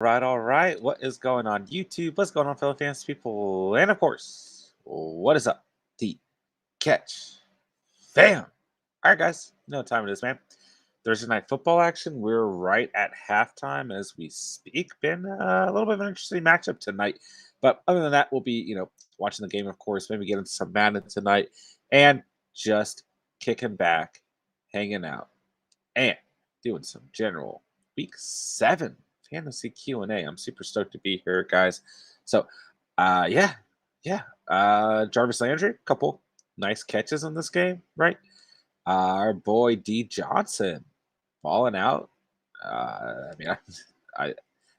All right. What is going on YouTube? What's going on, fellow fans, people? And of course, what is up? The catch. Bam! All right, guys. You know what time it is, man. Thursday night football action. We're right at halftime as we speak. Been a little bit of an interesting matchup tonight. But other than that, we'll be, watching the game, of course, maybe get into some Madden tonight and just kicking back, hanging out, and doing some general week 7 fantasy Q&A. I'm super stoked to be here, guys. So, yeah, yeah. Jarvis Landry, couple nice catches in this game, right? Our boy D Johnson falling out. I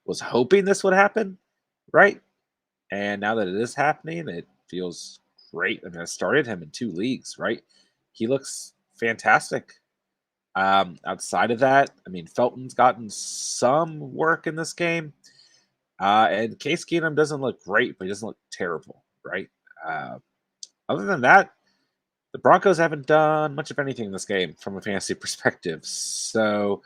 was hoping this would happen, right? And now that it is happening, it feels great. I started him in 2 leagues, right? He looks fantastic. Outside of that, Felton's gotten some work in this game. And Case Keenum doesn't look great, but he doesn't look terrible, right? Uh, Other than that, the Broncos haven't done much of anything in this game from a fantasy perspective. So,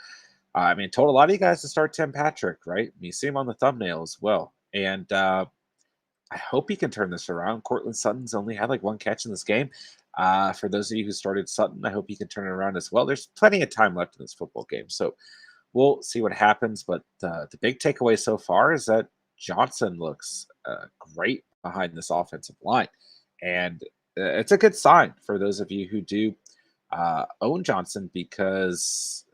told a lot of you guys to start Tim Patrick, right? You see him on the thumbnail as well. And I hope he can turn this around. Cortland Sutton's only had like 1 catch in this game. For those of you who started Sutton, I hope he can turn it around as well. There's plenty of time left in this football game. So we'll see what happens. But the big takeaway so far is that Johnson looks great behind this offensive line. And it's a good sign for those of you who do own Johnson because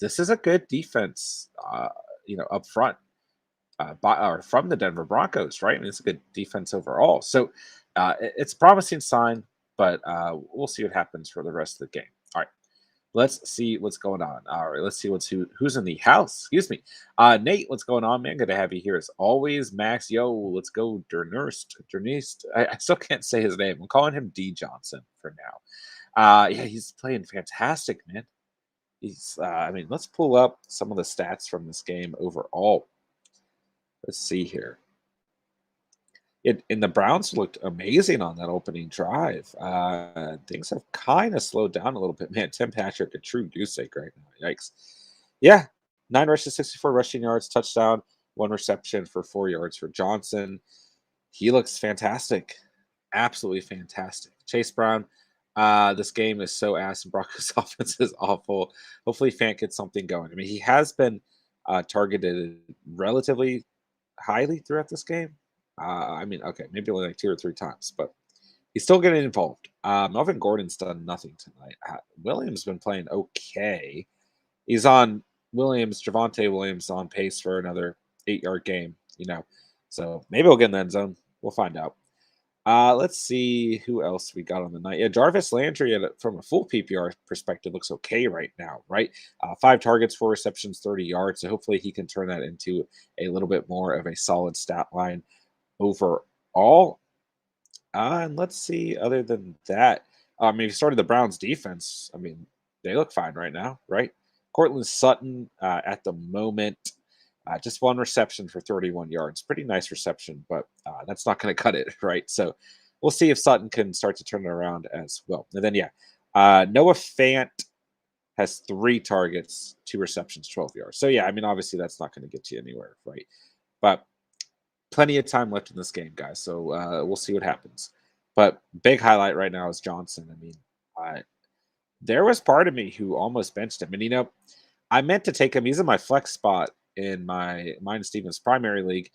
this is a good defense, up front. Or from the Denver Broncos, right? It's a good defense overall. So it's a promising sign, but we'll see what happens for the rest of the game. All right, let's see what's going on. All right, let's see who's in the house. Excuse me, Nate. What's going on, man? Good to have you here as always. Max, yo, let's go, Dernist. I still can't say his name. I'm calling him D Johnson for now. Yeah, he's playing fantastic, man. Let's pull up some of the stats from this game overall. Let's see here. And the Browns looked amazing on that opening drive. Things have kind of slowed down a little bit. Man, Tim Patrick, a true goose egg right now. Yikes. Yeah, 9 rushes, 64 rushing yards, touchdown, 1 reception for 4 yards for Johnson. He looks fantastic. Absolutely fantastic. Chase Brown, this game is so ass and Broncos offense is awful. Hopefully Fant gets something going. He has been targeted relatively highly throughout this game. Okay, maybe only like 2 or 3 times, but he's still getting involved. Melvin Gordon's done nothing tonight. Williams been playing okay. He's on Javonte Williams on pace for another 8-yard game, So maybe we'll get in the end zone. We'll find out. Let's see who else we got on the night. Yeah, Jarvis Landry, from a full PPR perspective, looks okay right now, right? 5 targets, 4 receptions, 30 yards. So hopefully he can turn that into a little bit more of a solid stat line overall. And let's see, other than that, you started the Browns defense. They look fine right now, right? Cortland Sutton at the moment. Just 1 reception for 31 yards. Pretty nice reception, but that's not going to cut it, right? So we'll see if Sutton can start to turn it around as well. And then, Noah Fant has 3 targets, 2 receptions, 12 yards. So, obviously that's not going to get you anywhere, right? But plenty of time left in this game, guys. So we'll see what happens. But big highlight right now is Johnson. There was part of me who almost benched him. And, I meant to take him. He's in my flex spot in my Mine Stevens primary league.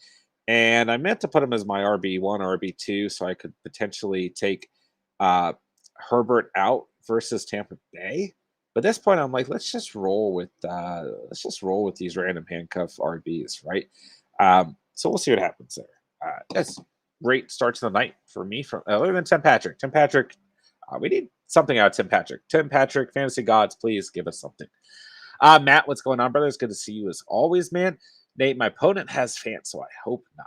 And I meant to put him as my RB1, RB2, so I could potentially take Herbert out versus Tampa Bay. But at this point, I'm like, let's just roll with these random handcuff RBs, right? So we'll see what happens there. That's great start to the night for me. From other than Tim Patrick, we need something out of Tim Patrick. Tim Patrick, fantasy gods, please give us something. Matt, what's going on, brother? It's good to see you as always, man. Nate, my opponent has Fant, so I hope not.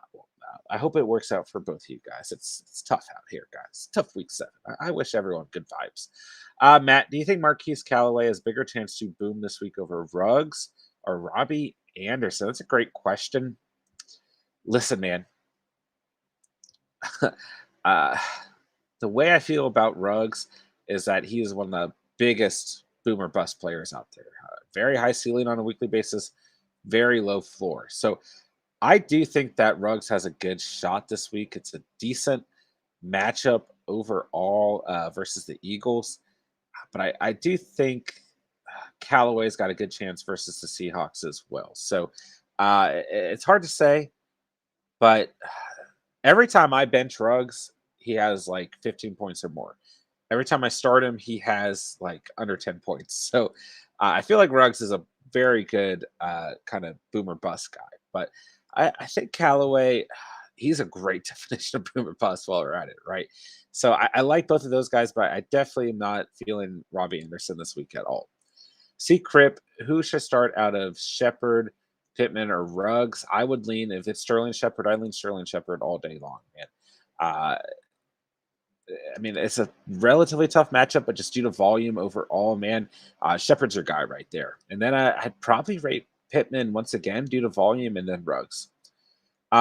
I hope it works out for both of you guys. It's tough out here, guys. Tough week 7. I wish everyone good vibes. Matt, do you think Marquise Callaway has bigger chance to boom this week over Ruggs or Robbie Anderson? That's a great question. Listen, man. The way I feel about Ruggs is that he is one of the biggest boomer bust players out there. Very high ceiling on a weekly basis, very low floor. So I do think that Ruggs has a good shot this week. It's a decent matchup overall versus the Eagles, but I do think Callaway's got a good chance versus the Seahawks as well. So it's hard to say, but every time I bench Ruggs, he has like 15 points or more. Every time I start him, he has like under 10 points. So I feel like Ruggs is a very good kind of boomer bust guy. But I think Callaway, he's a great definition of boomer bust while we're at it, right? So I like both of those guys, but I definitely am not feeling Robbie Anderson this week at all. See Crip, who should start out of Shepard, Pittman, or Ruggs? I would lean, if it's Sterling Shepard, I lean Sterling Shepard all day long, man. Uh, I mean, it's a relatively tough matchup, but just due to volume overall, man, Shepard's your guy right there. And then I'd probably rate Pittman once again due to volume, and then Ruggs.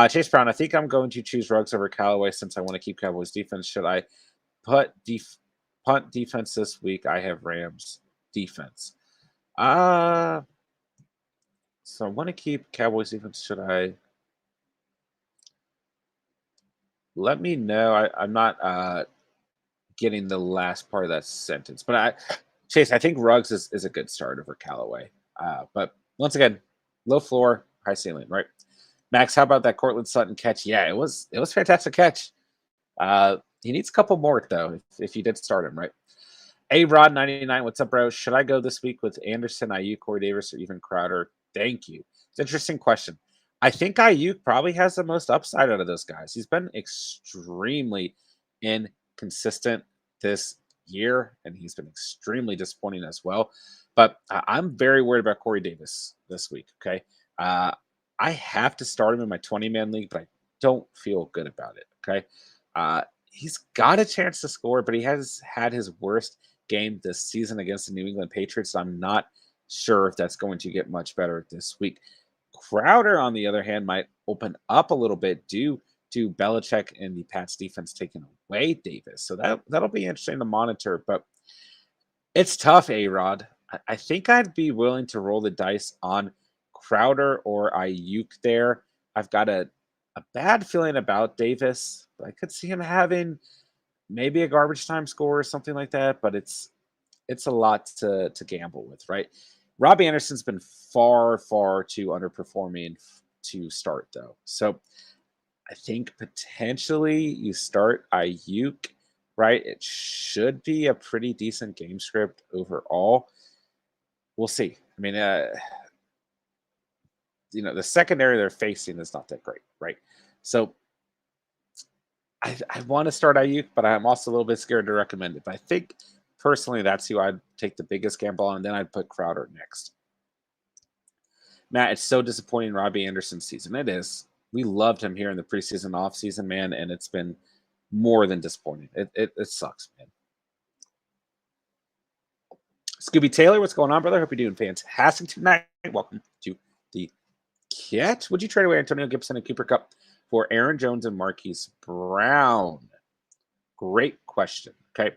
Chase Brown, I think I'm going to choose Ruggs over Callaway since I want to keep Cowboys defense. Should I put punt defense this week? I have Rams defense. Uh so I want to keep Cowboys defense. Should I? Let me know. I'm not getting the last part of that sentence, but Chase, I think Ruggs is a good start over Callaway. But once again, low floor, high ceiling, right? Max, how about that Cortland Sutton catch? Yeah, it was fantastic catch. He needs a couple more though, if you did start him, right? A Rod 99, what's up, bro? Should I go this week with Anderson, IU, Corey Davis, or even Crowder? Thank you. It's an interesting question. I think IU probably has the most upside out of those guys. He's been extremely inconsistent this year, and he's been extremely disappointing as well. But I'm very worried about Corey Davis this week. Okay. Uh, I have to start him in my 20-man league, but I don't feel good about it. Okay. He's got a chance to score, but he has had his worst game this season against the New England Patriots. So I'm not sure if that's going to get much better this week. Crowder, on the other hand, might open up a little bit due to Belichick and the Pats defense taking away Davis. So that'll be interesting to monitor. But it's tough, A-Rod. I think I'd be willing to roll the dice on Crowder or Ayuk there. I've got a bad feeling about Davis, but I could see him having maybe a garbage time score or something like that, but it's a lot to gamble with, right? Robbie Anderson's been far too underperforming to start though. So I think potentially you start Ayuk, right? It should be a pretty decent game script overall. We'll see. I mean, the secondary they're facing is not that great, right? So I want to start Ayuk, but I'm also a little bit scared to recommend it. But I think personally that's who I'd take the biggest gamble on, and then I'd put Crowder next. Matt, it's so disappointing Robbie Anderson's season. It is. We loved him here in the preseason, offseason, man, and it's been more than disappointing. It sucks, man. Scooby Taylor, what's going on, brother? Hope you're doing fantastic tonight. Welcome to the Catch. Would you trade away Antonio Gibson and Cooper Kupp for Aaron Jones and Marquise Brown? Great question. Okay.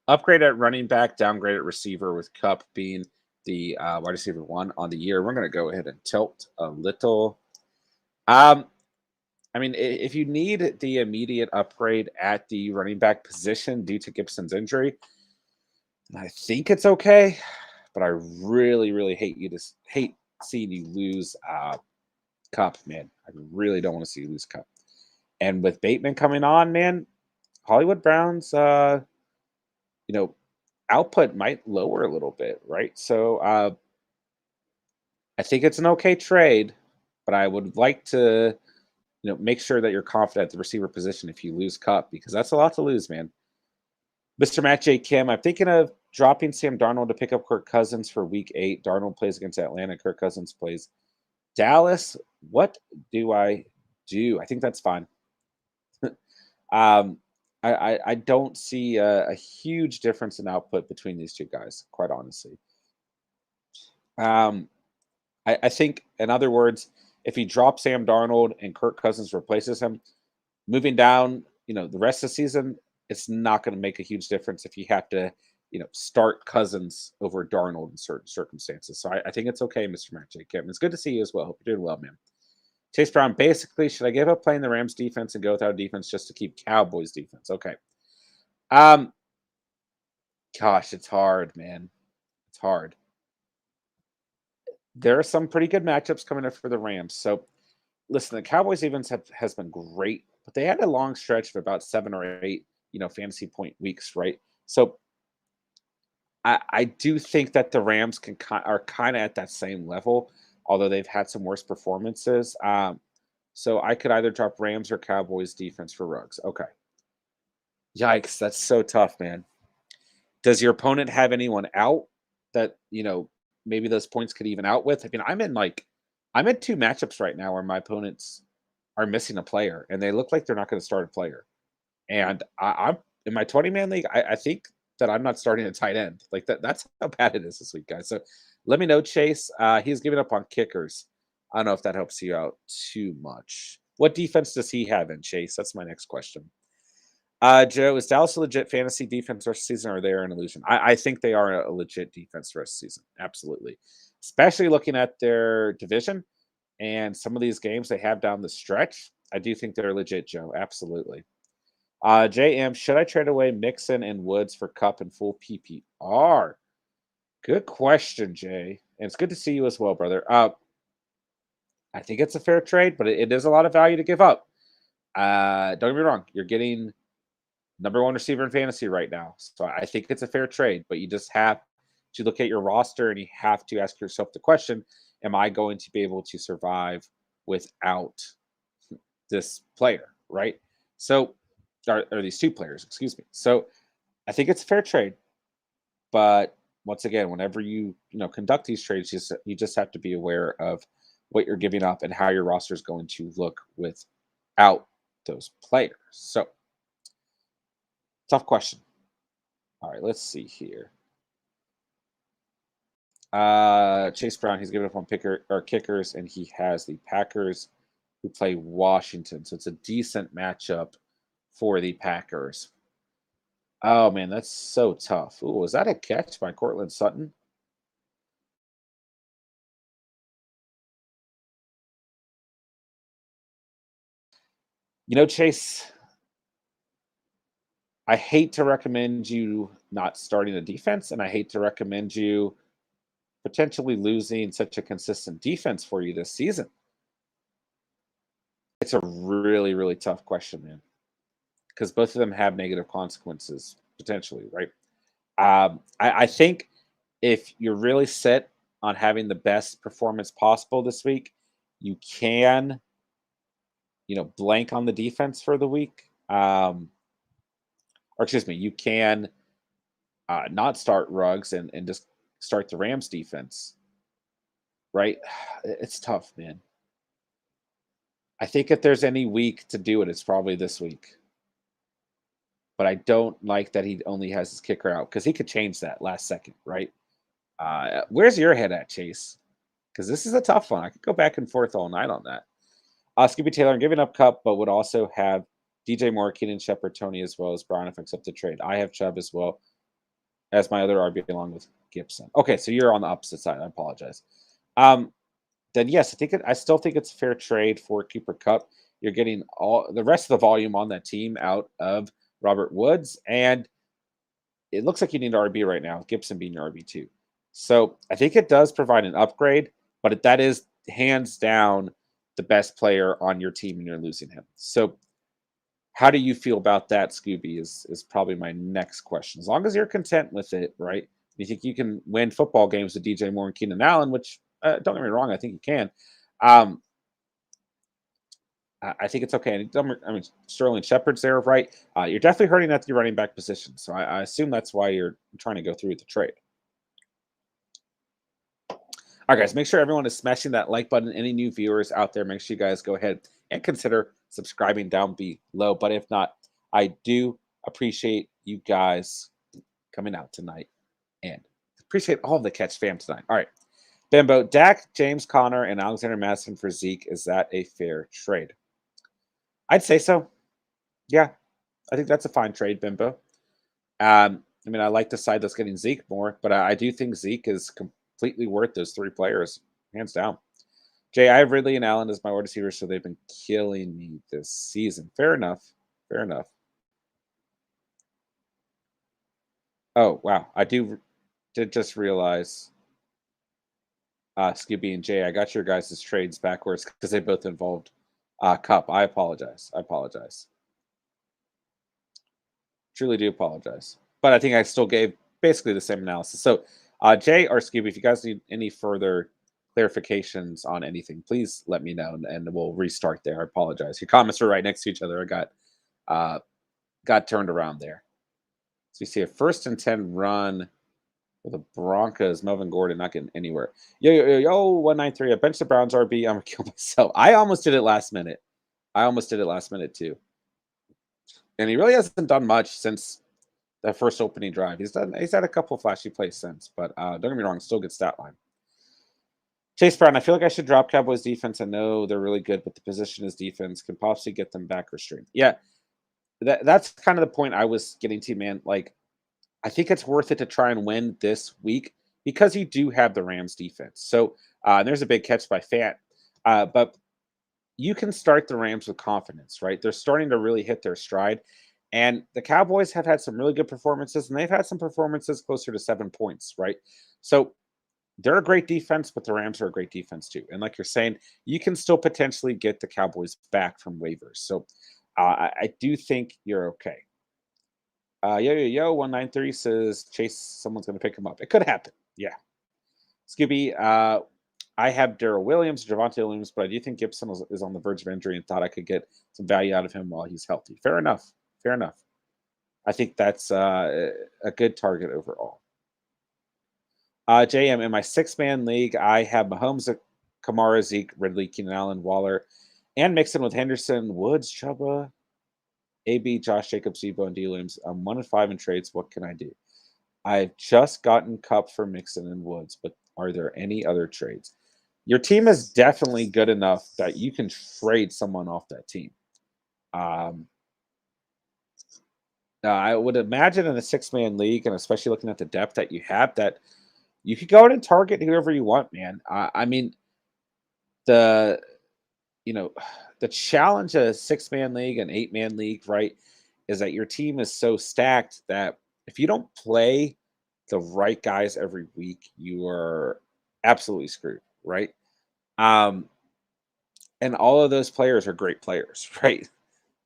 Upgrade at running back, downgrade at receiver, with Kupp being the wide receiver 1 on the year. We're going to go ahead and tilt a little. I mean, if you need the immediate upgrade at the running back position due to Gibson's injury, I think it's okay. But I really hate seeing you lose Kupp, man. I really don't want to see you lose Kupp. And with Bateman coming on, man, Hollywood Brown's output might lower a little bit, right? So I think it's an okay trade, but I would like to make sure that you're confident at the receiver position if you lose Kupp, because that's a lot to lose, man. Mr. Matt J. Kim, I'm thinking of dropping Sam Darnold to pick up Kirk Cousins for week 8. Darnold plays against Atlanta. Kirk Cousins plays Dallas. What do I do? I think that's fine. I don't see a huge difference in output between these two guys, quite honestly. I think, in other words, if he drops Sam Darnold and Kirk Cousins replaces him, moving down, the rest of the season, it's not going to make a huge difference if you have to, start Cousins over Darnold in certain circumstances. So I think it's okay, Mr. Matt J. Kim. It's good to see you as well. Hope you're doing well, man. Chase Brown, basically, should I give up playing the Rams defense and go without defense just to keep Cowboys defense? Okay. Um, Gosh, it's hard, man. It's hard. There are some pretty good matchups coming up for the Rams. So listen, the Cowboys defense has been great, but they had a long stretch of about 7 or 8, fantasy point weeks, right? So I do think that the Rams are kind of at that same level, although they've had some worse performances. So I could either drop Rams or Cowboys defense for Ruggs. Okay. Yikes, that's so tough, man. Does your opponent have anyone out that, maybe those points could even out with? I mean, I'm in 2 matchups right now where my opponents are missing a player and they look like they're not going to start a player. And I'm in my 20-man league, I think that I'm not starting a tight end. Like that's how bad it is this week, guys. So let me know, Chase. He's giving up on kickers. I don't know if that helps you out too much. What defense does he have in, Chase? That's my next question. Joe, is Dallas a legit fantasy defense the rest of the season, or are they an illusion? I think they are a legit defense the rest of the season. Absolutely. Especially looking at their division and some of these games they have down the stretch. I do think they're legit, Joe. Absolutely. JM, should I trade away Mixon and Woods for Cup and full PPR? Good question, Jay. And it's good to see you as well, brother. I think it's a fair trade, but it is a lot of value to give up. Don't get me wrong. You're getting number 1 receiver in fantasy right now. So I think it's a fair trade, but you just have to look at your roster and you have to ask yourself the question, am I going to be able to survive without this player, right? So, or these 2 players, excuse me. So I think it's a fair trade, but once again, whenever you conduct these trades, you just have to be aware of what you're giving up and how your roster is going to look without those players. So tough question. All right, let's see here. Chase Brown, he's giving up on kickers, and he has the Packers who play Washington. So it's a decent matchup for the Packers. Oh man, that's so tough. Ooh, was that a catch by Cortland Sutton? Chase, I hate to recommend you not starting a defense, and I hate to recommend you potentially losing such a consistent defense for you this season. It's a really, really tough question, man, because both of them have negative consequences potentially, right? I think if you're really set on having the best performance possible this week, you can, blank on the defense for the week. Or excuse me, you can not start Ruggs and just start the Rams defense, right? It's tough, man. I think if there's any week to do it, it's probably this week. But I don't like that he only has his kicker out because he could change that last second, right? Where's your head at, Chase? Because this is a tough one. I could go back and forth all night on that. Scooby Taylor, I'm giving up Cup, but would also have DJ Moore, Keenan Shepard, Tony, as well as Brown if I accept the trade. I have Chubb as well as my other RB along with Gibson. Okay, so you're on the opposite side. I apologize. Then yes, I still think it's a fair trade for Cooper Cup. You're getting all the rest of the volume on that team out of Robert Woods, and it looks like you need an RB right now, Gibson being your RB2. So I think it does provide an upgrade, but that is hands down the best player on your team and you're losing him. So how do you feel about that, Scooby, is probably my next question. As long as you're content with it, right? You think you can win football games with DJ Moore and Keenan Allen, which don't get me wrong, I think you can. Um, I think it's okay. I mean, Sterling Shepard's there, right? You're definitely hurting at the running back position. So I assume that's why you're trying to go through with the trade. All right, guys, make sure everyone is smashing that like button. Any new viewers out there, make sure you guys go ahead and consider subscribing down below. But if not, I do appreciate you guys coming out tonight and appreciate all of the Catch fam tonight. All right. Bimbo, Dak, James Conner, and Alexander Madison for Zeke. Is that a fair trade? I'd say so. Yeah, I think that's a fine trade, Bimbo. I mean, I like the side that's getting Zeke more, but I do think Zeke is completely worth those 3 players, hands down. Jay, I have Ridley and Allen as my wide receivers, so they've been killing me this season. Fair enough. Fair enough. Oh, wow. Did just realize, Scooby and Jay, I got your guys' trades backwards because they both involved Cup. I apologize. I apologize. Truly do apologize. But I think I still gave basically the same analysis. So, Jay or Scooby, if you guys need any further clarifications on anything, please let me know and we'll restart there. I apologize. Your comments were right next to each other. I uh, got turned around there. So you see a 1st and 10 run for the Broncos. Melvin Gordon not getting anywhere. Yo, 193. I benched the Browns RB. I'm gonna kill myself. I almost did it last minute. I almost did it last minute too. And he really hasn't done much since that first opening drive. He's had a couple flashy plays since, but don't get me wrong, still good stat line. Chase Brown, I feel like I should drop Cowboys defense. I know they're really good, but the position is defense can possibly get them back restrained. Yeah, that's kind of the point I was getting to, man. Like, I think it's worth it to try and win this week because you do have the Rams defense. So there's a big catch by Fant. But you can start the Rams with confidence, right? They're starting to really hit their stride. And the Cowboys have had some really good performances, and they've had some performances closer to 7 points, right? So they're a great defense, but the Rams are a great defense too. And like you're saying, you can still potentially get the Cowboys back from waivers. So I do think you're okay. Yo, 193 says Chase, someone's going to pick him up. It could happen. Yeah. Scooby, I have Daryl Williams, Javonte Williams, but I do think Gibson is on the verge of injury and thought I could get some value out of him while he's healthy. Fair enough. Fair enough. I think that's a good target overall. JM, in my 6-man league, I have Mahomes, Kamara, Zeke, Ridley, Keenan Allen, Waller, and mixing with Henderson, Woods, Chuba, AB, Josh Jacobs, Debo, and D. Williams. I'm 1-5 in trades. What can I do? I've just gotten Cup for Mixon and Woods, but are there any other trades? Your team is definitely good enough that you can trade someone off that team. I would imagine in a 6-man league, and especially looking at the depth that you have, that you could go out and target whoever you want, man. I mean, the you know, the challenge of a 6-man league and 8-man league, right, is that your team is so stacked that if you don't play the right guys every week, you are absolutely screwed, right? Um, and all of those players are great players, right?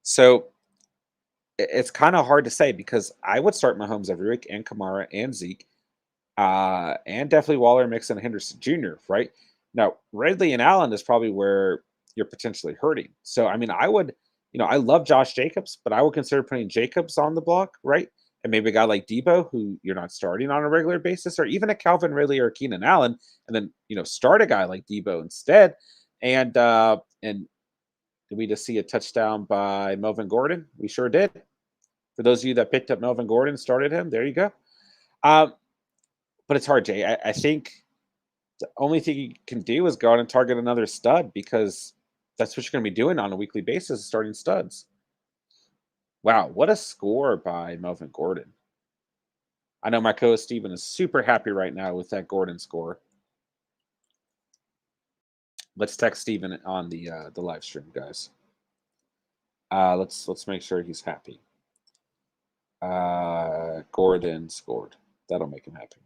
So it's kind of hard to say because I would start Mahomes every week and Kamara and Zeke, and definitely Waller, Mixon, and Henderson Jr., right? Now, Ridley and Allen is probably where you're potentially hurting. So, I mean, I would, I love Josh Jacobs, but I would consider putting Jacobs on the block, right? And maybe a guy like Debo, who you're not starting on a regular basis, or even a Calvin Ridley or Keenan Allen, and then start a guy like Debo instead. And did we just see a touchdown by Melvin Gordon? We sure did. For those of you that picked up Melvin Gordon, started him, there you go. Um, but it's hard, Jay. I think the only thing you can do is go out and target another stud because that's what you're going to be doing on a weekly basis, starting studs. Wow, what a score by Melvin Gordon. I know my co-host Steven is super happy right now with that Gordon score. Let's text Steven on the live stream, guys. Let's make sure he's happy. Gordon scored. That'll make him happy.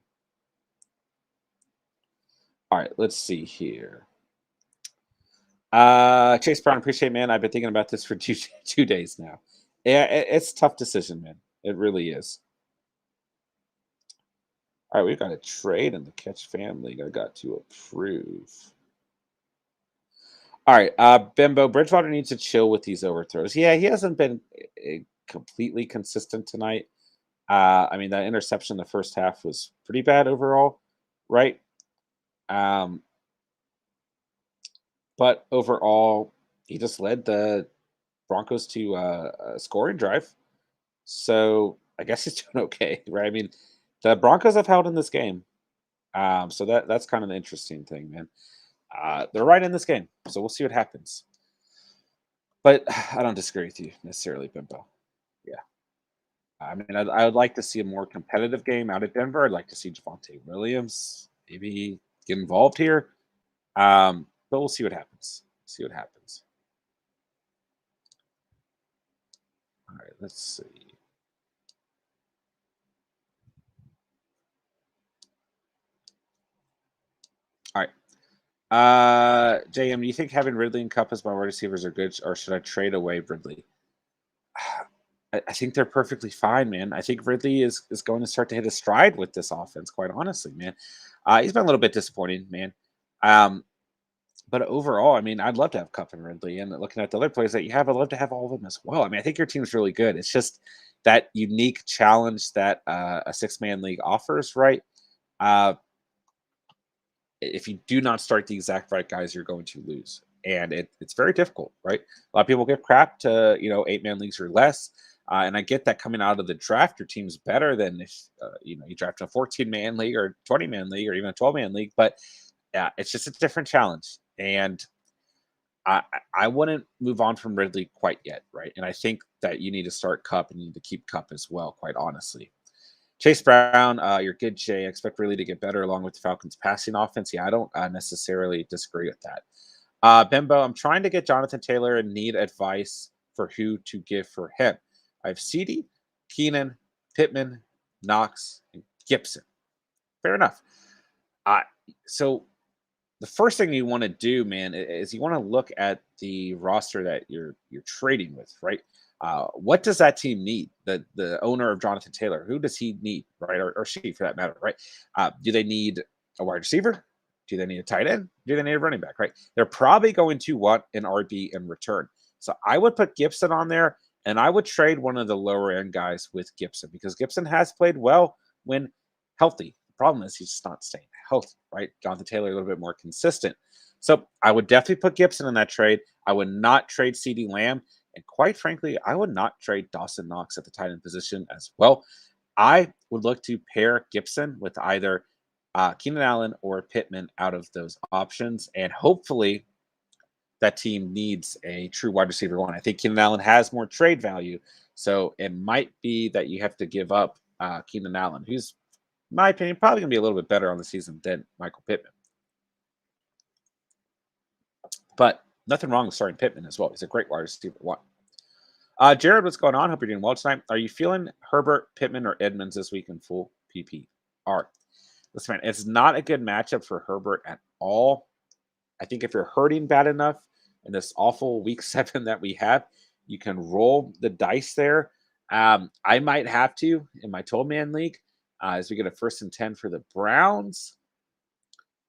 All right, let's see here. Chase Brown, appreciate, man. I've been thinking about this for two days now. Yeah, it's a tough decision, man. It really is. All right, we've got a trade in the Catch family. I got to approve. All right, Bimbo Bridgewater needs to chill with these overthrows. Yeah, he hasn't been completely consistent tonight. I mean, that interception in the first half was pretty bad overall, right? But overall, he just led the Broncos to a scoring drive. So I guess he's doing okay, right? I mean, the Broncos have held in this game. So that's kind of the interesting thing, man. They're right in this game. So we'll see what happens. But I don't disagree with you necessarily, Bimbo. Yeah. I mean, I would like to see a more competitive game out of Denver. I'd like to see Javonte Williams maybe get involved here. but we'll see what happens. See what happens. All right, let's see. All right. JM, do you think having Ridley and Cup as my wide receivers are good, or should I trade away Ridley? I think they're perfectly fine, man. I think Ridley is going to start to hit a stride with this offense, quite honestly, man. He's been a little bit disappointing, man. Um, but overall, I mean, I'd love to have Cup and Ridley. And looking at the other players that you have, I'd love to have all of them as well. I mean, I think your team's really good. It's just that unique challenge that a six-man league offers, right? Uh, if you do not start the exact right guys, you're going to lose. And it's very difficult, right? A lot of people get crap to, 8-man leagues or less. And I get that coming out of the draft, your team's better than if, you draft a 14-man league or 20-man league or even a 12-man league. But yeah, it's just a different challenge. And I wouldn't move on from Ridley quite yet, right? And I think that you need to start Cup and you need to keep Cup as well, quite honestly. Chase Brown, you're good, Jay. I expect really to get better along with the Falcons' passing offense. Yeah, I don't necessarily disagree with that. Bimbo, I'm trying to get Jonathan Taylor and need advice for who to give for him. I have CD, Keenan, Pittman, Knox, and Gibson. Fair enough. So the first thing you want to do, man, is you want to look at the roster that you're trading with, right? What does that team need? The owner of Jonathan Taylor, who does he need, right? Or she, for that matter, right? Do they need a wide receiver? Do they need a tight end? Do they need a running back, right? They're probably going to want an RB in return. So I would put Gibson on there, and I would trade one of the lower end guys with Gibson because Gibson has played well when healthy. The problem is he's just not staying healthy, right? Jonathan Taylor a little bit more consistent. So I would definitely put Gibson in that trade. I would not trade CeeDee Lamb. And quite frankly, I would not trade Dawson Knox at the tight end position as well. I would look to pair Gibson with either Keenan Allen or Pittman out of those options. And hopefully that team needs a true wide receiver one. I think Keenan Allen has more trade value. So it might be that you have to give up Keenan Allen, who's, in my opinion, probably going to be a little bit better on the season than Michael Pittman. But nothing wrong with starting Pittman as well. He's a great wide receiver one. Jared, what's going on? Hope you're doing well tonight. Are you feeling Herbert, Pittman, or Edmonds this week in full PPR? Listen, man, it's not a good matchup for Herbert at all. I think if you're hurting bad enough in this awful week 7 that we have, you can roll the dice there. I might have to in my 12-man league as we get a 1st and 10 for the Browns.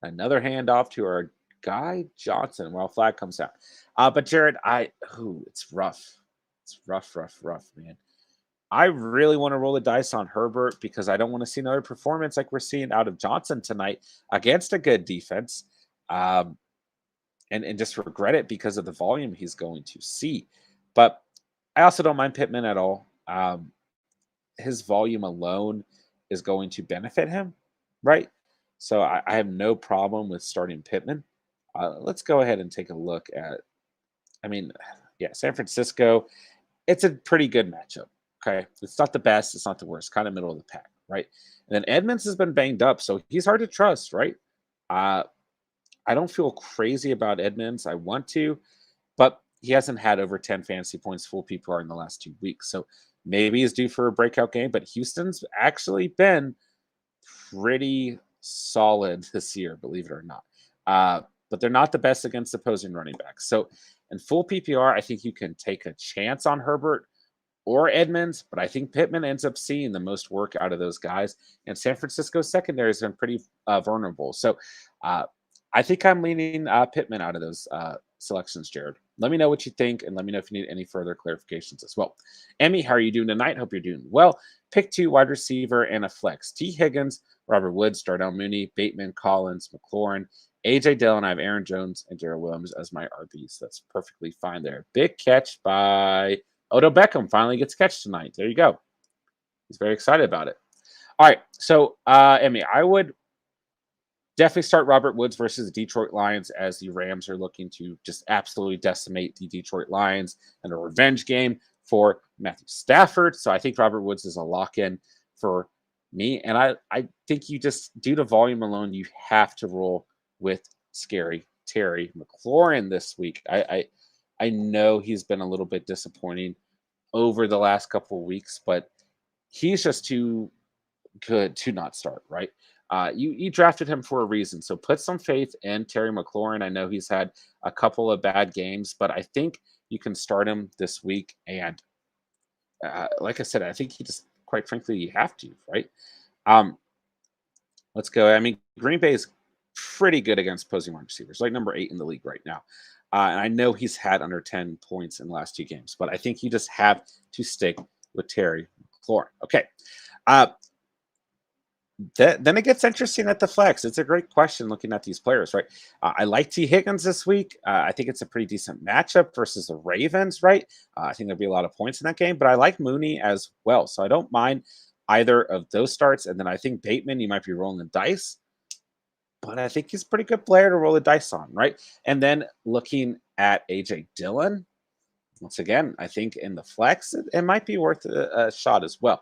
Another handoff to our guy Johnson while flag comes out. But Jared, it's rough. It's rough, man. I really want to roll the dice on Herbert because I don't want to see another performance like we're seeing out of Johnson tonight against a good defense. And just regret it because of the volume he's going to see. But I also don't mind Pittman at all. His volume alone is going to benefit him, right? So I have no problem with starting Pittman. Let's go ahead and take a look at, San Francisco. It's a pretty good matchup. Okay. It's not the best. It's not the worst. Kind of middle of the pack, right? And then Edmonds has been banged up, so he's hard to trust, right? I don't feel crazy about Edmonds. I want to, but he hasn't had over 10 fantasy points full PPR in the last 2 weeks. So maybe he's due for a breakout game, but Houston's actually been pretty solid this year, believe it or not. But they're not the best against opposing running backs. So in full PPR, I think you can take a chance on Herbert or Edmonds, but I think Pittman ends up seeing the most work out of those guys. And San Francisco's secondary has been pretty vulnerable. So I think I'm leaning Pittman out of those selections, Jared. Let me know what you think, and let me know if you need any further clarifications as well. Emmy, how are you doing tonight? Hope you're doing well. Pick 2 wide receiver and a flex. T. Higgins, Robert Woods, Darnell Mooney, Bateman, Collins, McLaurin, A.J. Dillon. I have Aaron Jones and Darrell Williams as my RBs. That's perfectly fine there. Big catch by Odell Beckham. Finally gets a catch tonight. There you go. He's very excited about it. All right. So, Emmy, I would definitely start Robert Woods versus the Detroit Lions as the Rams are looking to just absolutely decimate the Detroit Lions and a revenge game for Matthew Stafford. So I think Robert Woods is a lock-in for me. And I think you just, due to volume alone, you have to roll with Scary Terry McLaurin this week. I know he's been a little bit disappointing over the last couple of weeks, but he's just too good to not start, right? You drafted him for a reason, so put some faith in Terry McLaurin. I know he's had a couple of bad games, but I think you can start him this week. And like I said, I think he just, quite frankly, you have to, right? Um, let's go. I mean, Green Bay is pretty good against opposing wide receivers, like number 8 in the league right now. And I know he's had under 10 points in the last 2 games, but I think you just have to stick with Terry McLaurin. Okay. Uh, then it gets interesting at the flex. It's a great question looking at these players, right? I like T. Higgins this week. I think it's a pretty decent matchup versus the Ravens, right? I think there'll be a lot of points in that game, but I like Mooney as well. So I don't mind either of those starts. And then I think Bateman, you might be rolling the dice, but I think he's a pretty good player to roll the dice on, right? And then looking at AJ Dillon, once again, I think in the flex, it might be worth a shot as well.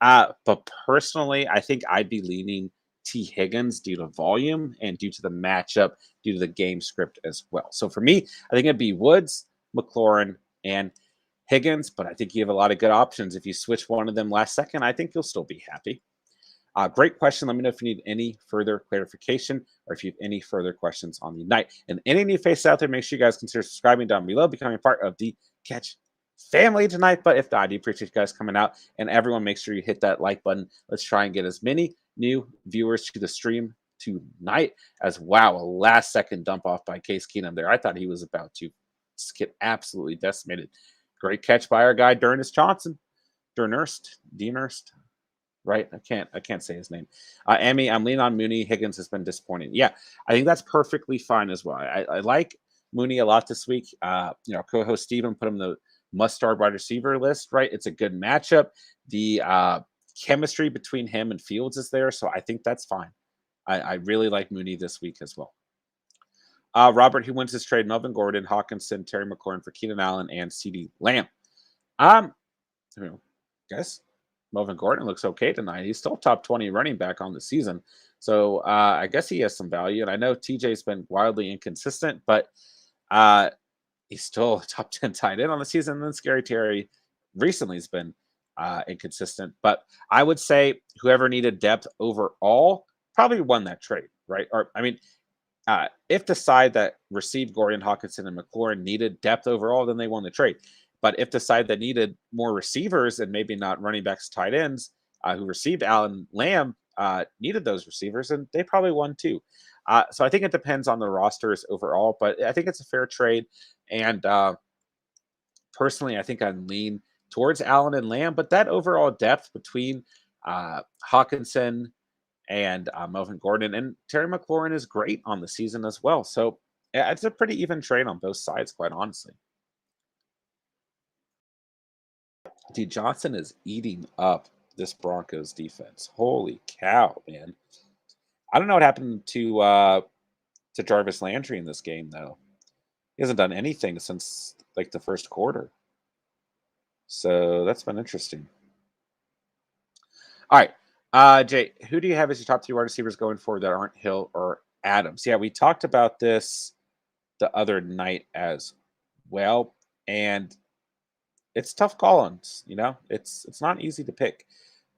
But personally, I think I'd be leaning T. Higgins due to volume and due to the matchup, due to the game script as well. So for me, I think it'd be Woods, McLaurin, and Higgins, but I think you have a lot of good options. If you switch one of them last second, I think you'll still be happy. Great question. Let me know if you need any further clarification or if you have any further questions on the night. And any new faces out there, make sure you guys consider subscribing down below, becoming part of the Catch family tonight. But if not, I do appreciate you guys coming out. And everyone, make sure you hit that like button. Let's try and get as many new viewers to the stream tonight as, wow, a last second dump off by Case Keenum there. I thought he was about to get absolutely decimated. Great catch by our guy, Durnest Johnson. Durnest. Right? I can't say his name. Emmy, I'm leaning on Mooney. Higgins has been disappointing. Yeah, I think that's perfectly fine as well. I like Mooney a lot this week. Co-host Steven put him in the must-start wide receiver list, right? It's a good matchup. The chemistry between him and Fields is there, so I think that's fine. I really like Mooney this week as well. Robert, who wins this trade? Melvin Gordon, Hawkinson, Terry McLaurin for Keenan Allen, and CeeDee Lamb. Guess Melvin Gordon looks okay tonight. He's still top 20 running back on the season. So I guess he has some value. And I know TJ's been wildly inconsistent, but he's still a top 10 tight end on the season. And then Scary Terry recently has been inconsistent. But I would say whoever needed depth overall probably won that trade, right? Or, I mean, if the side that received Gordon, Hawkinson, and McLaurin needed depth overall, then they won the trade. But if the side that needed more receivers and maybe not running backs, tight ends, who received Allen Lamb, needed those receivers, and they probably won too. So I think it depends on the rosters overall, but I think it's a fair trade. And personally, I think I lean towards Allen and Lamb, but that overall depth between Hawkinson and Melvin Gordon and Terry McLaurin is great on the season as well. So yeah, it's a pretty even trade on both sides, quite honestly. D. Johnson is eating up this Broncos defense. Holy cow, man. I don't know what happened to Jarvis Landry in this game, though. He hasn't done anything since like the first quarter. So that's been interesting. All right. Jay, who do you have as your top 3 wide receivers going forward that aren't Hill or Adams? Yeah, we talked about this the other night as well. And it's tough call-ins, It's not easy to pick.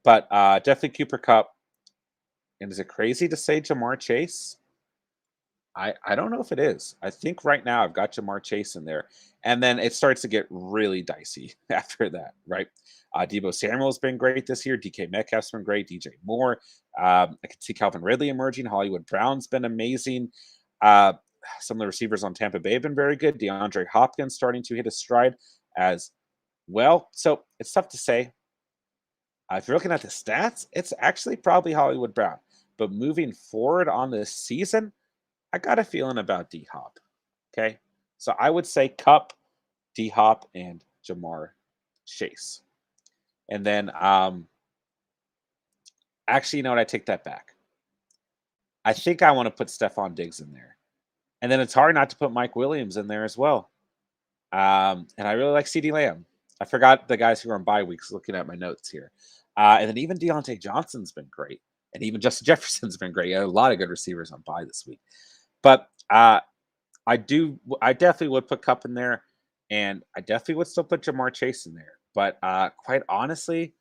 But definitely Cooper Kupp. And is it crazy to say Jamar Chase? I don't know if it is. I think right now I've got Jamar Chase in there. And then it starts to get really dicey after that, right? Deebo Samuel's been great this year. DK Metcalf's been great. DJ Moore. I can see Calvin Ridley emerging. Hollywood Brown's been amazing. Some of the receivers on Tampa Bay have been very good. DeAndre Hopkins starting to hit a stride as well. So it's tough to say. If you're looking at the stats, it's actually probably Hollywood Brown. But moving forward on this season, I got a feeling about D-Hop. Okay? So I would say Kupp, D-Hop, and Jamar Chase. And then, actually, you know what? I take that back. I think I want to put Stephon Diggs in there. And then it's hard not to put Mike Williams in there as well. And I really like CeeDee Lamb. I forgot the guys who are on bye weeks looking at my notes here. And then even Deontay Johnson's been great. And even Justin Jefferson's been great. A lot of good receivers on bye this week. But I definitely would put Cup in there, and I definitely would still put Jamar Chase in there. But quite honestly,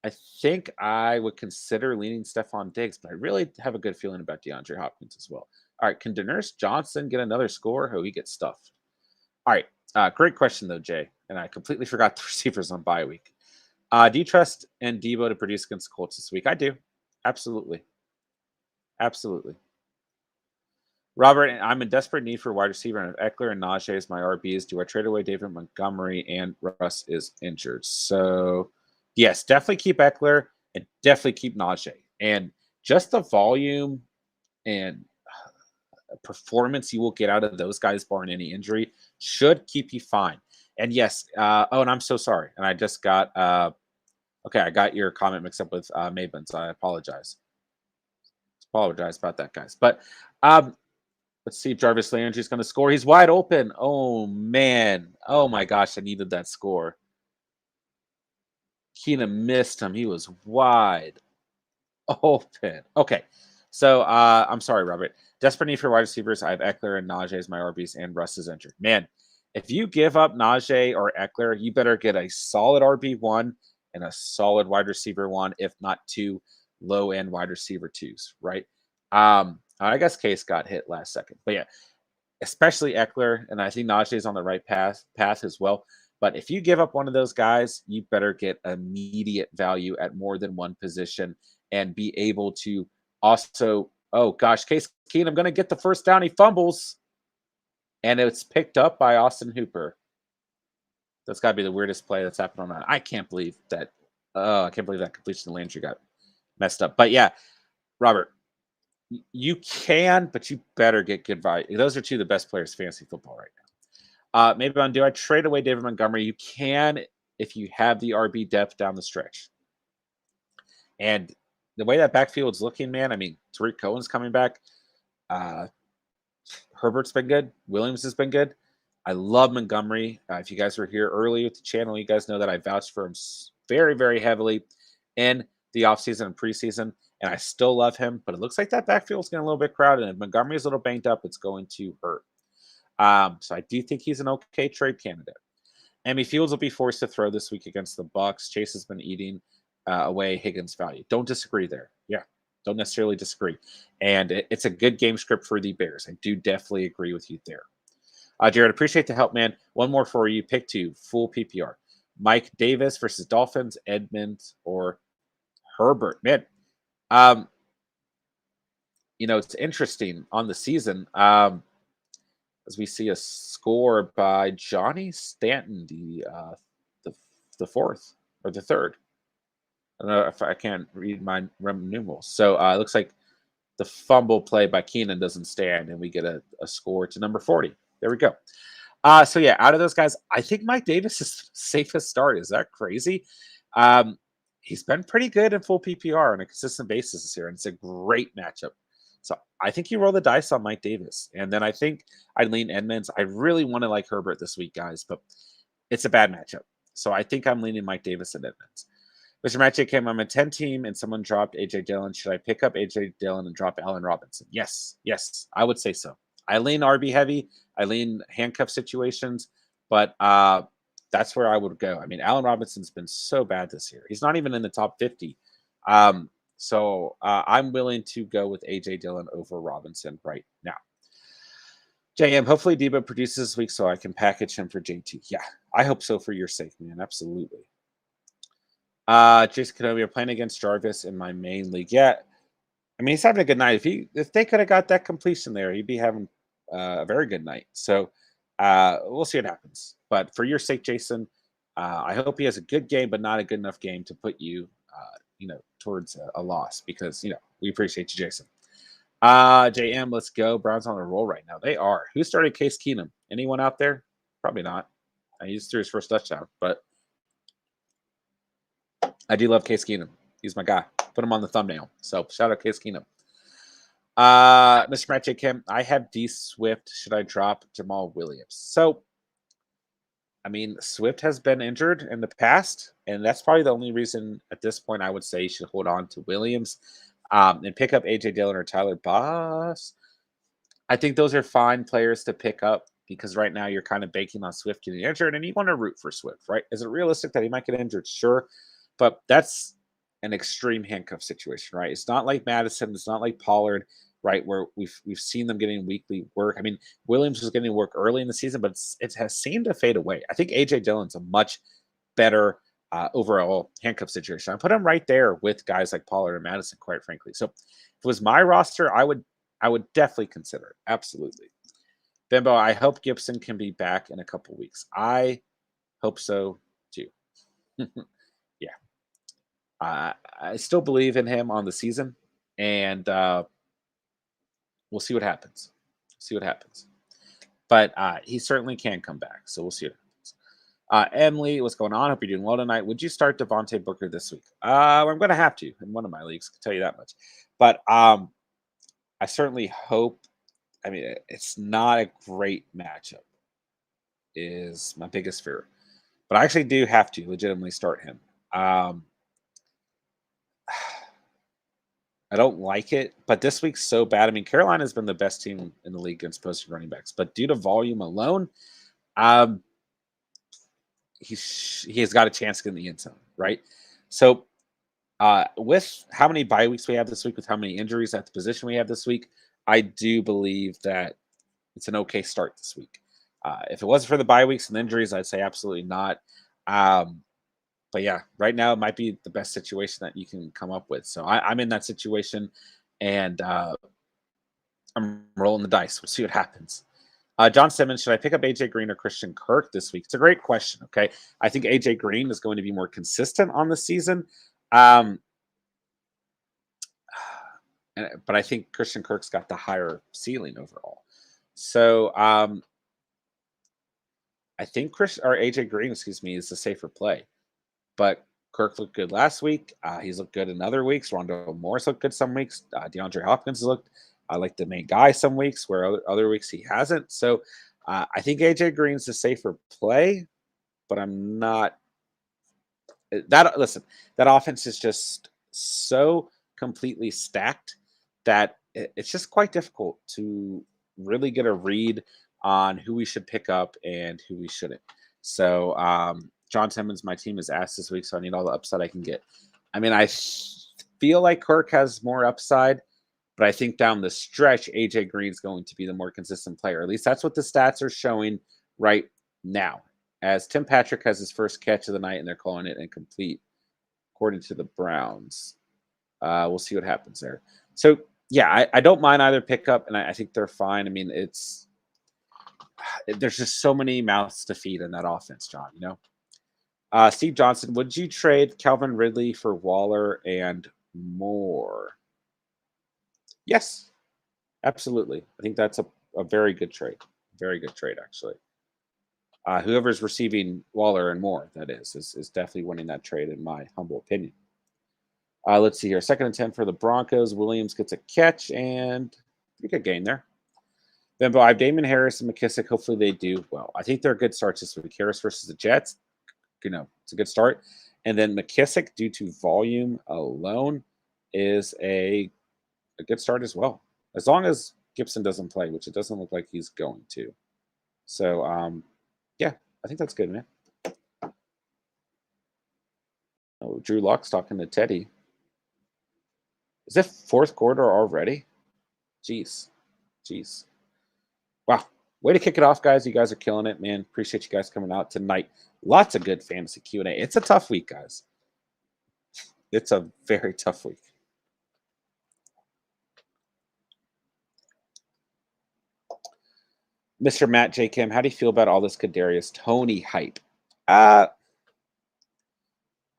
I think I would consider leaning Stephon Diggs, but I really have a good feeling about DeAndre Hopkins as well. All right, can Deners Johnson get another score? Oh, he gets stuffed. All right, great question though, Jay. And I completely forgot the receivers on bye week. Do you trust and Debo to produce against the Colts this week? I do. Absolutely. Absolutely. Robert, I'm in desperate need for a wide receiver, and if Eckler and Najee as my RBs, do I trade away David Montgomery and Russ is injured? So, yes, definitely keep Eckler and definitely keep Najee. And just the volume and performance you will get out of those guys, barring any injury, should keep you fine. And yes, oh, and I'm so sorry. And I just got, okay, I got your comment mixed up with Maven's. I apologize. Apologize about that, guys. But um, let's see if Jarvis Landry is going to score. He's wide open. Oh, man. Oh, my gosh. I needed that score. Keenum missed him. He was wide open. Okay. So I'm sorry, Robert. Desperate need for wide receivers. I have Eckler and Najee as my RBs, and Russ is injured. Man, if you give up Najee or Eckler, you better get a solid RB1 and a solid wide receiver one, if not two low end wide receiver twos, right? I guess Case got hit last second. But yeah, especially Eckler, and I think Najee is on the right path as well. But if you give up one of those guys, you better get immediate value at more than one position and be able to also. Oh gosh, Case Keenum going to get the first down. He fumbles, and it's picked up by Austin Hooper. That's got to be the weirdest play that's happened on that. I can't believe that. Oh, I can't believe that completion to Landry got messed up. But yeah, Robert, you can, but you better get good value. Those are two of the best players in fantasy football right now. Maybe on do I trade away David Montgomery? You can if you have the RB depth down the stretch. And the way that backfield's looking, man, I mean, Tariq Cohen's coming back. Uh, Herbert's been good. Williams has been good. I love Montgomery. If you guys were here early with the channel, you guys know that I vouched for him very, very heavily in the offseason and preseason, and I still love him. But it looks like that backfield's getting a little bit crowded, and if Montgomery's a little banged up, it's going to hurt. So I do think he's an okay trade candidate. Emmy Fields will be forced to throw this week against the Bucks. Chase has been eating away Higgins' value. Don't disagree there. Yeah, don't necessarily disagree. And it's a good game script for the Bears. I do definitely agree with you there. Jared, appreciate the help, man. One more for you. Pick two, full PPR. Mike Davis versus Dolphins, Edmonds, or Herbert. Man, um, it's interesting on the season. As we see a score by Johnny Stanton, the fourth or the third. I don't know if I can't read my Roman numerals. So it looks like the fumble play by Keenan doesn't stand, and we get a score to number 40. There we go. So yeah, out of those guys, I think Mike Davis is the safest start. Is that crazy? He's been pretty good in full PPR on a consistent basis this year, and it's a great matchup. So I think you roll the dice on Mike Davis, and then I think I'd lean Edmonds. I really want to like Herbert this week, guys, but it's a bad matchup. So I think I'm leaning Mike Davis and Edmonds. Mr. Match came. I'm a 10 team, and someone dropped AJ Dillon. Should I pick up AJ Dillon and drop Allen Robinson? Yes, I would say so. I lean RB heavy. I lean handcuff situations, but that's where I would go. I mean, Allen Robinson's been so bad this year. He's not even in the top 50. So I'm willing to go with AJ Dillon over Robinson right now. JM, hopefully Debo produces this week so I can package him for JT. Yeah, I hope so for your sake, man. Absolutely. Jason Kenobi, are playing against Jarvis in my main league. Yeah, I mean, he's having a good night. If they could have got that completion there, he'd be having a very good night. So we'll see what happens. But for your sake, Jason, I hope he has a good game, but not a good enough game to put you, towards a loss because, we appreciate you, Jason. JM, let's go. Browns on a roll right now. They are. Who started Case Keenum? Anyone out there? Probably not. He just threw his first touchdown, but I do love Case Keenum. He's my guy. Put him on the thumbnail. So shout out Case Keenum. Mr. Matt J. Kim, I have D Swift. Should I drop Jamal Williams? So, I mean, Swift has been injured in the past, and that's probably the only reason at this point I would say you should hold on to Williams and pick up AJ Dillon or Tyler Boss. I think those are fine players to pick up because right now you're kind of banking on Swift getting injured, and you want to root for Swift, right? Is it realistic that he might get injured? Sure, but that's an extreme handcuff situation, right? It's not like Madison, it's not like Pollard, right? Where we've seen them getting weekly work. I mean, Williams was getting work early in the season, but it has seemed to fade away. I think AJ Dillon's a much better overall handcuff situation. I put him right there with guys like Pollard and Madison, quite frankly. So if it was my roster, I would definitely consider it. Absolutely. Bimbo, I hope Gibson can be back in a couple weeks. I hope so too. Yeah. I still believe in him on the season, and we'll see what happens. See what happens. But he certainly can come back. So we'll see what happens. Emily, what's going on? Hope you're doing well tonight. Would you start Devontae Booker this week? I'm going to have to in one of my leagues. I can tell you that much. But I certainly hope. I mean, it's not a great matchup, is my biggest fear. But I actually do have to legitimately start him. I don't like it, but this week's so bad. I mean, Carolina's been the best team in the league against posted running backs, but due to volume alone, um, he has got a chance to get in the end zone, right? So, with how many bye weeks we have this week, with how many injuries at the position we have this week, I do believe that it's an okay start this week. If it wasn't for the bye weeks and injuries, I'd say absolutely not. But yeah, right now it might be the best situation that you can come up with. So I'm in that situation, and I'm rolling the dice. We'll see what happens. John Simmons, should I pick up AJ Green or Christian Kirk this week? It's a great question. Okay, I think AJ Green is going to be more consistent on the season, um, but I think Christian Kirk's got the higher ceiling overall. So I think Chris or AJ Green, excuse me, is the safer play. But Kirk looked good last week. He's looked good in other weeks. Rondo Morris looked good some weeks. DeAndre Hopkins looked like the main guy some weeks, where other weeks he hasn't. So I think AJ Green's the safer play, but I'm not. That listen, that offense is just so completely stacked that it's just quite difficult to really get a read on who we should pick up and who we shouldn't. So John Simmons, my team is asked this week, so I need all the upside I can get. I mean, feel like Kirk has more upside, but I think down the stretch, AJ Green's going to be the more consistent player. At least that's what the stats are showing right now. As Tim Patrick has his first catch of the night, and they're calling it incomplete, according to the Browns. We'll see what happens there. So, yeah, I don't mind either pickup, and I think they're fine. I mean, there's just so many mouths to feed in that offense, John, you know? Steve Johnson, would you trade Calvin Ridley for Waller and more? Yes, absolutely. I think that's a very good trade. Very good trade, actually. Whoever's receiving Waller and more, that is definitely winning that trade, in my humble opinion. Let's see here. 2nd and 10 for the Broncos. Williams gets a catch and pretty good gain there. Then I have Damon Harris and McKissick. Hopefully they do well. I think they're good starts this week. Harris versus the Jets. It's a good start. And then McKissick, due to volume alone, is a good start as well. As long as Gibson doesn't play, which it doesn't look like he's going to. So, yeah, I think that's good, man. Oh, Drew Lock's talking to Teddy. Is it 4th quarter already? Jeez. Wow. Way to kick it off, guys. You guys are killing it, man. Appreciate you guys coming out tonight. Lots of good fantasy Q&A. It's a tough week, guys. It's a very tough week. Mr. Matt J. Kim, how do you feel about all this Kadarius Toney hype? I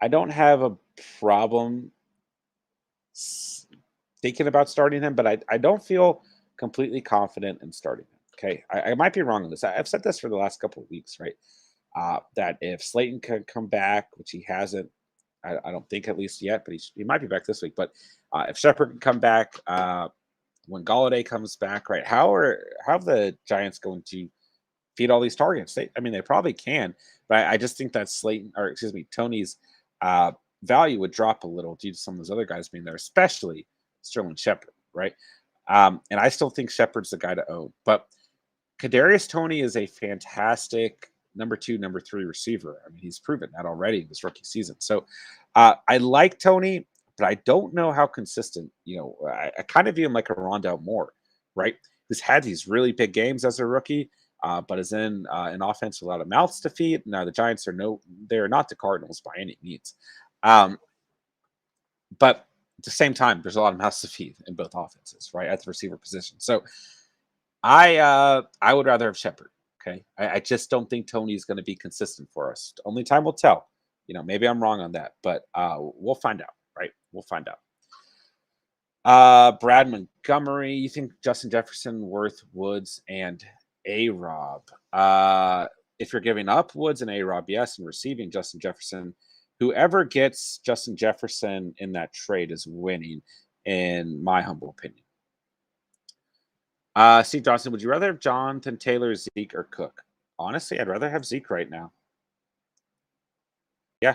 don't have a problem thinking about starting him, but I don't feel completely confident in starting him. Okay, I might be wrong on this. I've said this for the last couple of weeks, right? That if Slayton could come back, which he hasn't, I don't think at least yet, but he might be back this week. But if Shepard can come back, when Galladay comes back, right? How are the Giants going to feed all these targets? They probably can, but I just think that Tony's value would drop a little due to some of those other guys being there, especially Sterling Shepard, right? And I still think Shepard's the guy to own. But Kadarius Toney is a fantastic number 2, number 3 receiver. I mean, he's proven that already in this rookie season. So I like Toney, but I don't know how consistent. I kind of view him like a Rondell Moore, right? Who's had these really big games as a rookie, but is in an offense with a lot of mouths to feed. Now the Giants they're not the Cardinals by any means, but at the same time, there's a lot of mouths to feed in both offenses, right, at the receiver position. So I would rather have Shepard. Okay, I just don't think Tony's going to be consistent for us. Only time will tell. Maybe I'm wrong on that, but we'll find out. Right, we'll find out. Brad Montgomery, you think Justin Jefferson worth Woods and A-Rob? If you're giving up Woods and A-Rob, yes, and receiving Justin Jefferson, whoever gets Justin Jefferson in that trade is winning, in my humble opinion. Steve Johnson, would you rather have Jonathan Taylor, Zeke, or Cook? Honestly, I'd rather have Zeke right now. Yeah.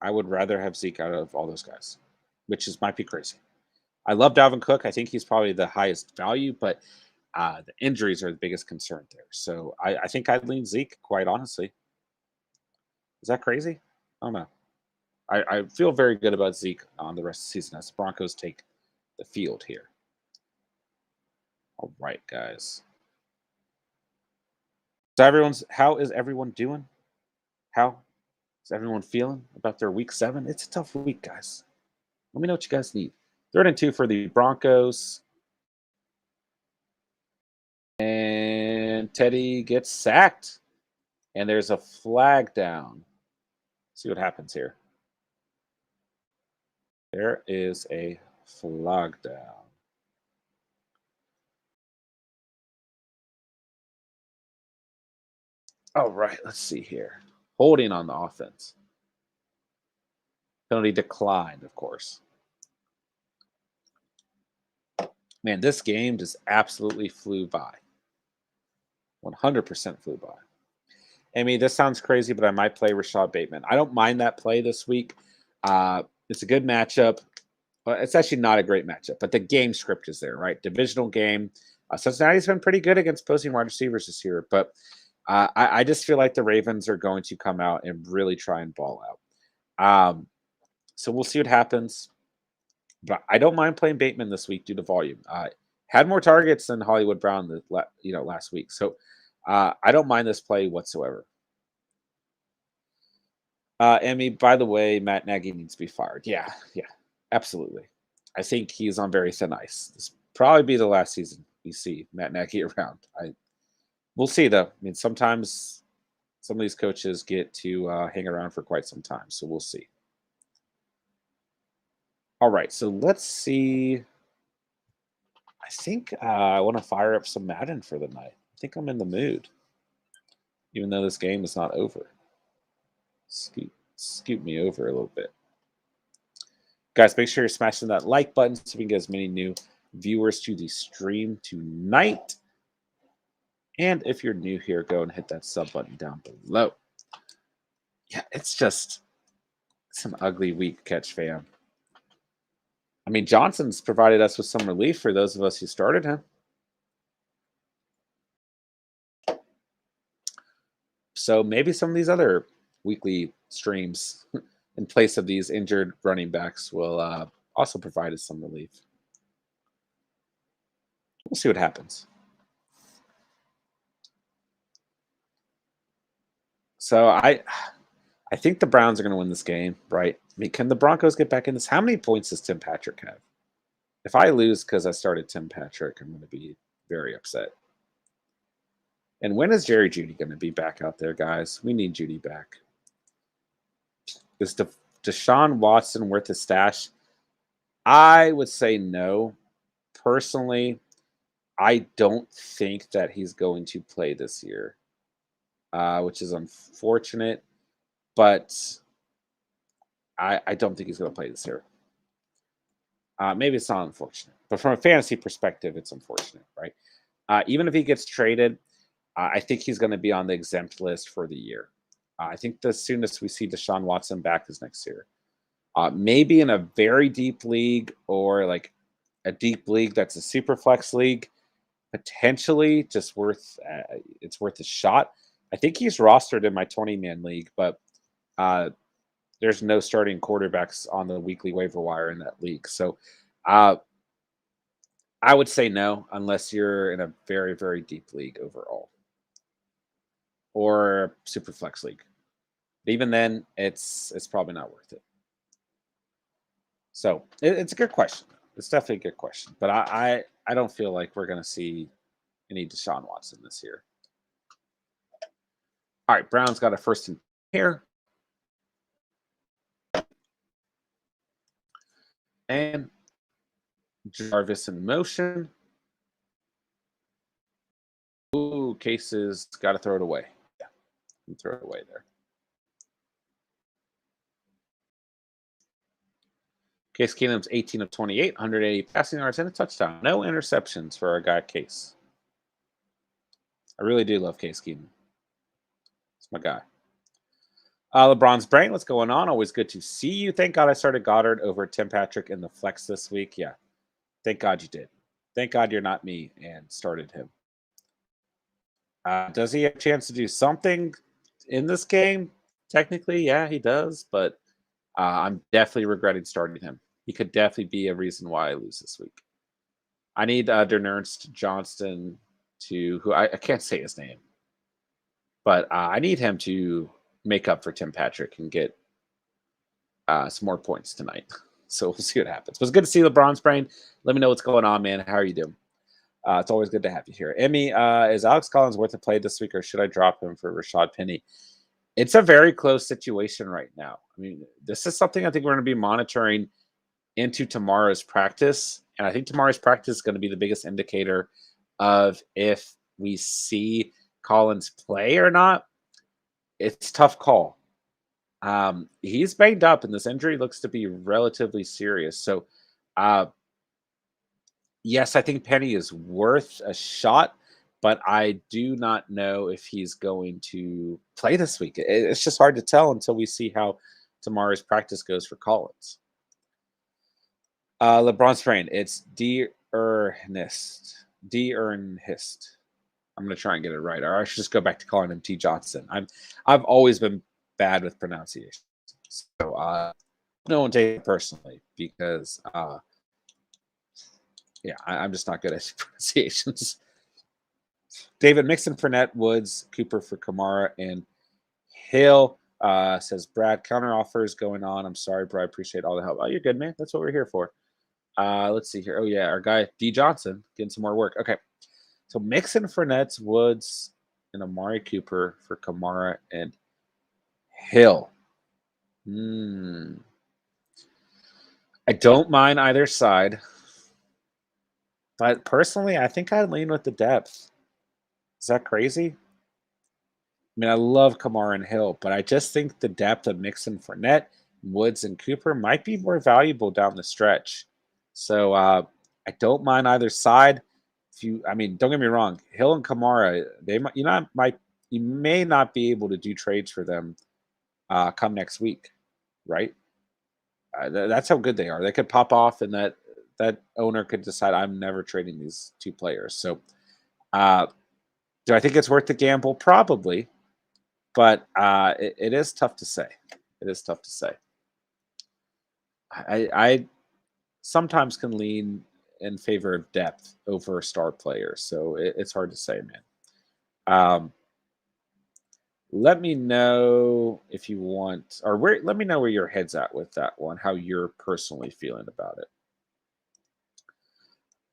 I would rather have Zeke out of all those guys, which might be crazy. I love Dalvin Cook. I think he's probably the highest value, but the injuries are the biggest concern there. So I think I'd lean Zeke, quite honestly. Is that crazy? I don't know. I feel very good about Zeke on the rest of the season as the Broncos take the field here. All right, guys. So how is everyone doing? How is everyone feeling about their week 7? It's a tough week, guys. Let me know what you guys need. 3rd and 2 for the Broncos. And Teddy gets sacked. And there's a flag down. See what happens here. There is a flag down. All right, let's see here. Holding on the offense. Penalty declined, of course. Man, this game just absolutely flew by. 100% flew by. Amy, this sounds crazy, but I might play Rashad Bateman. I don't mind that play this week. It's a good matchup. It's actually not a great matchup, but the game script is there, right? Divisional game. Cincinnati's been pretty good against opposing wide receivers this year, but I just feel like the Ravens are going to come out and really try and ball out. So we'll see what happens. But I don't mind playing Bateman this week due to volume. Had more targets than Hollywood Brown last week. So I don't mind this play whatsoever. Emmy, by the way, Matt Nagy needs to be fired. Yeah, absolutely. I think he's on very thin ice. This will probably be the last season we see Matt Nagy around. We'll see, though. I mean, sometimes some of these coaches get to hang around for quite some time, so we'll see. All right, so let's see. I think I want to fire up some Madden for the night. I think I'm in the mood, even though this game is not over. Scoot me over a little bit. Guys, make sure you're smashing that like button so we can get as many new viewers to the stream tonight. And if you're new here, go and hit that sub button down below. Yeah, it's an ugly week, Catch fam. I mean, Johnson's provided us with some relief for those of us who started him. So maybe some of these other weekly streams in place of these injured running backs will also provide us some relief. We'll see what happens. So I think the Browns are going to win this game, right? I mean, can the Broncos get back in this? How many points does Tim Patrick have? If I lose because I started Tim Patrick, I'm going to be very upset. And when is Jerry Jeudy going to be back out there, guys? We need Jeudy back. Is Deshaun Watson worth his stash? I would say no. Personally, I don't think that he's going to play this year, which is unfortunate. But I don't think he's going to play this year. Maybe it's not unfortunate. But from a fantasy perspective, it's unfortunate, right? Even if he gets traded, I think he's going to be on the exempt list for the year. I think the soonest we see Deshaun Watson back is next year. Maybe in a very deep league or like a deep league that's a super flex league, potentially just worth it's worth a shot. I think he's rostered in my 20-man league, but uh, there's no starting quarterbacks on the weekly waiver wire in that league. So uh, I would say no unless you're in a very, very deep league overall or super flex league. Even then, it's probably not worth it. So it's a good question. It's definitely a good question, but I don't feel like we're going to see any Deshaun Watson this year. All right, Brown's got a first and here, and Jarvis in motion. Ooh, Case's got to throw it away. Yeah, throw it away there. Case Keenum's 18 of 28, 180 passing yards and a touchdown. No interceptions for our guy Case. I really do love Case Keenum. It's my guy. LeBron's brain, what's going on? Always good to see you. Thank God I started Goddard over Tim Patrick in the flex this week. Yeah, thank God you did. Thank God you're not me and started him. Does he have a chance to do something in this game? Technically, yeah, he does, but I'm definitely regretting starting him. He could definitely be a reason why I lose this week. I need D'Ernest Johnston to, who I can't say his name, but I need him to make up for Tim Patrick and get some more points tonight. So we'll see what happens. But it's good to see LeBron's brain. Let me know what's going on, man. How are you doing? It's always good to have you here. Emmy, is Alex Collins worth a play this week, or should I drop him for Rashad Penny? It's a very close situation right now. I mean, this is something I think we're going to be monitoring into tomorrow's practice. And I think tomorrow's practice is going to be the biggest indicator of if we see Collins play or not. It's a tough call. He's banged up, and this injury looks to be relatively serious. So, yes, I think Penny is worth a shot, but I do not know if he's going to play this week. It's just hard to tell until we see how tomorrow's practice goes for Collins. LeBron's friend, it's D'Ernest. D'Ernest. I'm gonna try and get it right. Or I should just go back to calling him T. Johnson. I've always been bad with pronunciation. So no one take it personally because yeah, I'm just not good at pronunciations. David Mixon, Fournette, Woods, Cooper for Kamara, and Hill. Says Brad, counter offers going on. I'm sorry, bro. I appreciate all the help. Oh, you're good, man. That's what we're here for. Let's see here. Oh, yeah, our guy D. Johnson getting some more work. Okay. So Mixon, Fournette, Woods, and Amari Cooper for Kamara and Hill. I don't mind either side. But personally, I think I'd lean with the depth. Is that crazy? I mean, I love Kamara and Hill, but I just think the depth of Mixon, Fournette, Woods, and Cooper might be more valuable down the stretch. So I don't mind either side. I mean, don't get me wrong, Hill and Kamara, you may not be able to do trades for them come next week, right? That's how good they are. They could pop off, and that owner could decide I'm never trading these two players. So, do I think it's worth the gamble? Probably, but it is tough to say. It is tough to say. I sometimes can lean in favor of depth over star players, so it's hard to say, man. Let me know if you want, or let me know where your head's at with that one, how you're personally feeling about it.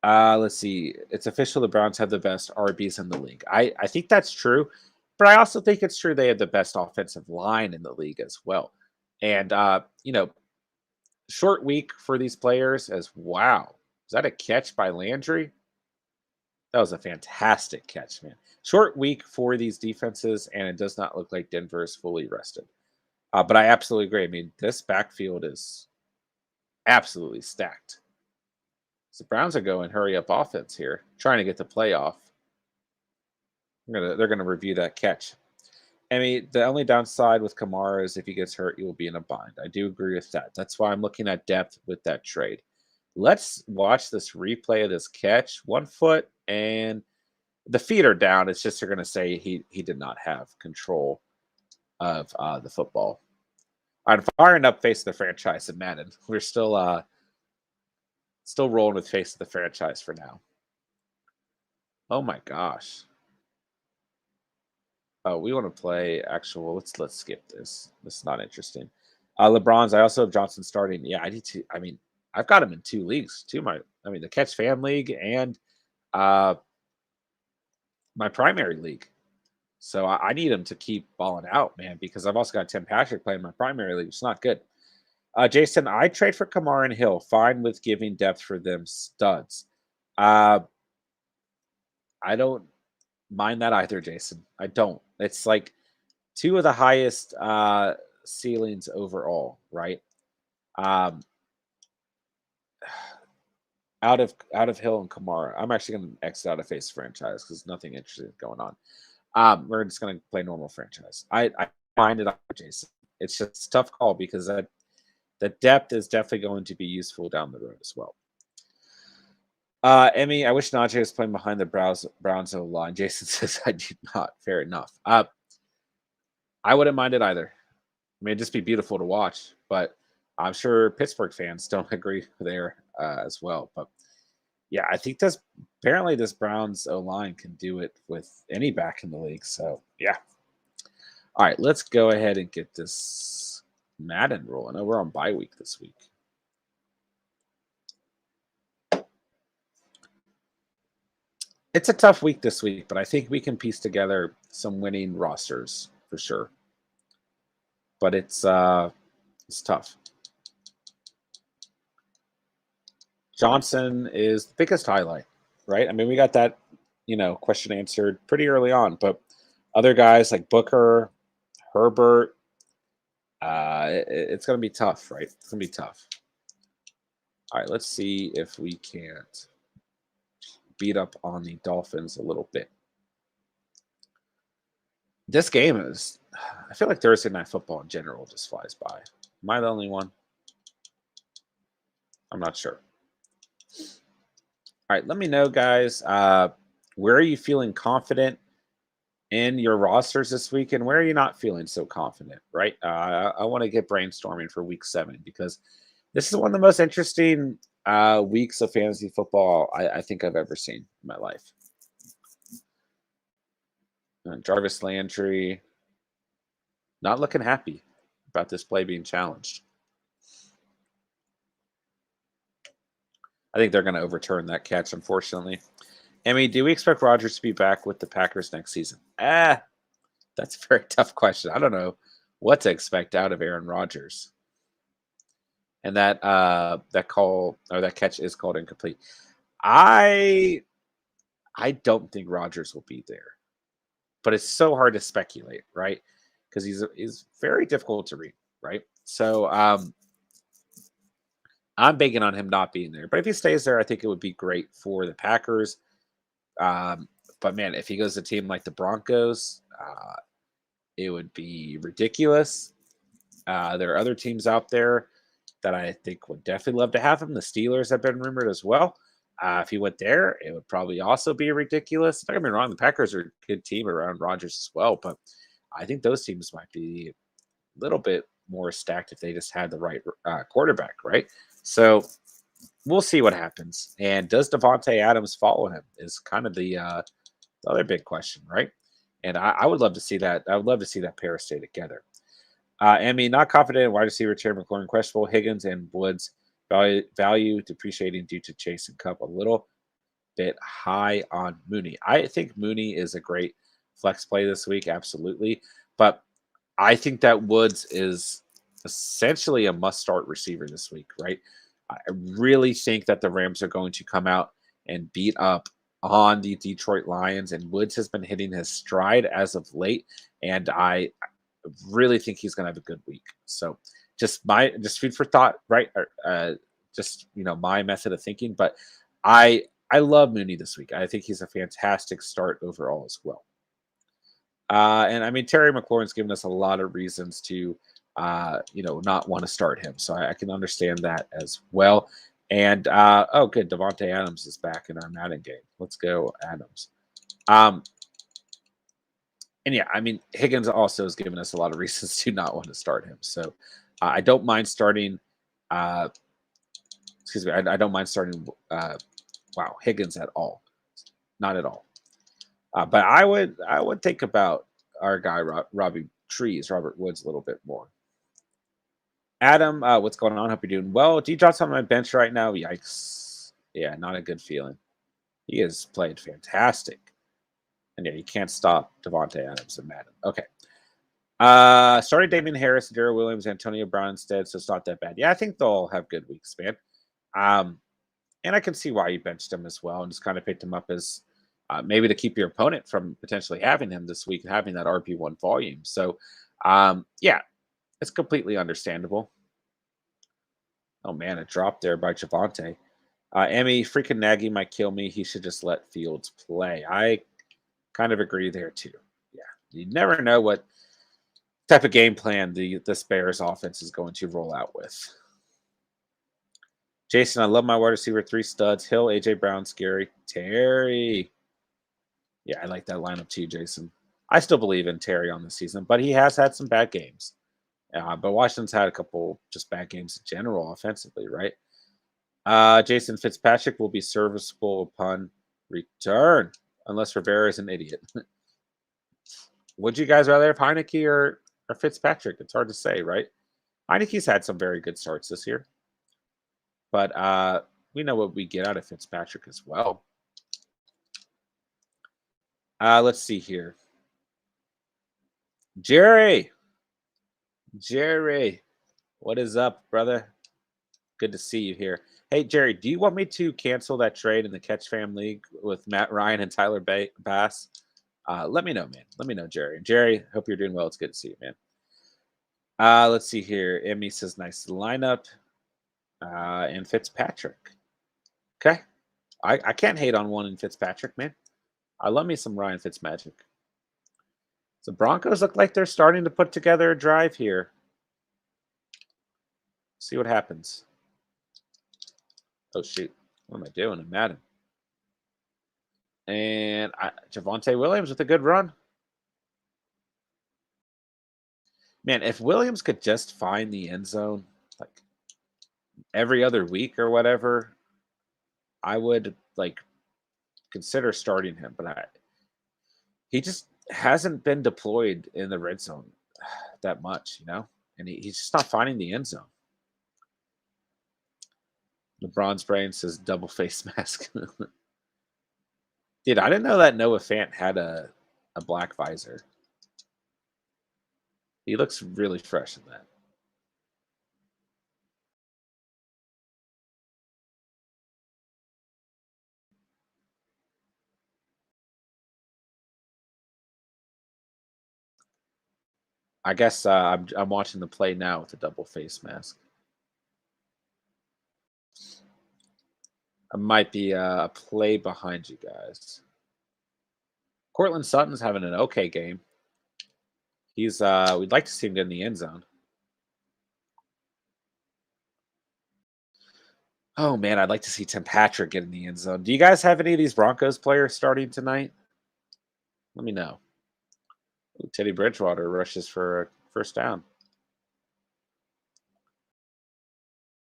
Let's see. It's official the Browns have the best RBs in the league. I think that's true, but I also think it's true they have the best offensive line in the league as well. And short week for these players as wow. Is that a catch by Landry? That was a fantastic catch, man. Short week for these defenses, and it does not look like Denver is fully rested. But I absolutely agree. I mean, this backfield is absolutely stacked. So the Browns are going hurry up offense here, trying to get the playoff. They're gonna review that catch. I mean, the only downside with Kamara is if he gets hurt, you will be in a bind. I do agree with that. That's why I'm looking at depth with that trade. Let's watch this replay of this catch. 1 foot, and the feet are down. It's just they're going to say he did not have control of the football. I'm firing up face of the franchise in Madden. We're still rolling with face of the franchise for now. Oh my gosh. Oh, we want to play actual. Let's skip this. This is not interesting. LeBron's. I also have Johnson starting. Yeah, I need to. I mean, I've got him in 2 leagues. The Catch Fan League and uh my primary league. So I need him to keep balling out, man, because I've also got Tim Patrick playing my primary league. It's not good. Jason, I trade for Kamara and Hill. Fine with giving depth for them studs. Uh, I don't mind that either, Jason. I don't. It's like two of the highest ceilings overall, right? Um, out of Hill and Kamara, I'm actually going to exit out of face franchise because nothing interesting going on. We're just going to play normal franchise. I find it, Jason. It's just a tough call because the depth is definitely going to be useful down the road as well. Emmy, I wish Najee was playing behind the Browns O line. Jason says I do not. Fair enough. I wouldn't mind it either. I mean, it'd just be beautiful to watch, but I'm sure Pittsburgh fans don't agree there as well. But yeah, I think apparently this Browns O line can do it with any back in the league. So yeah. All right, let's go ahead and get this Madden rolling. Oh, we're on bye week this week. It's a tough week this week, but I think we can piece together some winning rosters for sure. But it's tough. Johnson is the biggest highlight, right? I mean, we got that, question answered pretty early on, but other guys like Booker, Herbert, it's going to be tough, right? It's going to be tough. All right, let's see if we can't beat up on the Dolphins a little bit. This game I feel like Thursday Night Football in general just flies by. Am I the only one? I'm not sure. All right, let me know, guys. Where are you feeling confident in your rosters this week, and where are you not feeling so confident, right? I want to get brainstorming for week 7 because this is one of the most interesting weeks of fantasy football I think I've ever seen in my life. Jarvis Landry, not looking happy about this play being challenged. I think they're going to overturn that catch, unfortunately. Emmy, do we expect Rodgers to be back with the Packers next season? That's a very tough question. I don't know what to expect out of Aaron Rodgers. And that call or that catch is called incomplete. I don't think Rodgers will be there, but it's so hard to speculate, right? Because he's very difficult to read, right? So I'm banking on him not being there. But if he stays there, I think it would be great for the Packers. But man, if he goes to a team like the Broncos, it would be ridiculous. There are other teams out there that I think would definitely love to have him. The Steelers have been rumored as well. If he went there, it would probably also be ridiculous. Don't get me wrong, the Packers are a good team around Rodgers as well, but I think those teams might be a little bit more stacked if they just had the right quarterback, right? So we'll see what happens. And does Devonta Adams follow him is kind of the other big question, right? And I would love to see that. I would love to see that pair stay together. Emmy, not confident in wide receiver Terry McLaurin, questionable. Higgins and Woods value depreciating due to Chase and Cup a little bit high on Mooney. I think Mooney is a great flex play this week, absolutely. But I think that Woods is essentially a must-start receiver this week, right? I really think that the Rams are going to come out and beat up on the Detroit Lions, and Woods has been hitting his stride as of late, and I really think he's going to have a good week. So just food for thought, right? Just my method of thinking, but I love Mooney this week. I think he's a fantastic start overall as well. And I mean, Terry McLaurin's given us a lot of reasons to, not want to start him. So I can understand that as well. And oh, good, Devonta Adams is back in our Madden game. Let's go, Adams. Um, and yeah, I mean, Higgins also has given us a lot of reasons to not want to start him. So I don't mind starting. Uh, excuse me, I don't mind starting. Higgins at all, not at all. But I would think about our guy Robbie Trees, Robert Woods, a little bit more. Adam, what's going on? Hope you're doing well. D Drop's on my bench right now. Yikes! Yeah, not a good feeling. He has played fantastic, and yeah, you can't stop Devonta Adams and Madden. Okay. Started Damian Harris, Daryl Williams, Antonio Brown instead, so it's not that bad. Yeah, I think they'll have good weeks, man. Um, and I can see why you benched him as well and just kind of picked him up as maybe to keep your opponent from potentially having him this week and having that RB1 volume. So, yeah, it's completely understandable. Oh, man, a drop there by Javonte. Emmy, freaking Nagy might kill me. He should just let Fields play. I kind of agree there, too. Yeah, you never know what type of game plan this Bears offense is going to roll out with. Jason, I love my wide receiver 3 studs. Hill, AJ Brown, Scary, Terry. Yeah, I like that lineup too, Jason. I still believe in Terry on the season, but he has had some bad games. But Washington's had a couple just bad games in general offensively, right? Jason Fitzpatrick will be serviceable upon return, unless Rivera is an idiot. Would you guys rather have Heineke or Fitzpatrick? It's hard to say, right? Heineke's had some very good starts this year, but we know what we get out of Fitzpatrick as well. Let's see here. Jerry, what is up, brother? Good to see you here. Hey, Jerry, do you want me to cancel that trade in the Catch Fam League with Matt Ryan and Tyler Bass? Let me know, man. Let me know, Jerry. Jerry, hope you're doing well. It's good to see you, man. Let's see here. Emmy says nice lineup. And Fitzpatrick. Okay. I can't hate on one in Fitzpatrick, man. I love me some Ryan Fitzmagic. The Broncos look like they're starting to put together a drive here. See what happens. Oh, shoot. What am I doing? I'm Madden. And Javonte Williams with a good run. Man, if Williams could just find the end zone like every other week or whatever, I would like consider starting him. But he just hasn't been deployed in the red zone that much, and he's just not finding the end zone. LeBron's brain says double face mask. Dude, I didn't know that Noah Fant had a black visor. He looks really fresh in that. I guess I'm watching the play now with a double face mask. I might be a play behind you guys. Cortland Sutton's having an okay game. He's we'd like to see him get in the end zone. Oh man, I'd like to see Tim Patrick get in the end zone. Do you guys have any of these Broncos players starting tonight? Let me know. Ooh, Teddy Bridgewater rushes for a first down.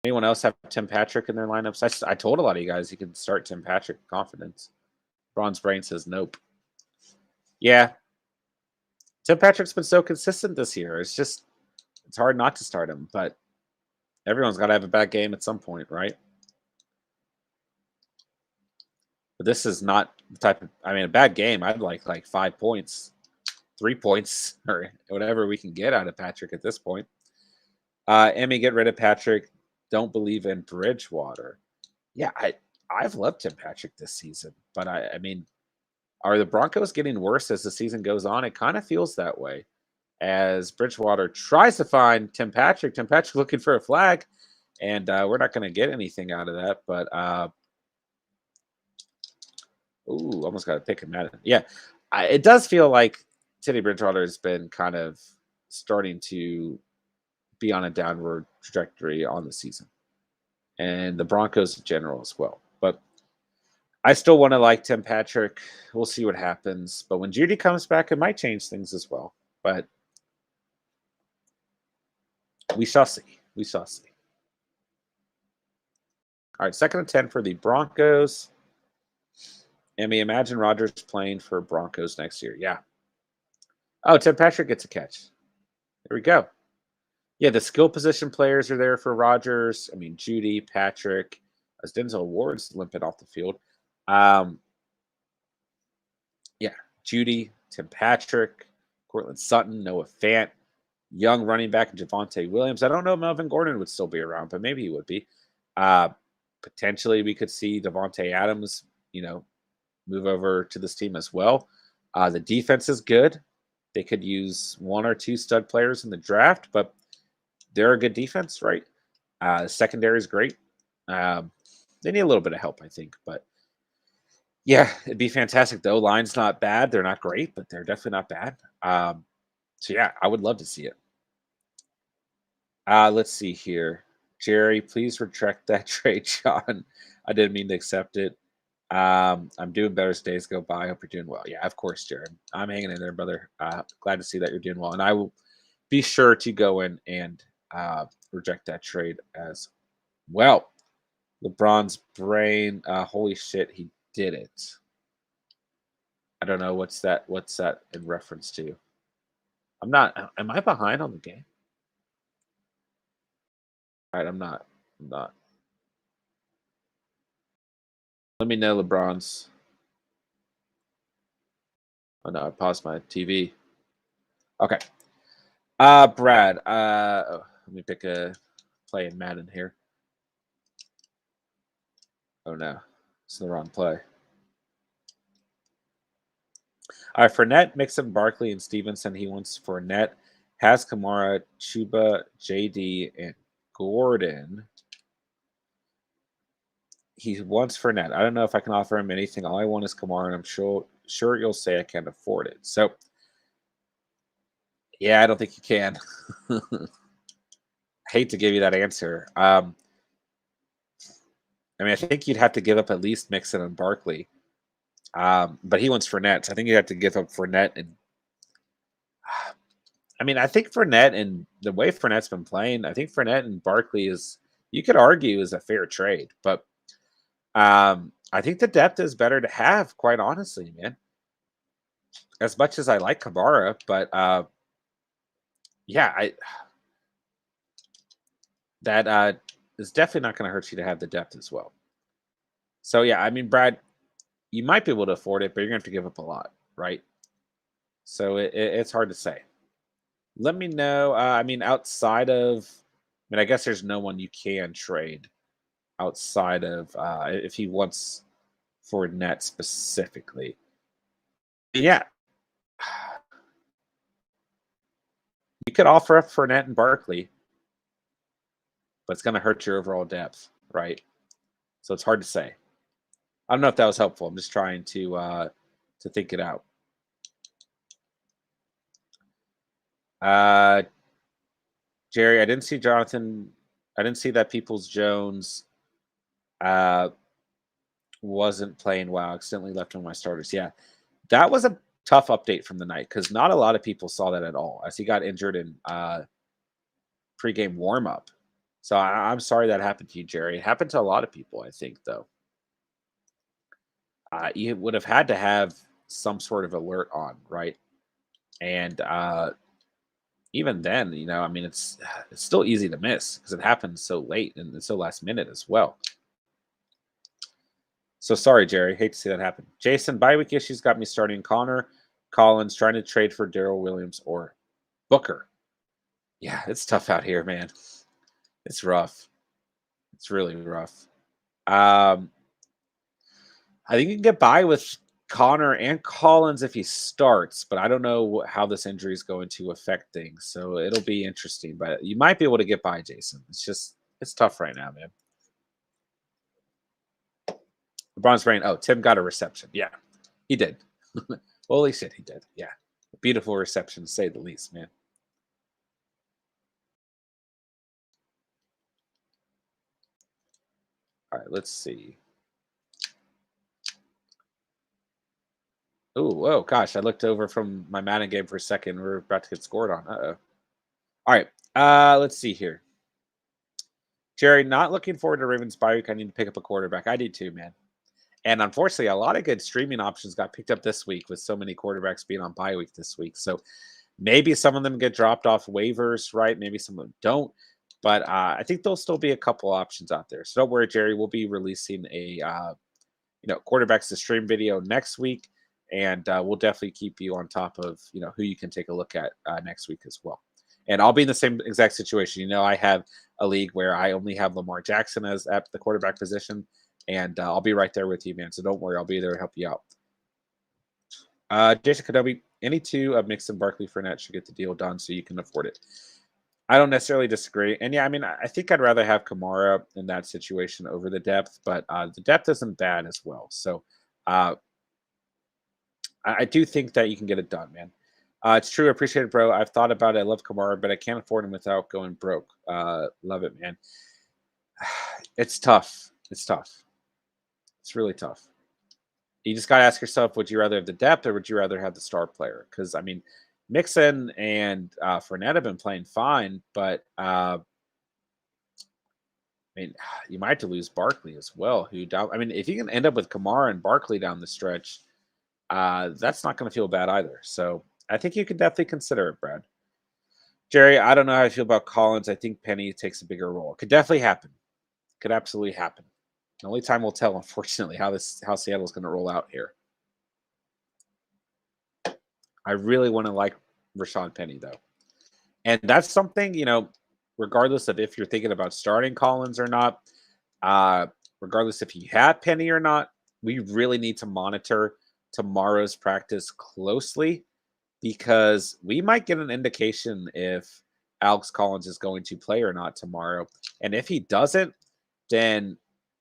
Anyone else have Tim Patrick in their lineups? I told a lot of you guys you can start Tim Patrick with confidence. Bronze Brain says nope. Yeah. Tim Patrick's been so consistent this year. It's hard not to start him, but everyone's got to have a bad game at some point, right? But this is not the type of, a bad game. I'd like 5 points, 3 points, or whatever we can get out of Patrick at this point. Emmy, get rid of Patrick. Don't believe in Bridgewater. Yeah, I've loved Tim Patrick this season, but I mean, are the Broncos getting worse as the season goes on? It kind of feels that way. As Bridgewater tries to find Tim Patrick looking for a flag, and we're not going to get anything out of that. But almost got to pick him at it. Yeah, it does feel like Teddy Bridgewater has been kind of starting to be on a downward trajectory on the season. and the Broncos in general as well. But I still want to like Tim Patrick. We'll see what happens. But when Judy comes back, it might change things as well. But we shall see. We shall see. All right, 2nd and 10 for the Broncos. And we imagine Rodgers playing for Broncos next year. Yeah. Oh, Tim Patrick gets a catch. There we go. Yeah, the skill position players are there for Rodgers. I mean, Judy, Patrick, as Denzel Ward's limping off the field. Um, yeah, Judy, Tim Patrick, Cortland Sutton, Noah Fant, young running back Javonte Williams. I don't know if Melvin Gordon would still be around, but maybe he would be. Uh, Potentially, we could see Devonta Adams, move over to this team as well. The defense is good. They could use 1 or 2 stud players in the draft, but they're a good defense, right? The secondary is great. They need a little bit of help, I think, but yeah, it'd be fantastic. The O-line's not bad. They're not great, but they're definitely not bad. So yeah, I would love to see it. Let's see here. Jerry, please retract that trade, John. I didn't mean to accept it. I'm doing better as days go by. I hope you're doing well. Yeah, of course, Jared. I'm hanging in there, brother. Glad to see that you're doing well. And I will be sure to go in and reject that trade as well. LeBron's brain. Holy shit, he did it. I don't know what's that in reference to. I'm not. Am I behind on the game? All right, I'm not. I'm not. Let me know, LeBron's. Oh no, I paused my TV. Okay. Brad. Let me pick a play in Madden here. Oh no, it's the wrong play. All right, Fournette, Mixon, Barkley, and Stevenson. He wants Fournette, has Kamara, Chuba, JD, and Gordon. He wants Fournette. I don't know if I can offer him anything. All I want is Kamara, and I'm sure you'll say I can't afford it. So, yeah, I don't think you can. I hate to give you that answer. I mean, I think you'd have to give up at least Mixon and Barkley. But he wants Fournette. So I think you'd have to give up Fournette. And I mean, I think Fournette and the way Fournette's been playing, I think Fournette and Barkley is, you could argue, is a fair trade. But I think the depth is better to have, quite honestly, man. As much as I like Kamara, but yeah, that is definitely not going to hurt you to have the depth as well. So yeah, I mean, Brad, you might be able to afford it, but you're going to have to give up a lot, right? So it's hard to say. Let me know. I mean, outside of, I mean, I guess there's no one you can trade outside of if he wants Fournette specifically. Yeah, you could offer up Fournette and Barkley, but it's going to hurt your overall depth, right? So it's hard to say. I don't know if that was helpful. I'm just trying to think it out. Jerry, I didn't see Jonathan. I didn't see that Peoples Jones wasn't playing well. Accidentally left on my starters. Yeah, that was a tough update from the night because not a lot of people saw that at all, as he got injured in pregame warmup. So I'm sorry that happened to you, Jerry. It happened to a lot of people, I think, though. You would have had to have some sort of alert on, right? And even then, I mean, it's still easy to miss because it happens so late and it's so last minute as well. So sorry, Jerry. Hate to see that happen. Jason, bye week issues got me starting Connor Collins, trying to trade for Darrell Williams or Booker. Yeah, it's tough out here, man. It's rough. It's really rough. I think you can get by with Connor and Collins if he starts, but I don't know how this injury is going to affect things. So it'll be interesting, but you might be able to get by, Jason. It's tough right now, man. LeBron's brain. Oh, Tim got a reception. Yeah, he did. Holy shit, he did. Yeah. A beautiful reception, to say the least, man. right, let's see. Oh, whoa, gosh, I looked over from my Madden game for a second. We're about to get scored on. Uh-oh. All right, let's see here. Jerry, not looking forward to Ravens bye week. I need to pick up a quarterback. I do too, man. And unfortunately, a lot of good streaming options got picked up this week with so many quarterbacks being on bye week this week. So maybe some of them get dropped off waivers, right? Maybe some of them don't. But I think there'll still be a couple options out there. So don't worry, Jerry. We'll be releasing a quarterbacks to stream video next week, and we'll definitely keep you on top of who you can take a look at next week as well. And I'll be in the same exact situation. I have a league where I only have Lamar Jackson as at the quarterback position, and I'll be right there with you, man. So don't worry, I'll be there to help you out. Jason Kadobi, any two of Mixon, Barkley, Fournette should get the deal done so you can afford it. I don't necessarily disagree. And yeah, I mean, I think I'd rather have Kamara in that situation over the depth, but the depth isn't bad as well. So I do think that you can get it done, man. It's true. Appreciate it, bro. I've thought about it. I love Kamara, but I can't afford him without going broke. Love it, man. It's tough. It's tough. It's really tough. You just got to ask yourself, would you rather have the depth or would you rather have the star player? Because, I mean, Mixon and Fournette have been playing fine, but I mean, you might have to lose Barkley as well. If you can end up with Kamara and Barkley down the stretch, that's not going to feel bad either. So I think you could definitely consider it, Brad. Jerry, I don't know how I feel about Collins. I think Penny takes a bigger role. Could definitely happen. Could absolutely happen. The only time will tell, unfortunately, how Seattle's going to roll out here. I really want to like Rashad Penny, though. And that's something, regardless of if you're thinking about starting Collins or not, regardless if you have Penny or not, we really need to monitor tomorrow's practice closely because we might get an indication if Alex Collins is going to play or not tomorrow. And if he doesn't, then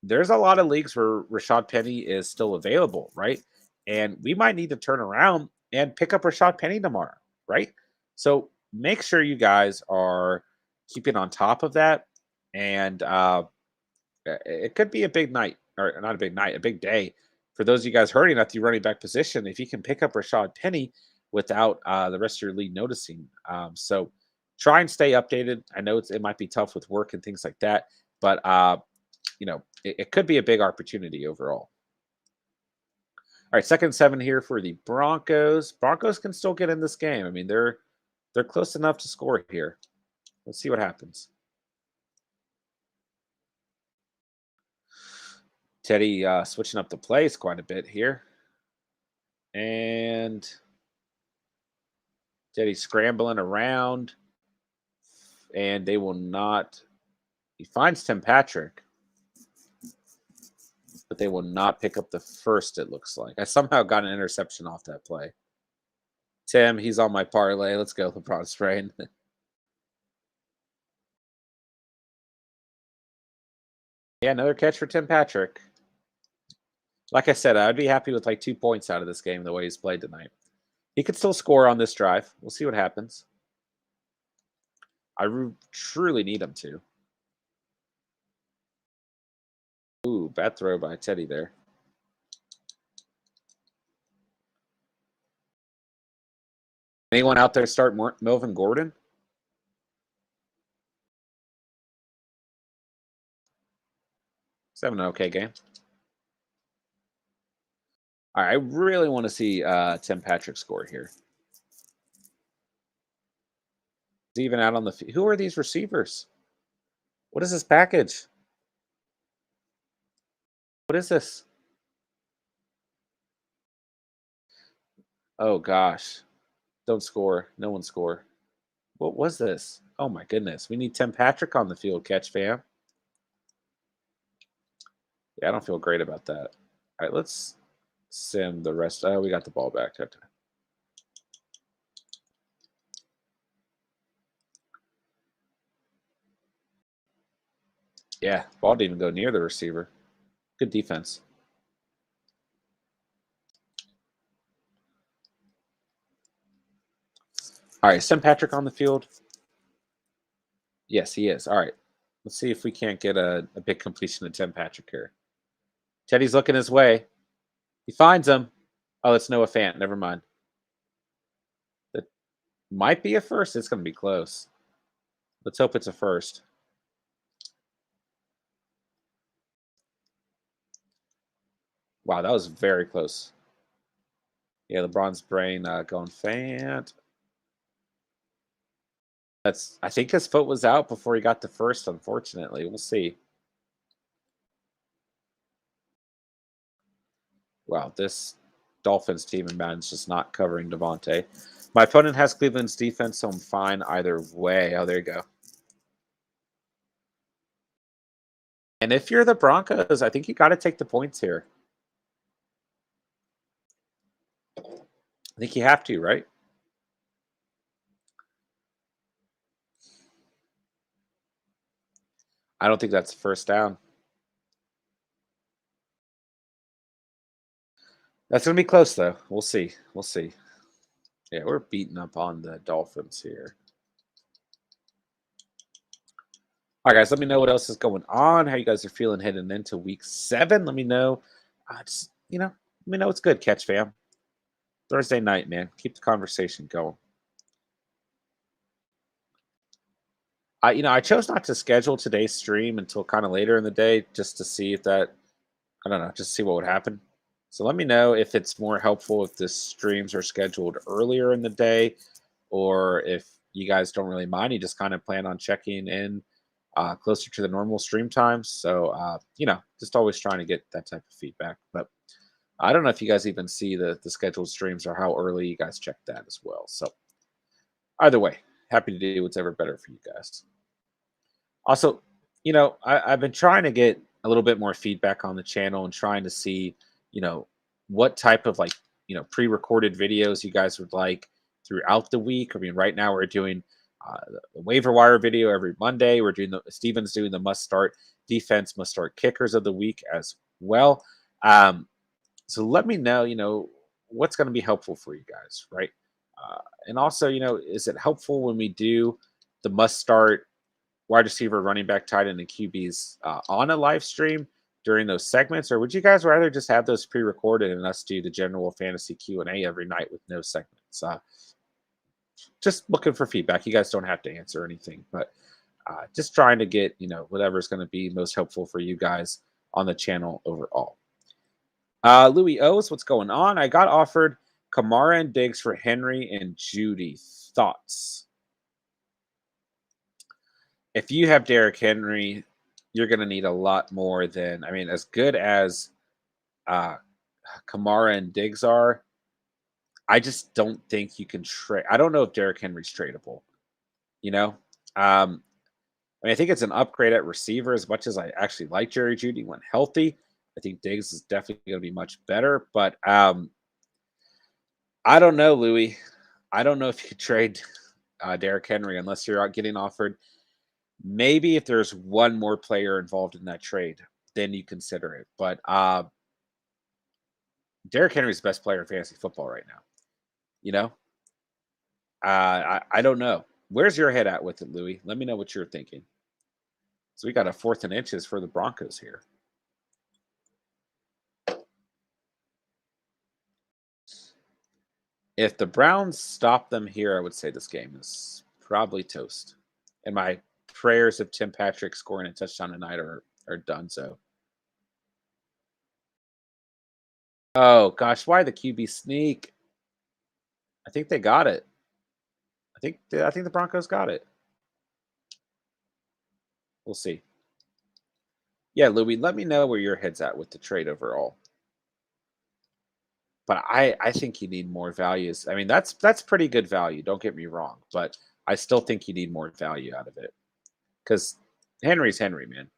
there's a lot of leagues where Rashad Penny is still available, right? And we might need to turn around and pick up Rashad Penny tomorrow, right? So make sure you guys are keeping on top of that. And it could be a big night, or not a big night, a big day for those of you guys hurting at the running back position. If you can pick up Rashad Penny without the rest of your league noticing. So try and stay updated. I know it might be tough with work and things like that, but it could be a big opportunity overall. All right, 2nd and 7 here for the Broncos. Broncos can still get in this game. I mean, they're close enough to score here. Let's see what happens. Teddy switching up the plays quite a bit here. And Teddy scrambling around. And they will not. He finds Tim Patrick. But they will not pick up the first, it looks like. I somehow got an interception off that play. Tim, he's on my parlay. Let's go, LeBron Sprain. Yeah, another catch for Tim Patrick. Like I said, I'd be happy with like 2 points out of this game the way he's played tonight. He could still score on this drive. We'll see what happens. I truly need him to. Ooh, bad throw by Teddy there. Anyone out there start Melvin Gordon? He's having an okay game. All right, I really want to see Tim Patrick score here. He's even out on the field. Who are these receivers? What is this package? What is this? Oh, gosh. Don't score. No one score. What was this? Oh, my goodness. We need Tim Patrick on the field, catch fam. Yeah, I don't feel great about that. All right, let's sim the rest. Oh, we got the ball back. Yeah, ball didn't even go near the receiver. Good defense. All right, Tim Patrick on the field. Yes, he is. All right. Let's see if we can't get a big completion to Tim Patrick here. Teddy's looking his way. He finds him. Oh, it's Noah Fant. Never mind. That might be a first. It's going to be close. Let's hope it's a first. Wow, that was very close. Yeah, LeBron's brain going Fant. I think his foot was out before he got to first, unfortunately. We'll see. Wow, this Dolphins team in Madden's just not covering Devonte. My opponent has Cleveland's defense, so I'm fine either way. Oh, there you go. And if you're the Broncos, I think you got to take the points here. I think you have to, right? I don't think that's first down. That's going to be close, though. We'll see. We'll see. Yeah, we're beating up on the Dolphins here. All right, guys, let me know what else is going on, how you guys are feeling heading into week 7. Let me know. Just, let me know what's good, Catch fam. Thursday night, man. Keep the conversation going. I chose not to schedule today's stream until kind of later in the day just to see if that, I don't know, just to see what would happen. So let me know if it's more helpful if the streams are scheduled earlier in the day or if you guys don't really mind. You just kind of plan on checking in closer to the normal stream times. So, just always trying to get that type of feedback. But I don't know if you guys even see the scheduled streams or how early you guys check that as well. So either way, happy to do whatever better for you guys. Also, I've been trying to get a little bit more feedback on the channel and trying to see, what type of pre-recorded videos you guys would like throughout the week. I mean, right now we're doing the waiver wire video every Monday. We're doing Steven's doing the must start defense, must start kickers of the week as well. So let me know, what's going to be helpful for you guys, right? And also, is it helpful when we do the must start wide receiver, running back, tight end, and QBs on a live stream during those segments, or would you guys rather just have those pre-recorded and us do the general fantasy Q&A every night with no segments? Just looking for feedback. You guys don't have to answer anything, but just trying to get whatever's going to be most helpful for you guys on the channel overall. Louis O's, what's going on? I got offered Kamara and Diggs for Henry and Judy. Thoughts? If you have Derrick Henry, you're going to need a lot more than, as good as Kamara and Diggs are, I just don't think you can trade. I don't know if Derrick Henry's tradable. I think it's an upgrade at receiver as much as I actually like Jerry Jeudy when healthy. I think Diggs is definitely going to be much better, but I don't know, Louis. I don't know if you trade Derrick Henry unless you're getting offered. Maybe if there's one more player involved in that trade, then you consider it. But Derrick Henry's the best player in fantasy football right now. I don't know. Where's your head at with it, Louis? Let me know what you're thinking. So we got a 4th and inches for the Broncos here. If the Browns stop them here, I would say this game is probably toast. And my prayers of Tim Patrick scoring a touchdown tonight are done. So, oh gosh, why the QB sneak? I think they got it. I think the Broncos got it. We'll see. Yeah, Louis, let me know where your head's at with the trade overall. But I think you need more values. That's pretty good value. Don't get me wrong, but I still think you need more value out of it because Henry's Henry, man.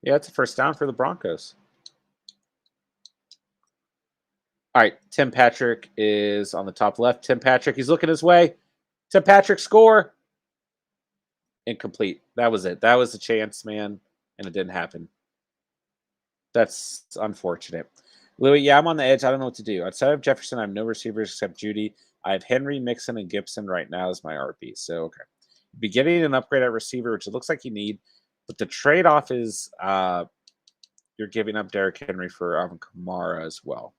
Yeah, it's a first down for the Broncos. All right, Tim Patrick is on the top left. Tim Patrick, he's looking his way. Tim Patrick score. Incomplete. That was it. That was the chance, man, and it didn't happen. That's unfortunate. Louis, yeah, I'm on the edge. I don't know what to do. Outside of Jefferson, I have no receivers except Judy. I have Henry, Mixon, and Gibson right now as my RP. So, okay. Be getting an upgrade at receiver, which it looks like you need. But the trade off is you're giving up Derrick Henry for Alvin Kamara as well.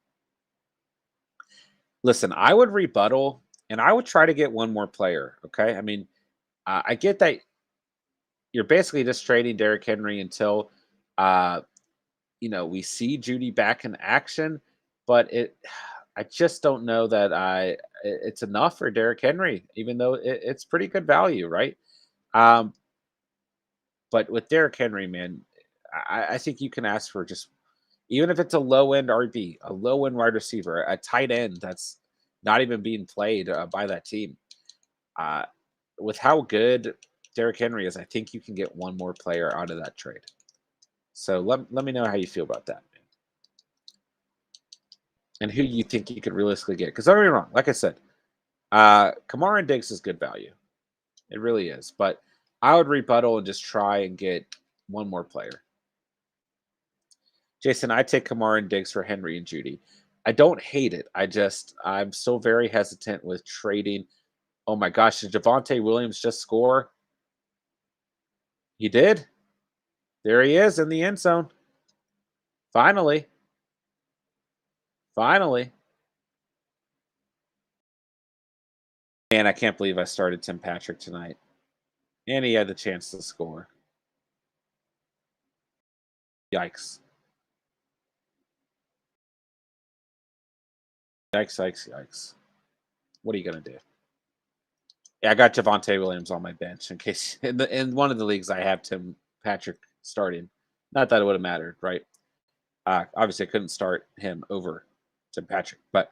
Listen, I would rebuttal and I would try to get one more player. Okay. I mean, I get that you're basically just trading Derrick Henry until uh, we see Judy back in action, but I just don't know that it's enough for Derrick Henry, even though it's pretty good value, right? Um, but with Derrick Henry, man, I think you can ask for just even if it's a low end RB, a low end wide receiver, a tight end that's not even being played by that team. Uh, with how good Derrick Henry is, I think you can get one more player out of that trade. So let me know how you feel about that, man. And who you think you could realistically get. Because don't get me wrong, like I said, Kamara and Diggs is good value. It really is. But I would rebuttal and just try and get one more player. Jason, I take Kamara and Diggs for Henry and Judy. I don't hate it. I'm still very hesitant with trading. Oh my gosh, did Javonte Williams just score? He did. There he is in the end zone. Finally. Finally. Man, I can't believe I started Tim Patrick tonight. And he had the chance to score. Yikes. Yikes, yikes, yikes. What are you going to do? Yeah, I got Javonte Williams on my bench in case in one of the leagues I have Tim Patrick starting. Not that it would have mattered, right? Obviously, I couldn't start him over Tim Patrick, but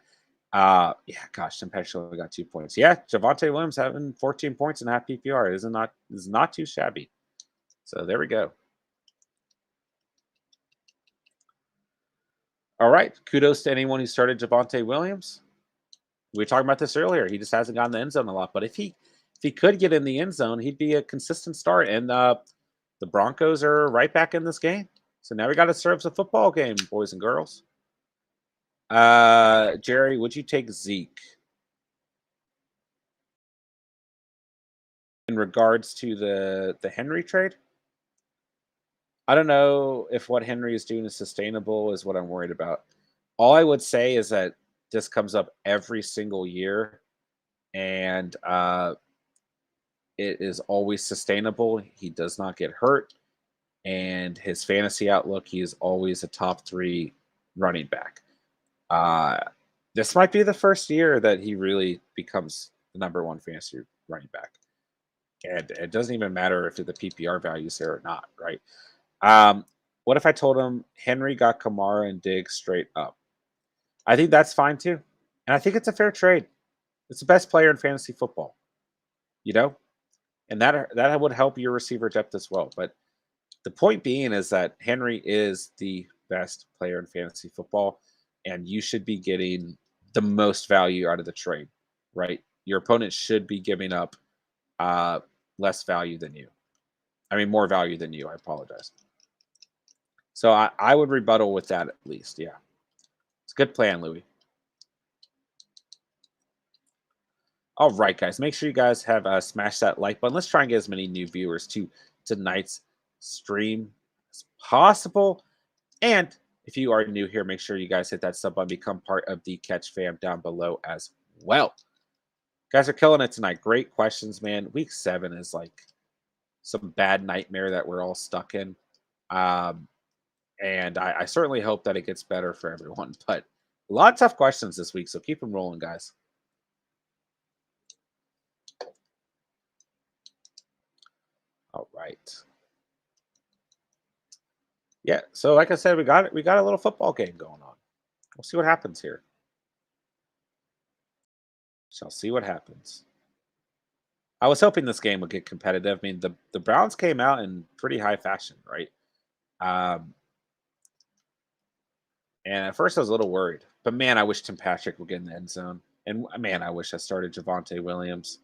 yeah, gosh, Tim Patrick only got 2 points. Yeah, Javonte Williams having 14 points in half PPR is not too shabby. So there we go. All right, kudos to anyone who started Javonte Williams. We were talking about this earlier. He just hasn't gotten the end zone a lot, but if he could get in the end zone, he'd be a consistent start. And the Broncos are right back in this game. So now we got to serve the football game, boys and girls. Jerry, would you take Zeke in regards to the Henry trade? I don't know if what Henry is doing is sustainable, is what I'm worried about. All I would say is that this comes up every single year, and it is always sustainable. He does not get hurt, and his fantasy outlook, he is always a top 3 running back. This might be the first year that he really becomes the #1 fantasy running back. And it doesn't even matter if the PPR value is there or not, right? What if I told him Henry got Kamara and Diggs straight up? I think that's fine too. And I think it's a fair trade. It's the best player in fantasy football, you know? And that would help your receiver depth as well. But the point being is that Henry is the best player in fantasy football, and you should be getting the most value out of the trade, right? Your opponent should be giving up less value than you. I mean, more value than you. I apologize. So I would rebuttal with that at least. Yeah. It's a good plan, Louis. All right, guys. Make sure you guys have smashed that like button. Let's try and get as many new viewers to tonight's stream as possible. And if you are new here, make sure you guys hit that sub button, become part of the Catch fam down below as well. Guys are killing it tonight. Great questions, man. Week 7 is like some bad nightmare that we're all stuck in. And I certainly hope that it gets better for everyone. But a lot of tough questions this week, so keep them rolling, guys. All right. Yeah, so like I said, we got a little football game going on. We'll see what happens here. Shall see what happens. I was hoping this game would get competitive. I mean, the Browns came out in pretty high fashion, right? And at first I was a little worried. But man, I wish Tim Patrick would get in the end zone. And man, I wish I started Javonte Williams.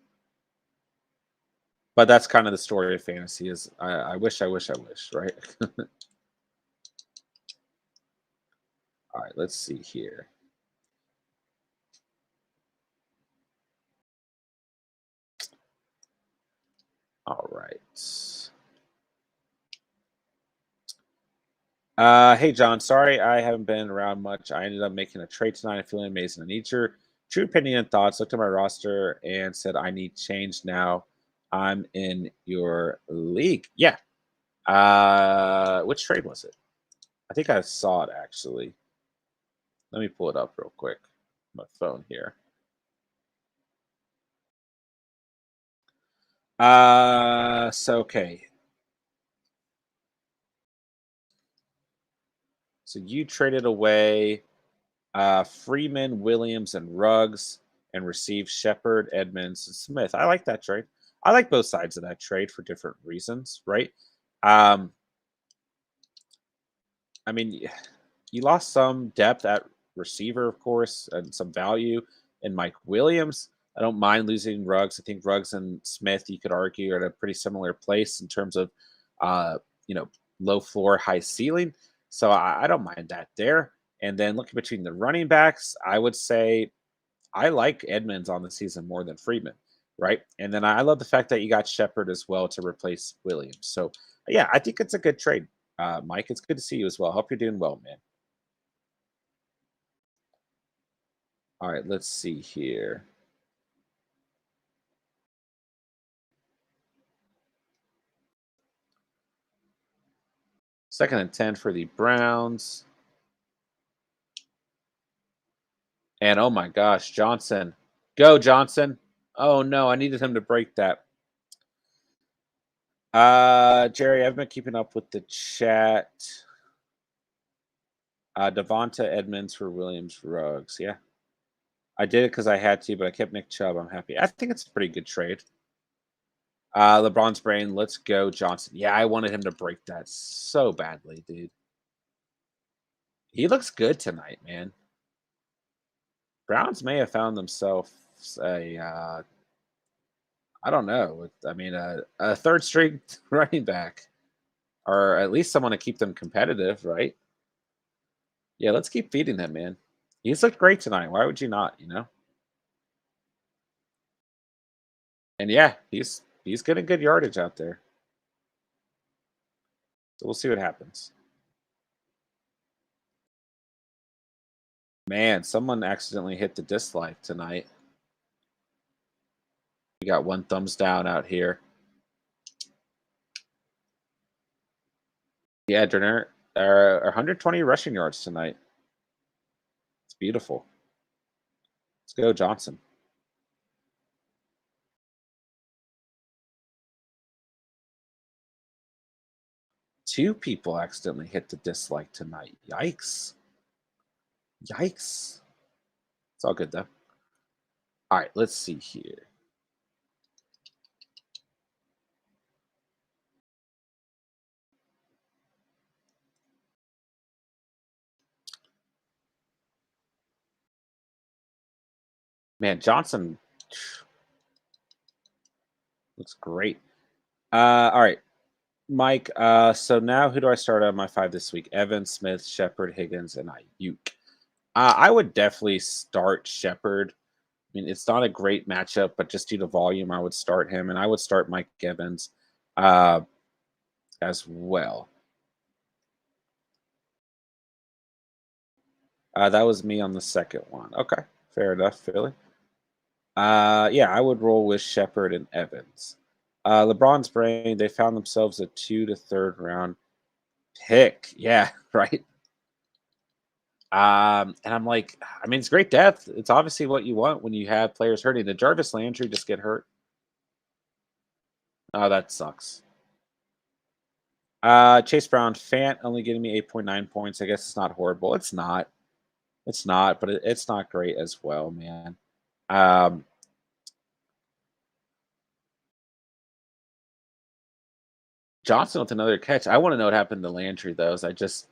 But that's kind of the story of fantasy is I wish, right? All right, let's see here. All right. Hey John, sorry I haven't been around much. I ended up making a trade tonight. I'm feeling amazing. I need your true opinion and thoughts. Looked at my roster and said I need change now. I'm in your league. Yeah. Which trade was it? I think I saw it actually. Let me pull it up real quick. My phone here. So okay. So you traded away Freeman, Williams, and Ruggs, and received Shepard, Edmonds, and Smith. I like that trade. I like both sides of that trade for different reasons, right? Um, I mean, you lost some depth at receiver, of course, and some value in Mike Williams. I don't mind losing Ruggs. I think Ruggs and Smith, you could argue, are at a pretty similar place in terms of, uh, you know, low floor, high ceiling. So I don't mind that there. And then looking between the running backs, I would say I like Edmonds on the season more than Freeman, right? And then I love the fact that you got Shepard as well to replace Williams. So yeah, I think it's a good trade. Mike, it's good to see you as well. Hope you're doing well, man. All right, let's see here. Second and 10 for the Browns. And oh my gosh, Johnson. Go, Johnson. Oh no, I needed him to break that. Jerry, I've been keeping up with the chat. Devonta Edmonds for Williams Ruggs. Yeah. I did it because I had to, but I kept Nick Chubb. I'm happy. I think it's a pretty good trade. LeBron's brain. Let's go, Johnson. Yeah, I wanted him to break that so badly, dude. He looks good tonight, man. Browns may have found themselves a I don't know. I mean, a third string running back, or at least someone to keep them competitive, right? Yeah, let's keep feeding him, man. He's looked great tonight. Why would you not? You know. And yeah, he's getting good yardage out there. So we'll see what happens. Man, someone accidentally hit the dislike tonight. We got one thumbs down out here. Yeah, Derner, 120 rushing yards tonight. It's beautiful. Let's go, Johnson. Two people accidentally hit the dislike tonight. Yikes. Yikes. It's all good, though. All right, let's see here. Man, Johnson looks great. All right, Mike. So now who do I start on my five this week? Evans, Smith, Shepard, Higgins, and Ayuk. I would definitely start Shepard. I mean, it's not a great matchup, but just due to volume, I would start him, and I would start Mike Evans uh, as well. That was me on the second one. Okay, fair enough, Philly. Yeah, I would roll with Shepard and Evans. LeBron's brain, they found themselves a 2 to third round pick. Yeah, right. And I'm like, I mean, it's great depth. It's obviously what you want when you have players hurting. Did Jarvis Landry just get hurt? Oh, that sucks. Chase Brown, Fant only getting me 8.9 points. I guess it's not horrible. It's not. It's not, but it's not great as well, man. Um, Johnson with another catch. I want to know what happened to Landry, though. I just,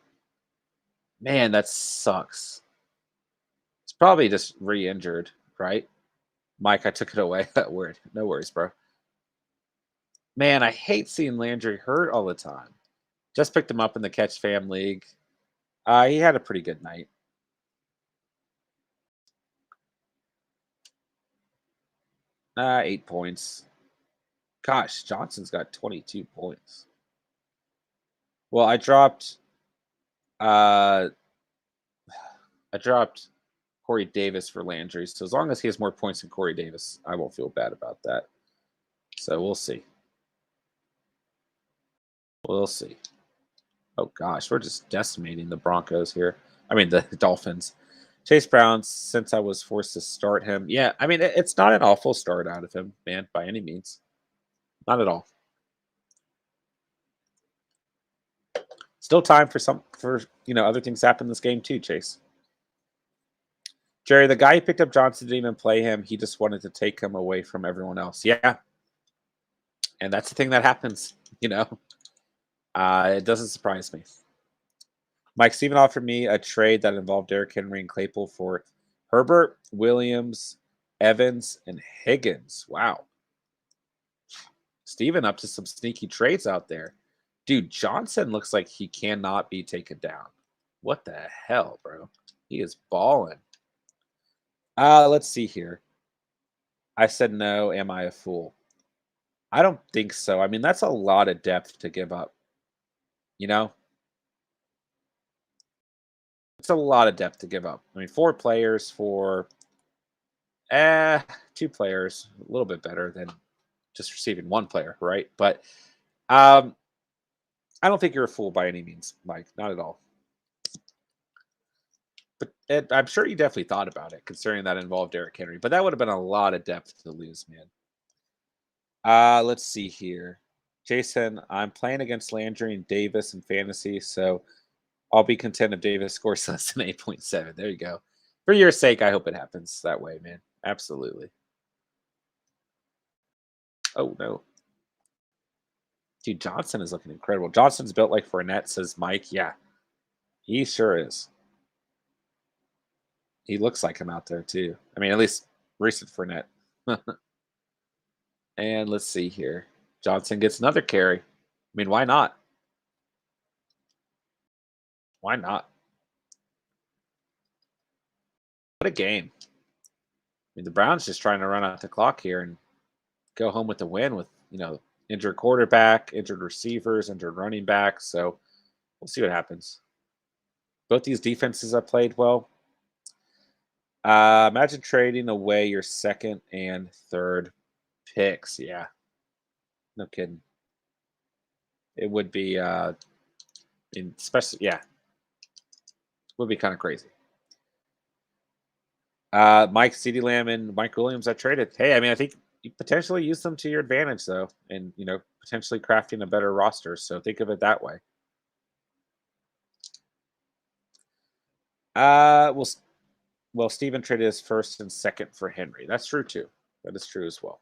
man, that sucks. It's probably just re injured, right? Mike, I took it away. That word. No worries, bro. Man, I hate seeing Landry hurt all the time. Just picked him up in the Catch Fam League. He had a pretty good night. 8 points. Gosh, Johnson's got 22 points. Well, uh I dropped Corey Davis for Landry. So as long as he has more points than Corey Davis, I won't feel bad about that. So we'll see. We'll see. Oh gosh, we're just decimating the Broncos here. I mean the Dolphins. Chase Brown, since I was forced to start him. Yeah, I mean it's not an awful start out of him, man, by any means. Not at all. Still time for other things to happen in this game too, Chase. Jerry, the guy who picked up Johnson didn't even play him. He just wanted to take him away from everyone else. Yeah. And that's the thing that happens, you know. It doesn't surprise me. Mike Steven offered me a trade that involved Derrick Henry and Claypool for Herbert, Williams, Evans, and Higgins. Wow. Steven up to some sneaky trades out there. Dude, Johnson looks like he cannot be taken down. What the hell, bro? He is balling. Let's see here. I said no. Am I a fool? I don't think so. I mean, that's a lot of depth to give up. You know? It's a lot of depth to give up. I mean, 4 players for 2 players, a little bit better than just receiving 1 player, right? But I don't think you're a fool by any means, Mike. Not at all. But I'm sure you definitely thought about it, considering that involved Derrick Henry. But that would have been a lot of depth to lose, man. Let's see here. Jason, I'm playing against Landry and Davis in fantasy, so I'll be content if Davis scores less than 8.7. There you go. For your sake, I hope it happens that way, man. Absolutely. Oh, no. Dude, Johnson is looking incredible. Johnson's built like Fournette, says Mike. Yeah, he sure is. He looks like him out there, too. I mean, at least recent Fournette. And let's see here. Johnson gets another carry. I mean, why not? Why not? What a game. I mean, the Browns just trying to run out the clock here and go home with the win with, injured quarterback, injured receivers, injured running back. So we'll see what happens. Both these defenses have played well. Imagine trading away your second and third picks. Yeah. No kidding. It would be, especially, yeah, would be kind of crazy. Mike, CeeDee Lamb, and Mike Williams, I traded. Hey, I mean, I think you potentially use them to your advantage, though, and, potentially crafting a better roster. So think of it that way. Well, Steven traded his first and second for Henry. That's true, too. That is true as well.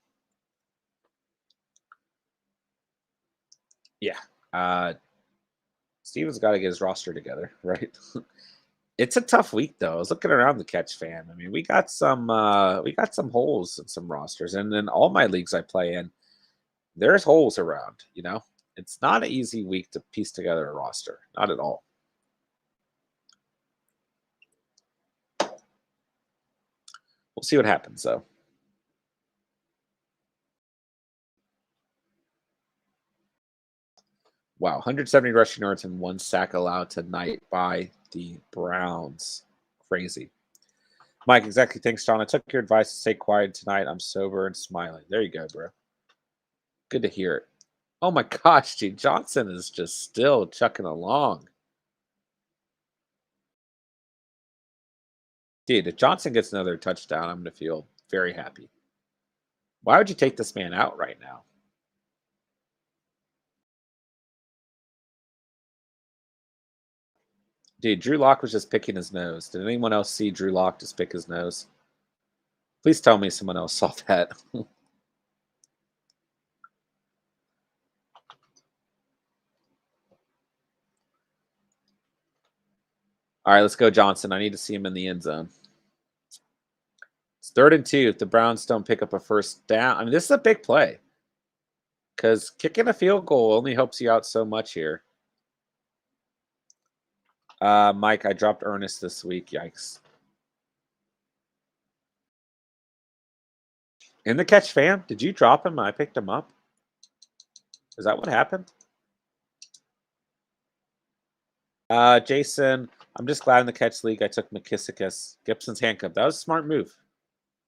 Yeah. Steven's got to get his roster together, right? It's a tough week though. I was looking around the catch fan. I mean, we got some holes in some rosters. And in all my leagues I play in, there's holes around, It's not an easy week to piece together a roster. Not at all. We'll see what happens though. Wow, 170 rushing yards and 1 sack allowed tonight by the Browns. Crazy. Mike, exactly. Thanks, John. I took your advice to stay quiet tonight. I'm sober and smiling. There you go, bro. Good to hear it. Oh my gosh, dude. Johnson is just still chucking along. Dude, if Johnson gets another touchdown, I'm going to feel very happy. Why would you take this man out right now? Dude, Drew Lock was just picking his nose. Did anyone else see Drew Lock just pick his nose? Please tell me someone else saw that. All right, let's go, Johnson. I need to see him in the end zone. It's 3rd and 2 if the Browns don't pick up a first down. I mean, this is a big play because kicking a field goal only helps you out so much here. Mike, I dropped Ernest this week. Yikes. In the catch, fam? Did you drop him? I picked him up. Is that what happened? Jason, I'm just glad in the catch league I took McKissick as Gibson's handcuff. That was a smart move.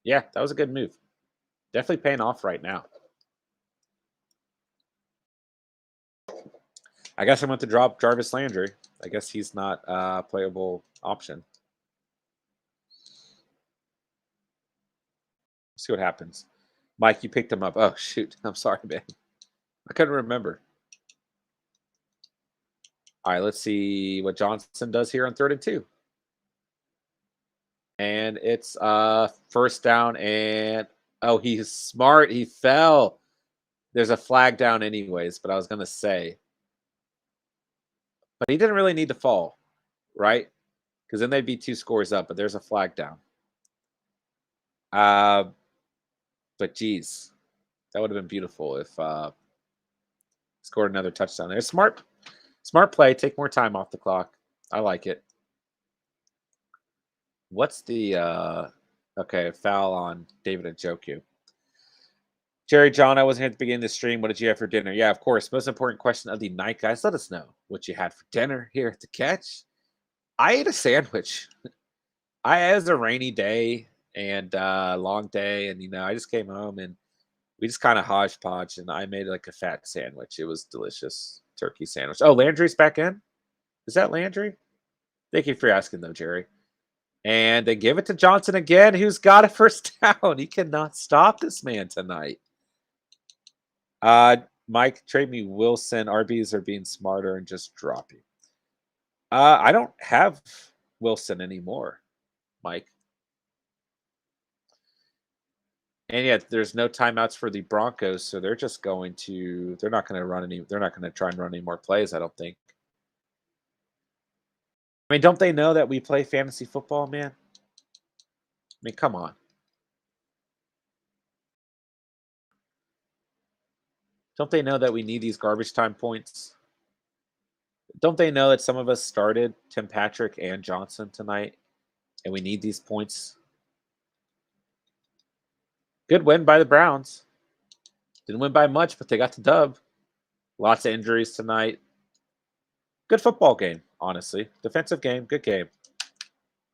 Yeah, that was a good move. Definitely paying off right now. I guess I went to drop Jarvis Landry. I guess he's not a playable option. See what happens. Mike, you picked him up. Oh, shoot. I'm sorry, man. I couldn't remember. All right, let's see what Johnson does here on 3rd and 2. And it's first down and oh, he's smart. He fell. There's a flag down anyways, but I was going to say. But he didn't really need to fall, right? Because then they'd be 2 scores up, but there's a flag down. But geez, that would have been beautiful if scored another touchdown there. Smart play. Take more time off the clock. I like it. What's the okay, foul on David Njoku. Jerry John, I wasn't here at the beginning of the stream. What did you have for dinner? Yeah, of course. Most important question of the night, guys. Let us know what you had for dinner here at the catch. I ate a sandwich. It was a rainy day and long day, and I just came home and we just kind of hodgepodge, and I made like a fat sandwich. It was delicious turkey sandwich. Oh, Landry's back in. Is that Landry? Thank you for asking, though, Jerry. And they give it to Johnson again, who's got a first down. He cannot stop this man tonight. Mike, trade me Wilson. RBs are being smarter and just dropping. I don't have Wilson anymore, Mike. And yet there's no timeouts for the Broncos, so they're just going to they're not going to try and run any more plays, I don't think. I mean, don't they know that we play fantasy football, man? I mean, come on. Don't they know that we need these garbage time points? Don't they know that some of us started Tim Patrick and Johnson tonight, and we need these points? Good win by the Browns. Didn't win by much, but they got the dub. Lots of injuries tonight. Good football game, honestly. Defensive game, good game.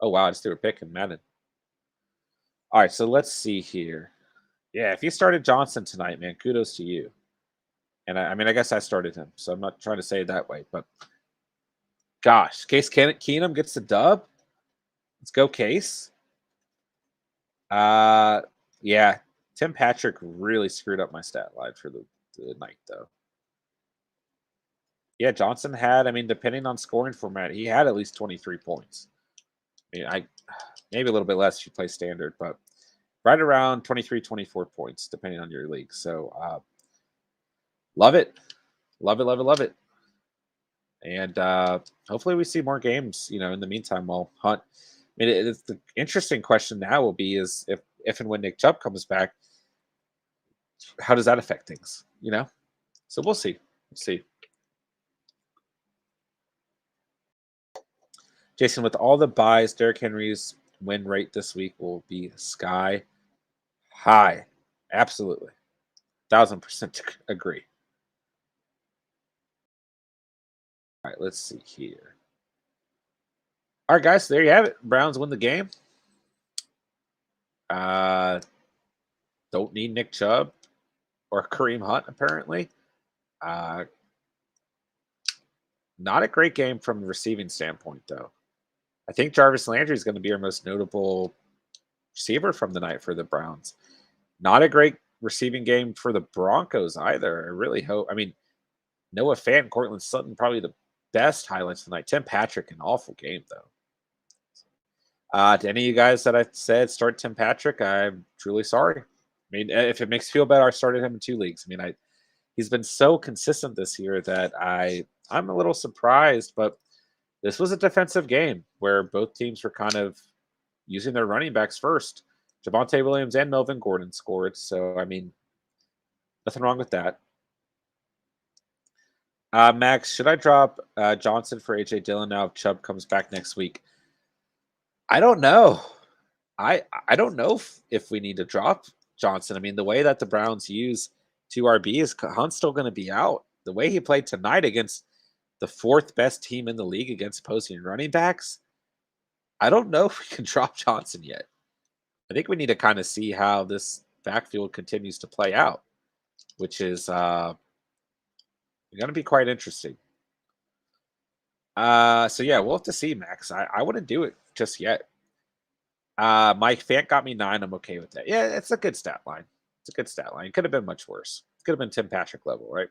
Oh, wow, I just threw a pick in Madden. All right, so let's see here. Yeah, if you started Johnson tonight, man, kudos to you. And I mean, I guess I started him, so I'm not trying to say it that way. But gosh, Case Keenum gets the dub. Let's go, Case. Yeah, Tim Patrick really screwed up my stat line for the night, though. Yeah, Johnson had, I mean, depending on scoring format, he had at least 23 points. I mean, maybe a little bit less if you play standard, but right around 23, 24 points, depending on your league. So, love it. Love it, love it, love it. And hopefully we see more games, in the meantime, while Hunt. I mean, it's the interesting question now will be is if and when Nick Chubb comes back, how does that affect things, So we'll see. We'll see. Jason, with all the buys, Derrick Henry's win rate this week will be sky high. Absolutely. 1,000% agree. All right, let's see here. All right, guys, there you have it. Browns win the game. Don't need Nick Chubb or Kareem Hunt, apparently. Not a great game from a receiving standpoint, though. I think Jarvis Landry is going to be our most notable receiver from the night for the Browns. Not a great receiving game for the Broncos either. I really hope. I mean, Noah Fant and Cortland Sutton, probably the best highlights tonight. Tim Patrick, an awful game, though. To any of you guys that I said start Tim Patrick, I'm truly sorry. I mean, if it makes you feel better, I started him in 2 leagues. I mean, he's been so consistent this year that I'm a little surprised, but this was a defensive game where both teams were kind of using their running backs first. Javonte Williams and Melvin Gordon scored, so I mean, nothing wrong with that. Max, should I drop Johnson for AJ Dillon now if Chubb comes back next week? I don't know. I don't know if we need to drop Johnson. I mean, the way that the Browns use 2 RBs, Hunt's still going to be out. The way he played tonight against the 4th best team in the league against opposing running backs, I don't know if we can drop Johnson yet. I think we need to kind of see how this backfield continues to play out, which is going to be quite interesting. So yeah, we'll have to see, Max. I wouldn't do it just yet. Mike Fant got me 9. I'm okay with that. Yeah, it's a good stat line. It's a good stat line. It could have been much worse. It could have been Tim Patrick level, right?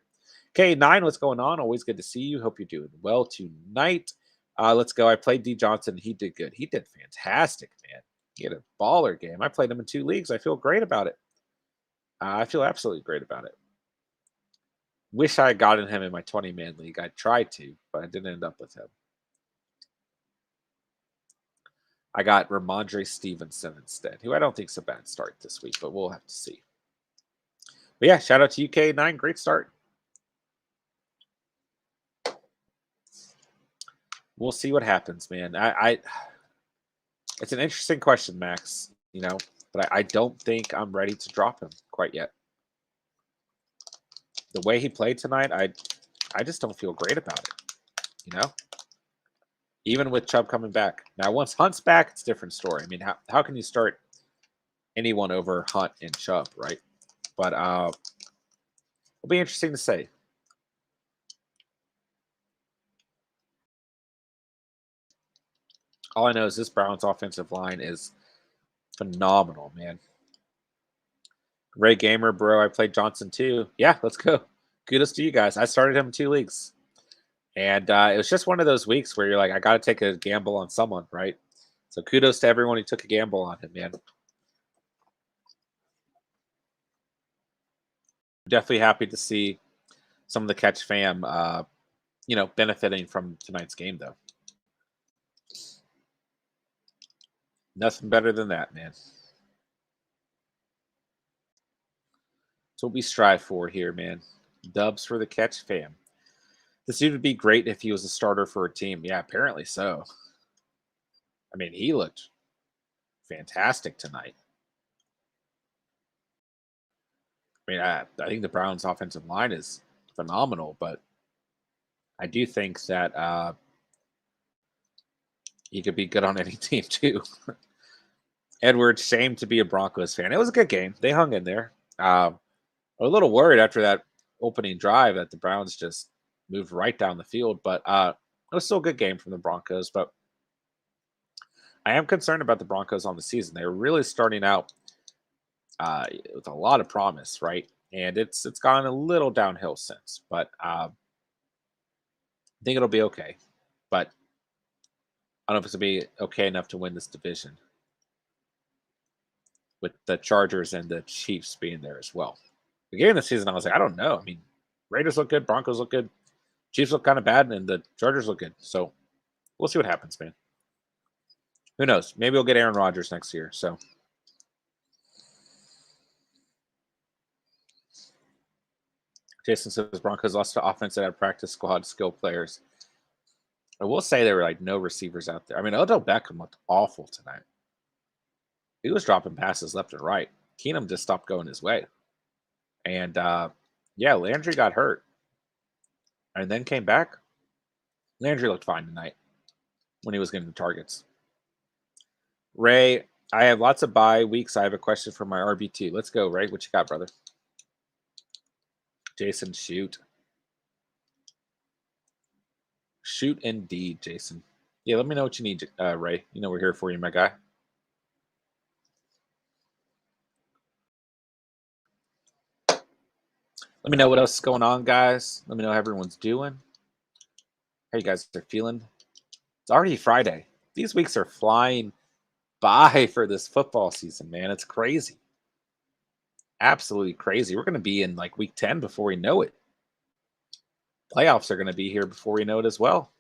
Okay, 9, what's going on? Always good to see you. Hope you're doing well tonight. Let's go. I played D Johnson. He did good. He did fantastic, man. He had a baller game. I played him in 2 leagues. I feel great about it. I feel absolutely great about it. Wish I had gotten him in my 20-man league. I tried to, but I didn't end up with him. I got Ramondre Stevenson instead, who I don't think is a bad start this week, but we'll have to see. But yeah, shout out to UK9. Great start. We'll see what happens, man. It's an interesting question, Max, but I don't think I'm ready to drop him quite yet. The way he played tonight, I just don't feel great about it, Even with Chubb coming back. Now, once Hunt's back, it's a different story. I mean, how can you start anyone over Hunt and Chubb, right? But it'll be interesting to say. All I know is this Browns offensive line is phenomenal, man. Ray Gamer, bro. I played Johnson too. Yeah, let's go. Kudos to you guys. I started him in 2 leagues. And it was just one of those weeks where you're like, I got to take a gamble on someone, right? So kudos to everyone who took a gamble on him, man. Definitely happy to see some of the Catch fam, benefiting from tonight's game, though. Nothing better than that, man. That's what we strive for here, man. Dubs for the Catch fam. This dude would be great if he was a starter for a team. Yeah, apparently so. I mean, he looked fantastic tonight. I mean, I think the Browns' offensive line is phenomenal, but I do think that he could be good on any team too. Edward, shame to be a Broncos fan. It was a good game. They hung in there. A little worried after that opening drive that the Browns just moved right down the field, but it was still a good game from the Broncos. But I am concerned about the Broncos on the season. They're really starting out with a lot of promise, right? And it's gone a little downhill since, but I think it'll be okay. But I don't know if it's gonna be okay enough to win this division with the Chargers and the Chiefs being there as well. Beginning of the season, I was like, I don't know. I mean, Raiders look good, Broncos look good, Chiefs look kind of bad, and the Chargers look good. So we'll see what happens, man. Who knows? Maybe we'll get Aaron Rodgers next year. So Jason says Broncos lost to offense that had practice squad skill players. I will say there were like no receivers out there. I mean, Odell Beckham looked awful tonight. He was dropping passes left and right. Keenum just stopped going his way. And yeah, Landry got hurt and then came back. Landry looked fine tonight when he was getting the targets. Ray, I have lots of bye weeks. I have a question for my RB2. Let's go, Ray. What you got, brother? Jason, shoot. Shoot indeed, Jason. Yeah, let me know what you need, Ray. You know we're here for you, my guy. Let me know what else is going on, guys. Let me know how everyone's doing. How you guys are feeling. It's already Friday. These weeks are flying by for this football season, man. It's crazy. Absolutely crazy. We're going to be in like week 10 before we know it. Playoffs are going to be here before we know it as well.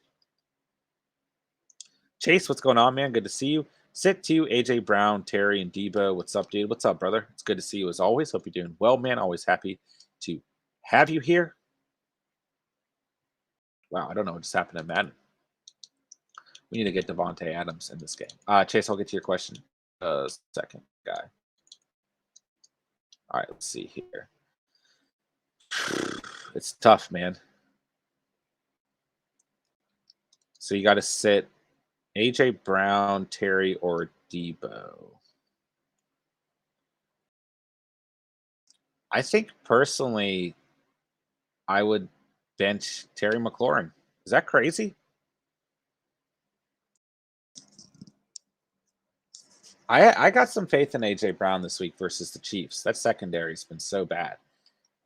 Chase, what's going on, man? Good to see you. Sit to AJ Brown, Terry, and Debo. What's up, dude? What's up, brother? It's good to see you as always. Hope you're doing well, man. Always happy to have you here. Wow, I don't know what just happened to Madden. We need to get Devonta Adams in this game. Chase, I'll get to your question second, guy. All right, let's see here. It's tough, man. So you got to sit AJ Brown, Terry, or Debo. I think personally, I would bench Terry McLaurin. Is that crazy? I got some faith in AJ Brown this week versus the Chiefs. That secondary's been so bad,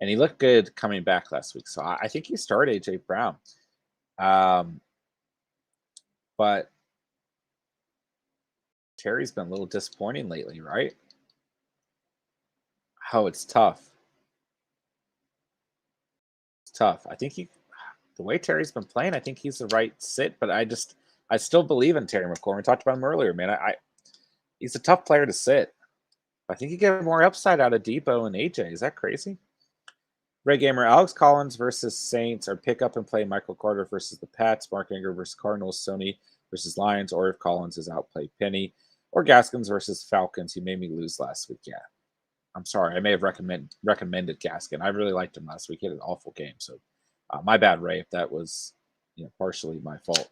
and he looked good coming back last week. So I think you start AJ Brown. Um, but Terry's been a little disappointing lately, right? Oh, it's tough. It's tough. I think the way Terry's been playing, I think he's the right sit. But I still believe in Terry McLaurin. We talked about him earlier, man. He's a tough player to sit. I think you get more upside out of Debo and AJ. Is that crazy? Ray Gamer, Alex Collins versus Saints, or pick up and play Michael Carter versus the Pats, Mark Ingram versus Cardinals, Sony versus Lions, or if Collins is outplayed Penny, or Gaskins versus Falcons. He made me lose last week. Yeah, I'm sorry. I may have recommended Gaskin. I really liked him last week. He had an awful game. So my bad, Ray, if that was partially my fault.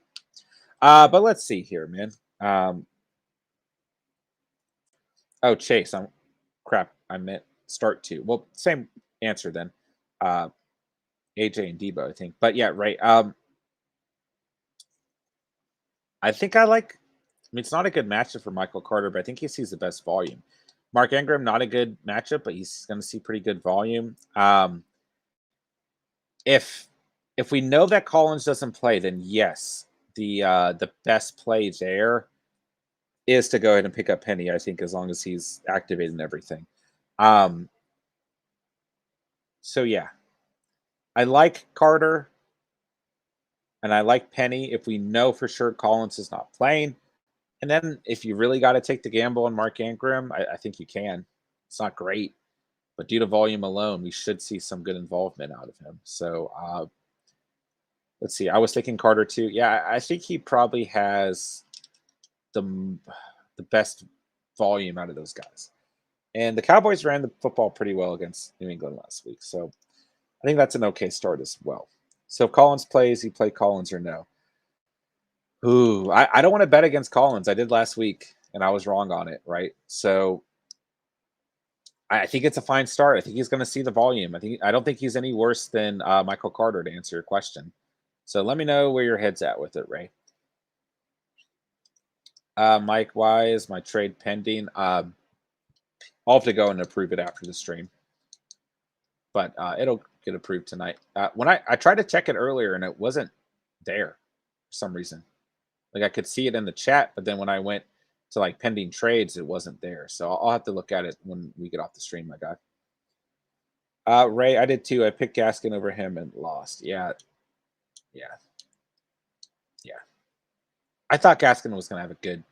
But let's see here, man. Oh, Chase. Crap. I meant start two. Well, same answer then. AJ and Debo, I think. But yeah, right. I think I like. I mean, it's not a good matchup for Michael Carter, but I think he sees the best volume. Mark Ingram, not a good matchup, but he's going to see pretty good volume. If we know that Collins doesn't play, then yes, the best play there is to go ahead and pick up Penny. I think as long as he's activated and everything. So yeah, I like Carter and I like Penny if we know for sure Collins is not playing. And then if you really got to take the gamble on Mark Ingram, I think you can. It's not great, but due to volume alone, we should see some good involvement out of him. So let's see. I was thinking Carter too. Yeah, I think he probably has the best volume out of those guys. And the Cowboys ran the football pretty well against New England last week. So I think that's an okay start as well. So if Collins plays, you play Collins or no? Ooh, I don't want to bet against Collins. I did last week, and I was wrong on it, right? So I think it's a fine start. I think he's going to see the volume. I don't think he's any worse than Michael Carter, to answer your question. So let me know where your head's at with it, Ray. Mike, why is my trade pending? I'll have to go and approve it after the stream, but it'll get approved tonight. When I tried to check it earlier and it wasn't there for some reason. Like I could see it in the chat, but then when I went to like pending trades, it wasn't there. So I'll have to look at it when we get off the stream, my guy. Ray, I did too. I picked Gaskin over him and lost. Yeah. I thought Gaskin was going to have a good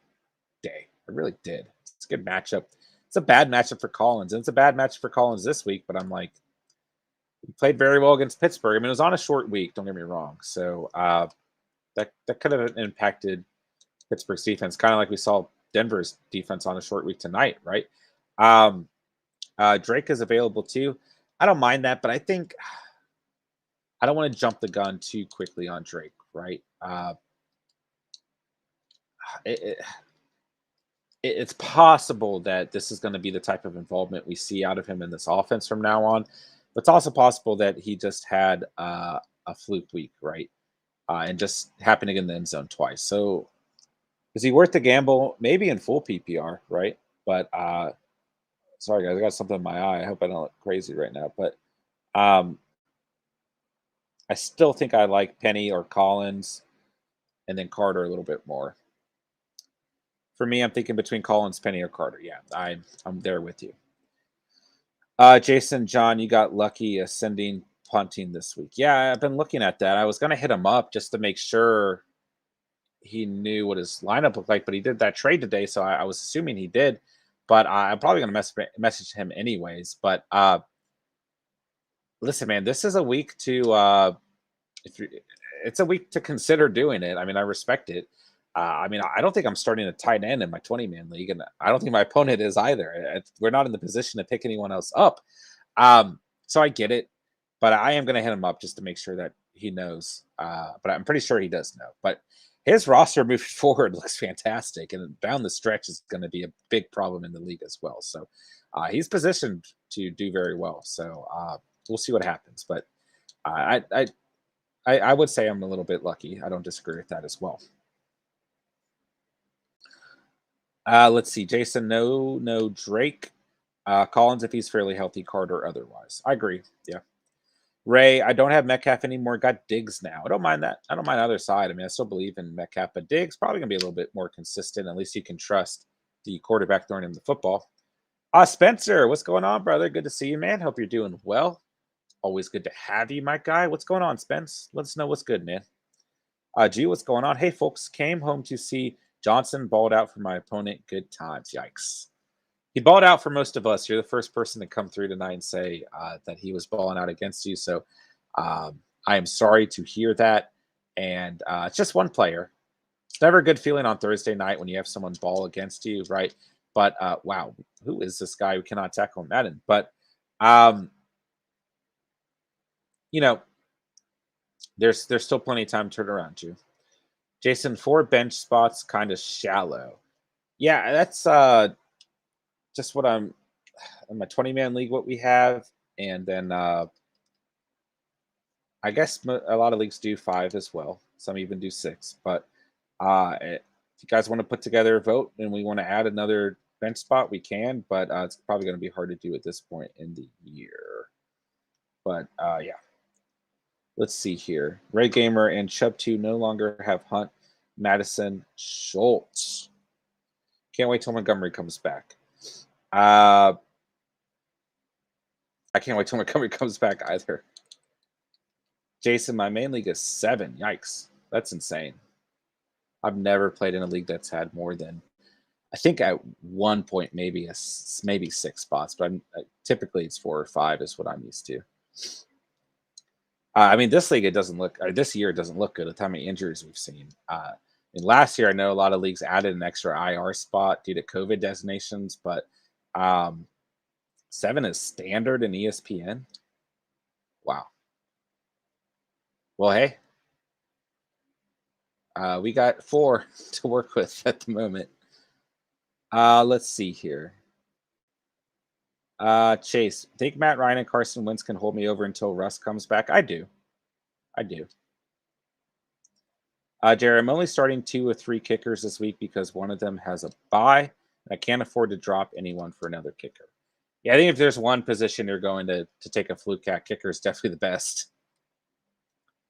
day. I really did. It's a good matchup. It's a bad matchup for Collins, and it's a bad matchup for Collins this week. But I'm like, he played very well against Pittsburgh. I mean, it was on a short week. Don't get me wrong. So that could have impacted Pittsburgh's defense, kind of like we saw Denver's defense on a short week tonight, right? Drake is available too. I don't mind that, but I think I don't want to jump the gun too quickly on Drake, right? It's possible that this is going to be the type of involvement we see out of him in this offense from now on. But it's also possible that he just had a fluke week, right? And just happened to get in the end zone twice. So is he worth the gamble? Maybe in full PPR, right? But sorry, guys, I got something in my eye. I hope I don't look crazy right now. But I still think I like Penny or Collins and then Carter a little bit more. For me, I'm thinking between Collins, Penny, or Carter. Yeah, I'm there with you. Jason, John, you got lucky ascending punting this week. Yeah, I've been looking at that. I was going to hit him up just to make sure he knew what his lineup looked like, but he did that trade today, so I was assuming he did. But I'm probably going to message him anyways. But listen, man, this is a week to it's a week to consider doing it. I mean, I respect it. I mean, I don't think I'm starting a tight end in my 20-man league, and I don't think my opponent is either. We're not in the position to pick anyone else up. So I get it, but I am going to hit him up just to make sure that he knows. But I'm pretty sure he does know. But his roster moving forward looks fantastic, and down the stretch is going to be a big problem in the league as well. So he's positioned to do very well. So we'll see what happens. But I would say I'm a little bit lucky. I don't disagree with that as well. Let's see. Jason, no Drake. Collins, if he's fairly healthy, Carter otherwise. I agree. Yeah. Ray, I don't have Metcalf anymore. Got Diggs now. I don't mind that. I don't mind either side. I mean, I still believe in Metcalf, but Diggs probably gonna be a little bit more consistent. At least you can trust the quarterback throwing him the football. Spencer, what's going on, brother? Good to see you, man. Hope you're doing well. Always good to have you, my guy. What's going on, Spence? Let us know what's good, man. G, what's going on? Hey, folks, came home to see Johnson balled out for my opponent. Good times. Yikes. He balled out for most of us. You're the first person to come through tonight and say that he was balling out against you. So I am sorry to hear that. And it's just one player. It's never a good feeling on Thursday night when you have someone ball against you, right? But wow, who is this guy who cannot tackle Madden? But you know, there's still plenty of time to turn around you. Jason, 4 bench spots kind of shallow. Yeah, that's just what I'm in my 20-man league, what we have. And then I guess a lot of leagues do 5 as well. Some even do 6. But if you guys want to put together a vote and we want to add another bench spot, we can. But it's probably going to be hard to do at this point in the year. But yeah. Let's see here. Ray Gamer and Chubb2 no longer have Hunt, Madison, Schultz. Can't wait till Montgomery comes back. I can't wait till Montgomery comes back either. Jason, my main league is 7. Yikes. That's insane. I've never played in a league that's had more than, I think at one point, maybe 6 spots, but typically it's 4 or 5 is what I'm used to. I mean, this league, this year, it doesn't look good with how many injuries we've seen. And last year, I know a lot of leagues added an extra IR spot due to COVID designations, but 7 is standard in ESPN. Wow. Well, hey, we got 4 to work with at the moment. Let's see here. Chase, think Matt Ryan and Carson Wentz can hold me over until Russ comes back? I do. Jerry, I'm only starting 2 or 3 kickers this week because one of them has a bye, and I can't afford to drop anyone for another kicker. Yeah, I think if there's one position you're going to take a fluke at, kicker is definitely the best.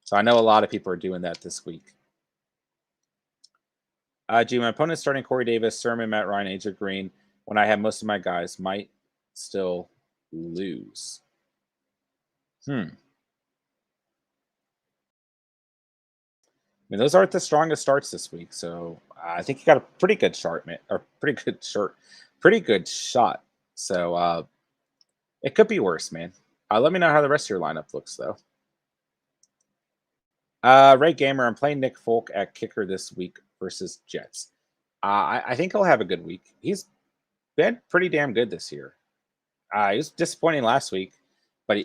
So I know a lot of people are doing that this week. G, my opponent's starting Corey Davis, Sermon, Matt Ryan, AJ Green. When I have most of my guys, might still lose. I mean, those aren't the strongest starts this week, so I think you got a pretty good shot, man, or pretty good shot. So it could be worse, man. Let me know how the rest of your lineup looks, though. Ray Gamer, I'm playing Nick Folk at kicker this week versus Jets. I think he'll have a good week. He's been pretty damn good this year. He was disappointing last week, but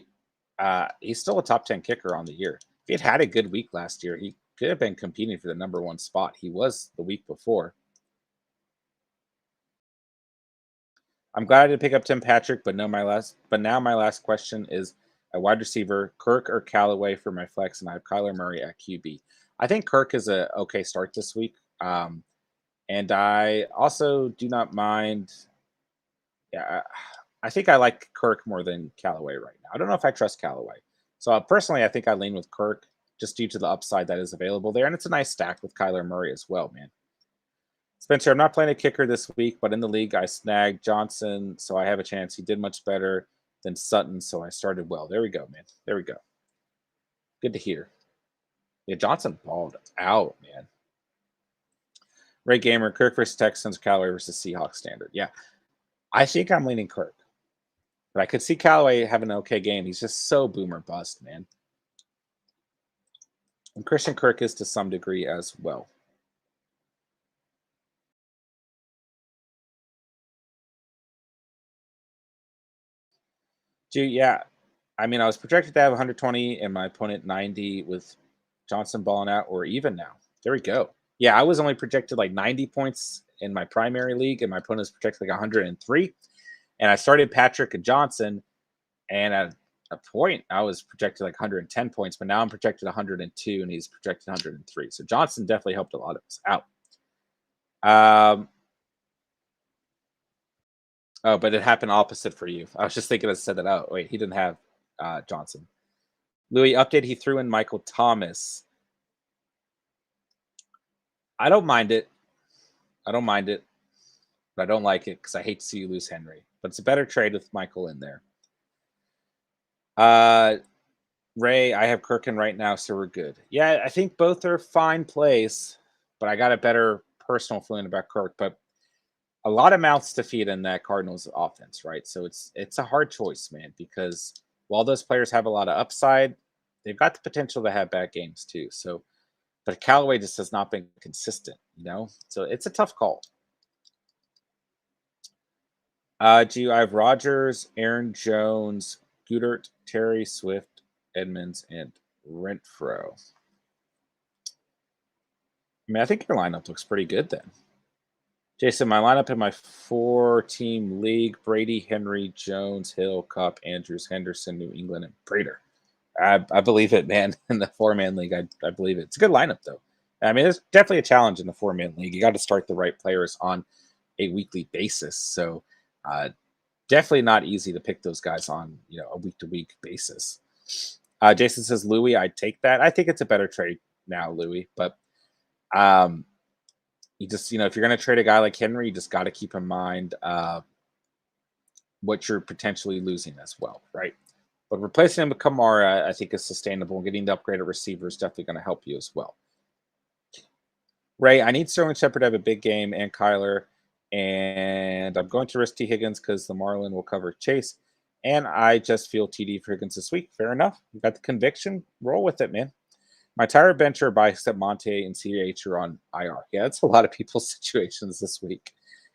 he's still a top 10 kicker on the year. If he had a good week last year, he could have been competing for the number 1 spot. He was the week before. I'm glad I did pick up Tim Patrick, but now my last question is a wide receiver, Kirk or Callaway for my flex, and I have Kyler Murray at QB. I think Kirk is a okay start this week. And I also do not mind. Yeah, I think I like Kirk more than Callaway right now. I don't know if I trust Callaway. So personally, I think I lean with Kirk just due to the upside that is available there. And it's a nice stack with Kyler Murray as well, man. Spencer, I'm not playing a kicker this week, but in the league, I snagged Johnson, so I have a chance. He did much better than Sutton, so I started well. There we go, man. There we go. Good to hear. Yeah, Johnson balled out, man. Ray Gamer, Kirk versus Texans, Callaway versus Seahawks standard. Yeah, I think I'm leaning Kirk. But I could see Callaway having an okay game. He's just so boomer bust, man. And Christian Kirk is to some degree as well. Dude, yeah. I mean, I was projected to have 120 and my opponent 90 with Johnson balling out, or even now. There we go. Yeah, I was only projected like 90 points in my primary league, and my opponent was projected like 103. And I started Patrick and Johnson, and at a point I was projected like 110 points, but now I'm projected 102, and he's projected 103. So Johnson definitely helped a lot of us out. Oh, but it happened opposite for you. I was just thinking I said that out. Wait, he didn't have Johnson. Louis update. He threw in Michael Thomas. I don't mind it. I don't mind it, but I don't like it because I hate to see you lose Henry. But it's a better trade with Michael in there. Ray, I have Kirk in right now, so we're good. Yeah, I think both are fine plays, but I got a better personal feeling about Kirk. But a lot of mouths to feed in that Cardinals offense, right? So it's a hard choice, man, because while those players have a lot of upside, they've got the potential to have bad games too. So, but Callaway just has not been consistent, you know? So it's a tough call. I have Rogers, Aaron Jones, Goodert, Terry, Swift, Edmonds, and Renfro. I mean, I think your lineup looks pretty good then. Jason, my lineup in my 4-team league: Brady, Henry, Jones, Hill, Cup, Andrews, Henderson, New England, and Prater. I believe it, man. In the 4-man league, I believe it. It's a good lineup, though. I mean, it's definitely a challenge in the 4-man league. You got to start the right players on a weekly basis. So, definitely not easy to pick those guys on a week-to-week basis. Jason says, Louis, I'd take that. I think it's a better trade now, Louis, but you just if you're going to trade a guy like Henry, you just got to keep in mind what you're potentially losing as well, right? But replacing him with Kamara, I think, is sustainable, and getting the upgraded receiver is definitely going to help you as well. Ray, I need Sterling Shepard to have a big game, and Kyler, and I'm going to risk T. Higgins because the Marlin will cover Chase, and I just feel TD for Higgins this week. Fair enough. You got the conviction. Roll with it, man. My entire bench are by except Monte and CH are on IR. Yeah, that's a lot of people's situations this week.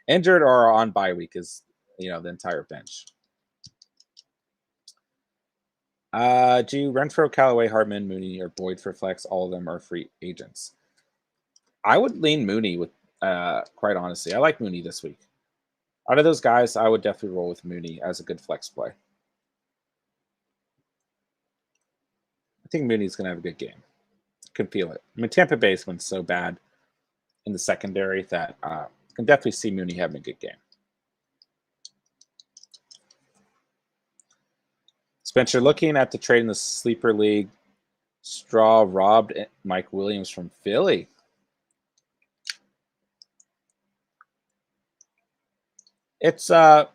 Injured or on bye week is, the entire bench. Renfro, Callaway, Hartman, Mooney, or Boyd for flex. All of them are free agents. I would lean Mooney with, quite honestly. I like Mooney this week. Out of those guys, I would definitely roll with Mooney as a good flex play. I think Mooney's going to have a good game. Could feel it. I mean, Tampa Bay's been so bad in the secondary that can definitely see Mooney having a good game. Spencer, looking at the trade in the sleeper league, Straw robbed Mike Williams from Philly. It's I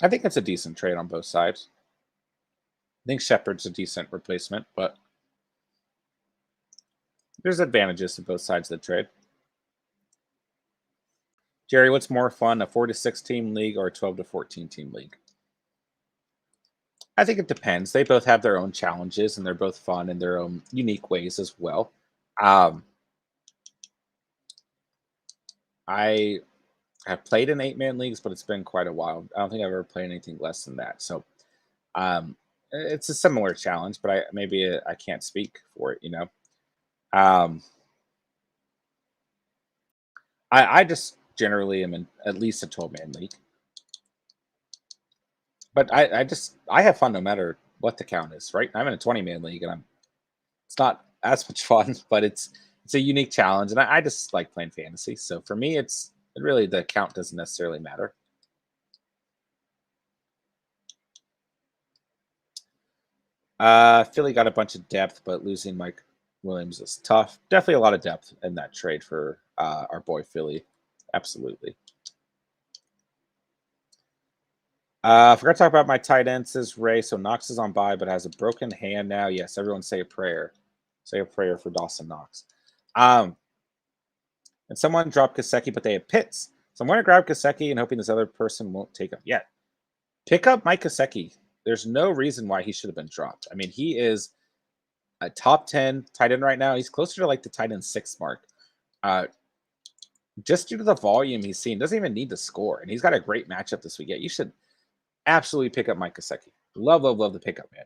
think it's a decent trade on both sides. I think Shepard's a decent replacement, but there's advantages to both sides of the trade. Jerry, what's more fun, a 4-6 team league or a 12-14 team league? I think it depends. They both have their own challenges, and they're both fun in their own unique ways as well. I have played in 8-man leagues, but it's been quite a while. I don't think I've ever played anything less than that. So it's a similar challenge, but I can't speak for it, I just generally am in at least a 12-man league. But I have fun no matter what the count is, right? I'm in a 20-man league, and it's not as much fun, but it's a unique challenge, and I just like playing fantasy. So for me, really the count doesn't necessarily matter. Philly got a bunch of depth, but losing Mike Williams is tough. Definitely a lot of depth in that trade for our boy Philly. Absolutely. I forgot to talk about my tight end, says Ray. So Knox is on bye, but has a broken hand now. Yes, everyone say a prayer. Say a prayer for Dawson Knox. And someone dropped Kaseki, but they have Pitts. So I'm going to grab Kaseki and hoping this other person won't take him yet. Pick up Mike Kaseki. There's no reason why he should have been dropped. I mean, he is a top 10 tight end right now. He's closer to like the tight end 6 mark. Just due to the volume he's seen, doesn't even need to score. And he's got a great matchup this week. Yeah, you should absolutely pick up Mike Kaseki. Love, love, love the pickup, man.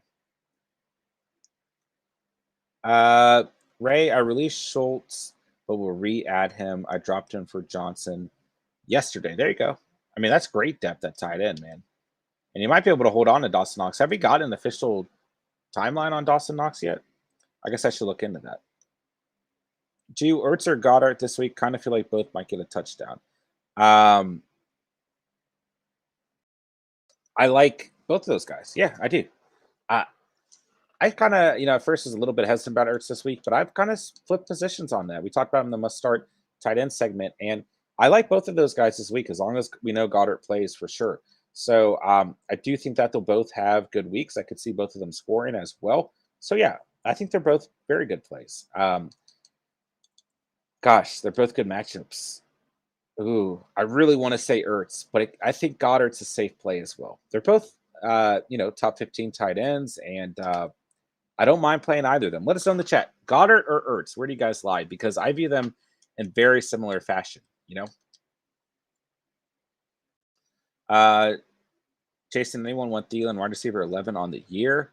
Uh, Ray, I released Schultz, but will re-add him. I dropped him for Johnson yesterday. There you go. I mean, that's great depth at tight end, man. And you might be able to hold on to Dawson Knox. Have we got an official timeline on Dawson Knox yet? I guess I should look into that. Do you Ertz or Goddard this week? Kind of feel like both might get a touchdown. Um, I like both of those guys. Yeah, I do. Uh, I kind of, at first was a little bit hesitant about Ertz this week, but I've kind of flipped positions on that. We talked about him in the must start tight end segment, and I like both of those guys this week as long as we know Goddard plays for sure. So I do think that they'll both have good weeks. I could see both of them scoring as well. So yeah, I think they're both very good plays. Gosh, they're both good matchups. Ooh, I really want to say Ertz, but I think Goddard's a safe play as well. They're both, top 15 tight ends, and I don't mind playing either of them. Let us know in the chat, Goddard or Ertz. Where do you guys lie? Because I view them in very similar fashion. Uh, Jason, anyone want Dillon wide receiver 11 on the year?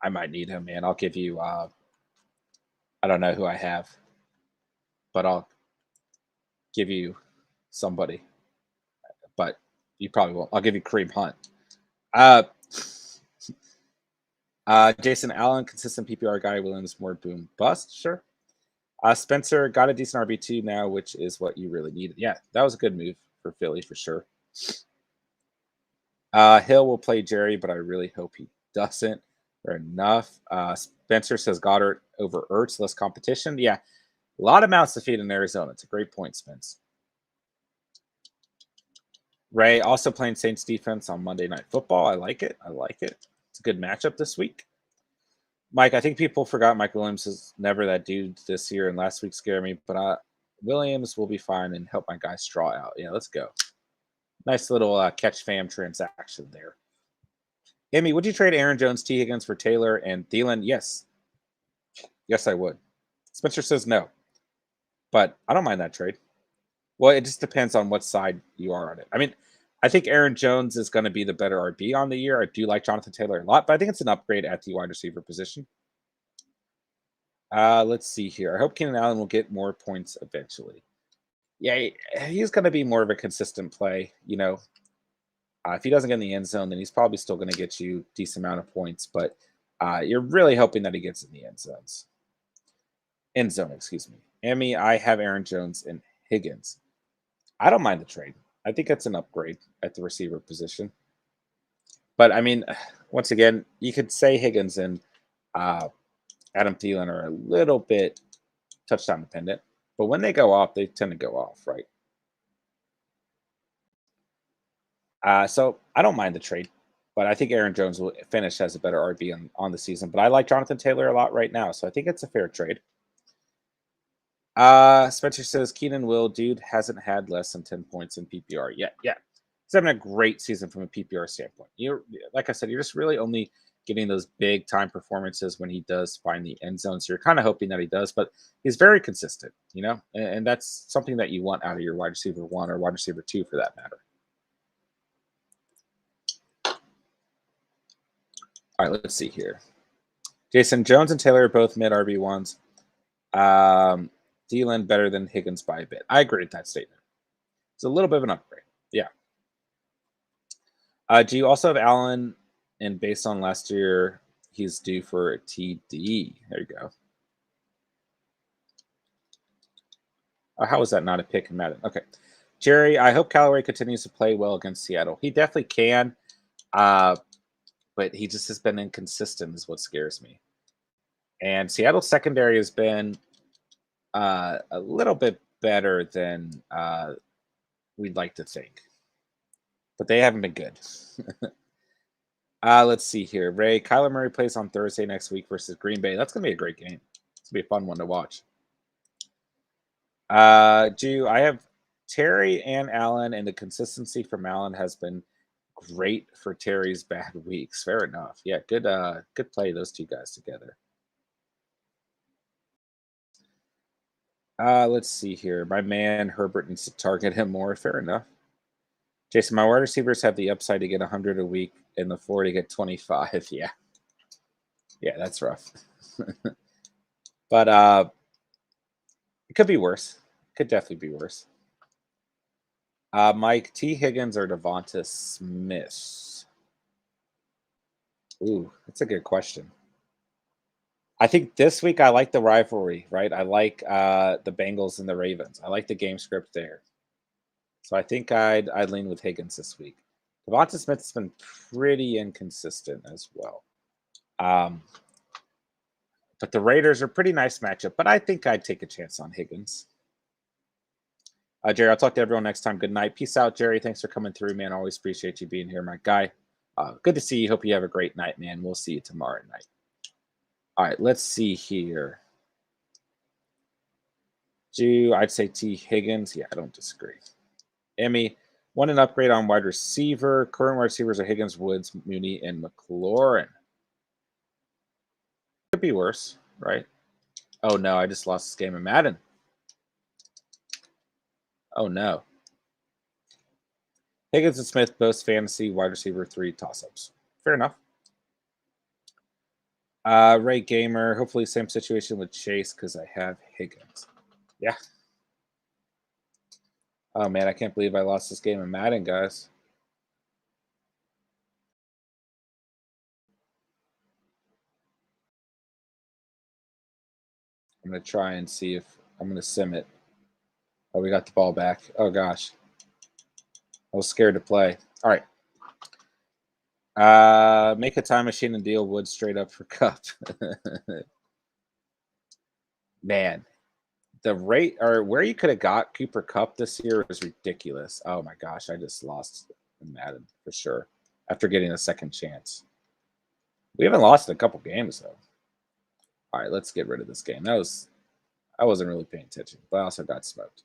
I might need him, man. I'll give you. I don't know who I have, but I'll give you somebody. But you probably won't. I'll give you Kareem Hunt. Jason Allen, consistent PPR guy. Williams, more boom bust. Sure. Spencer got a decent RB2 now, which is what you really needed. Yeah, that was a good move for Philly for sure. Hill will play Jerry, but I really hope he doesn't. Fair enough. Spencer says Goddard over Ertz, less competition. Yeah, a lot of mouths to feed in Arizona. It's a great point, Spence. Ray also playing Saints defense on Monday Night Football. I like it. It's a good matchup this week. Mike, I think people forgot Mike Williams is never that dude this year, and last week scared me. But Williams will be fine and help my guy Straw out. Yeah, let's go. Nice little catch fam transaction there. Amy, would you trade Aaron Jones, T. Higgins for Taylor and Thielen? Yes. Yes, I would. Spencer says no. But I don't mind that trade. Well, it just depends on what side you are on it. I mean, I think Aaron Jones is going to be the better RB on the year. I do like Jonathan Taylor a lot, but I think it's an upgrade at the wide receiver position. Let's see here. I hope Keenan Allen will get more points eventually. Yeah, he's going to be more of a consistent play. If he doesn't get in the end zone, then he's probably still going to get you a decent amount of points. But you're really hoping that he gets in the end zones. End zone, excuse me. Emmy, I have Aaron Jones and Higgins. I don't mind the trade. I think it's an upgrade at the receiver position. But I mean, once again, you could say Higgins and Adam Thielen are a little bit touchdown dependent. But when they go off, they tend to go off, right? So I don't mind the trade, but I think Aaron Jones will finish as a better RB on the season. But I like Jonathan Taylor a lot right now, so I think it's a fair trade. Spencer says Keenan Will, dude, hasn't had less than 10 points in PPR yet. Yeah. He's having a great season from a PPR standpoint. Like I said, you're just really only getting those big time performances when he does find the end zone. So you're kind of hoping that he does, but he's very consistent, and that's something that you want out of your wide receiver 1 or wide receiver 2 for that matter. All right, let's see here. Jason, Jones and Taylor are both mid RB1s. Dillon better than Higgins by a bit. I agree with that statement. It's a little bit of an upgrade. Yeah. Do you also have Allen? And based on last year, he's due for a TD. There you go. How is that not a pick in Madden? Okay. Jerry, I hope Callaway continues to play well against Seattle. He definitely can. But he just has been inconsistent is what scares me. And Seattle's secondary has been a little bit better than we'd like to think. But they haven't been good. Let's see here. Ray, Kyler Murray plays on Thursday next week versus Green Bay. That's going to be a great game. It's going to be a fun one to watch. I have Terry and Allen, and the consistency from Allen has been great for Terry's bad weeks. Fair enough. Yeah, good play, those two guys together. Let's see here. My man Herbert needs to target him more. Fair enough. Jason, my wide receivers have the upside to get 100 a week and the floor to get 25. Yeah. Yeah, that's rough. But it could be worse. Could definitely be worse. Mike, T. Higgins or Devonta Smith? Ooh, that's a good question. I think this week I like the rivalry, right? I like the Bengals and the Ravens. I like the game script there. So I think I'd lean with Higgins this week. Devonta Smith's been pretty inconsistent as well. But the Raiders are a pretty nice matchup, but I think I'd take a chance on Higgins. Jerry, I'll talk to everyone next time. Good night. Peace out, Jerry. Thanks for coming through, man. Always appreciate you being here, my guy. Good to see you. Hope you have a great night, man. We'll see you tomorrow night. All right, let's see here. I'd say T. Higgins. Yeah, I don't disagree. Emmy, want an upgrade on wide receiver. Current wide receivers are Higgins, Woods, Mooney, and McLaurin. Could be worse, right? Oh, no, I just lost this game in Madden. Oh, no. Higgins and Smith, both fantasy wide receiver 3 toss-ups. Fair enough. Ray Gamer, hopefully same situation with Chase because I have Higgins. Yeah. Oh, man, I can't believe I lost this game in Madden, guys. I'm going to try and see if I'm going to sim it. Oh, we got the ball back. Oh, gosh. I was scared to play. All right. Make a time machine and deal Woods straight up for Cup. Man, the rate or where you could have got Cooper Cup this year is ridiculous. Oh my gosh, I just lost in Madden for sure after getting a second chance. We haven't lost in a couple games though. All right, let's get rid of this game. I wasn't really paying attention, but I also got smoked.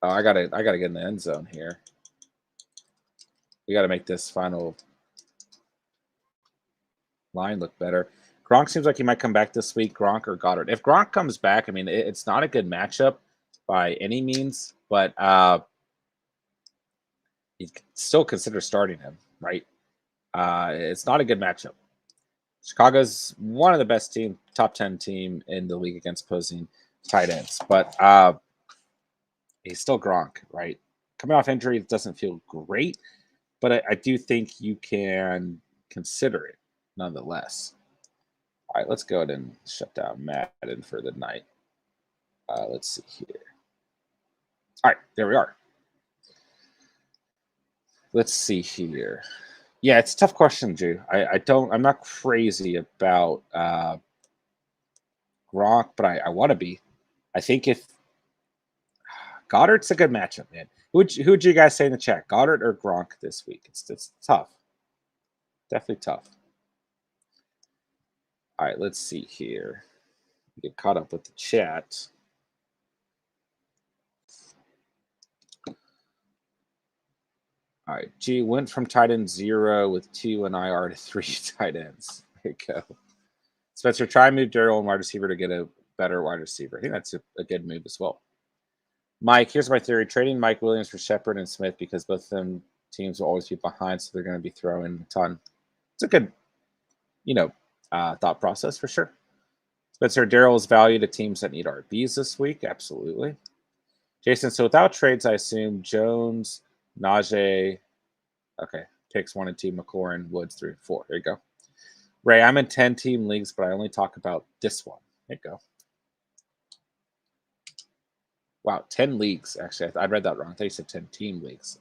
Oh, I gotta get in the end zone here. We gotta make this final line look better. Gronk seems like he might come back this week. Gronk or Goddard. If Gronk comes back, I mean, it's not a good matchup by any means, but you still consider starting him, right? It's not a good matchup. Chicago's one of the best top 10 team in the league against opposing tight ends, but he's still Gronk, right? Coming off injury, it doesn't feel great, but I do think you can consider it nonetheless. All right, let's go ahead and shut down Madden for the night. Let's see here. All right, there we are. Let's see here. Yeah, it's a tough question, Drew. I'm not crazy about Gronk, but I want to be. I think if Goddard's a good matchup, man. Who'd you guys say in the chat? Goddard or Gronk this week? It's tough. Definitely tough. All right, let's see here. Get caught up with the chat. All right, G went from tight end 0 with 2 and IR to 3 tight ends. There you go. Spencer, try and move Darrell and wide receiver to get a better wide receiver. I think that's a good move as well. Mike, here's my theory. Trading Mike Williams for Shepard and Smith because both of them teams will always be behind, so they're going to be throwing a ton. It's a good, thought process for sure. Spencer, Darrell is valued at teams that need RBs this week. Absolutely. Jason, so without trades, I assume Jones, Najee, picks 1 and 2, McLaurin, Woods 3 and 4. There you go. Ray, I'm in 10-team leagues, but I only talk about this one. There you go. Wow, 10 leagues. Actually, I read that wrong. I thought you said 10-team leagues.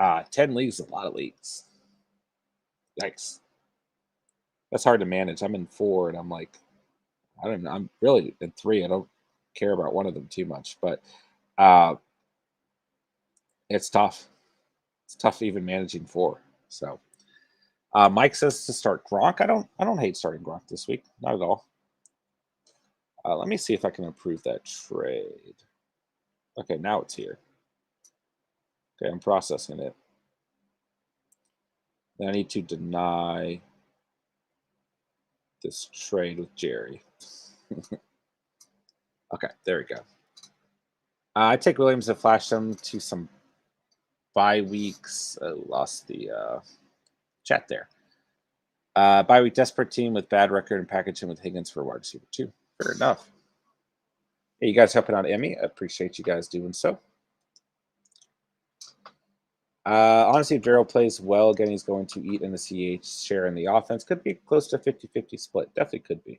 10 leagues is a lot of leagues. Yikes. That's hard to manage. I'm in 4, and I'm like, I don't know. I'm really in 3. I don't care about one of them too much, but it's tough. It's tough even managing 4. So Mike says to start Gronk. I don't hate starting Gronk this week. Not at all. Let me see if I can approve that trade. Okay, now it's here. Okay, I'm processing it. Then I need to deny this trade with Jerry. Okay, there we go. I take Williams and flash them to some bye weeks. Lost the chat there. Bye week desperate team with bad record and package him with Higgins for wide receiver 2. Fair enough. Hey, you guys helping out Emmy. I appreciate you guys doing so. Honestly, if Gerald plays well again, he's going to eat in the CH share in the offense. Could be close to 50-50 split. Definitely could be.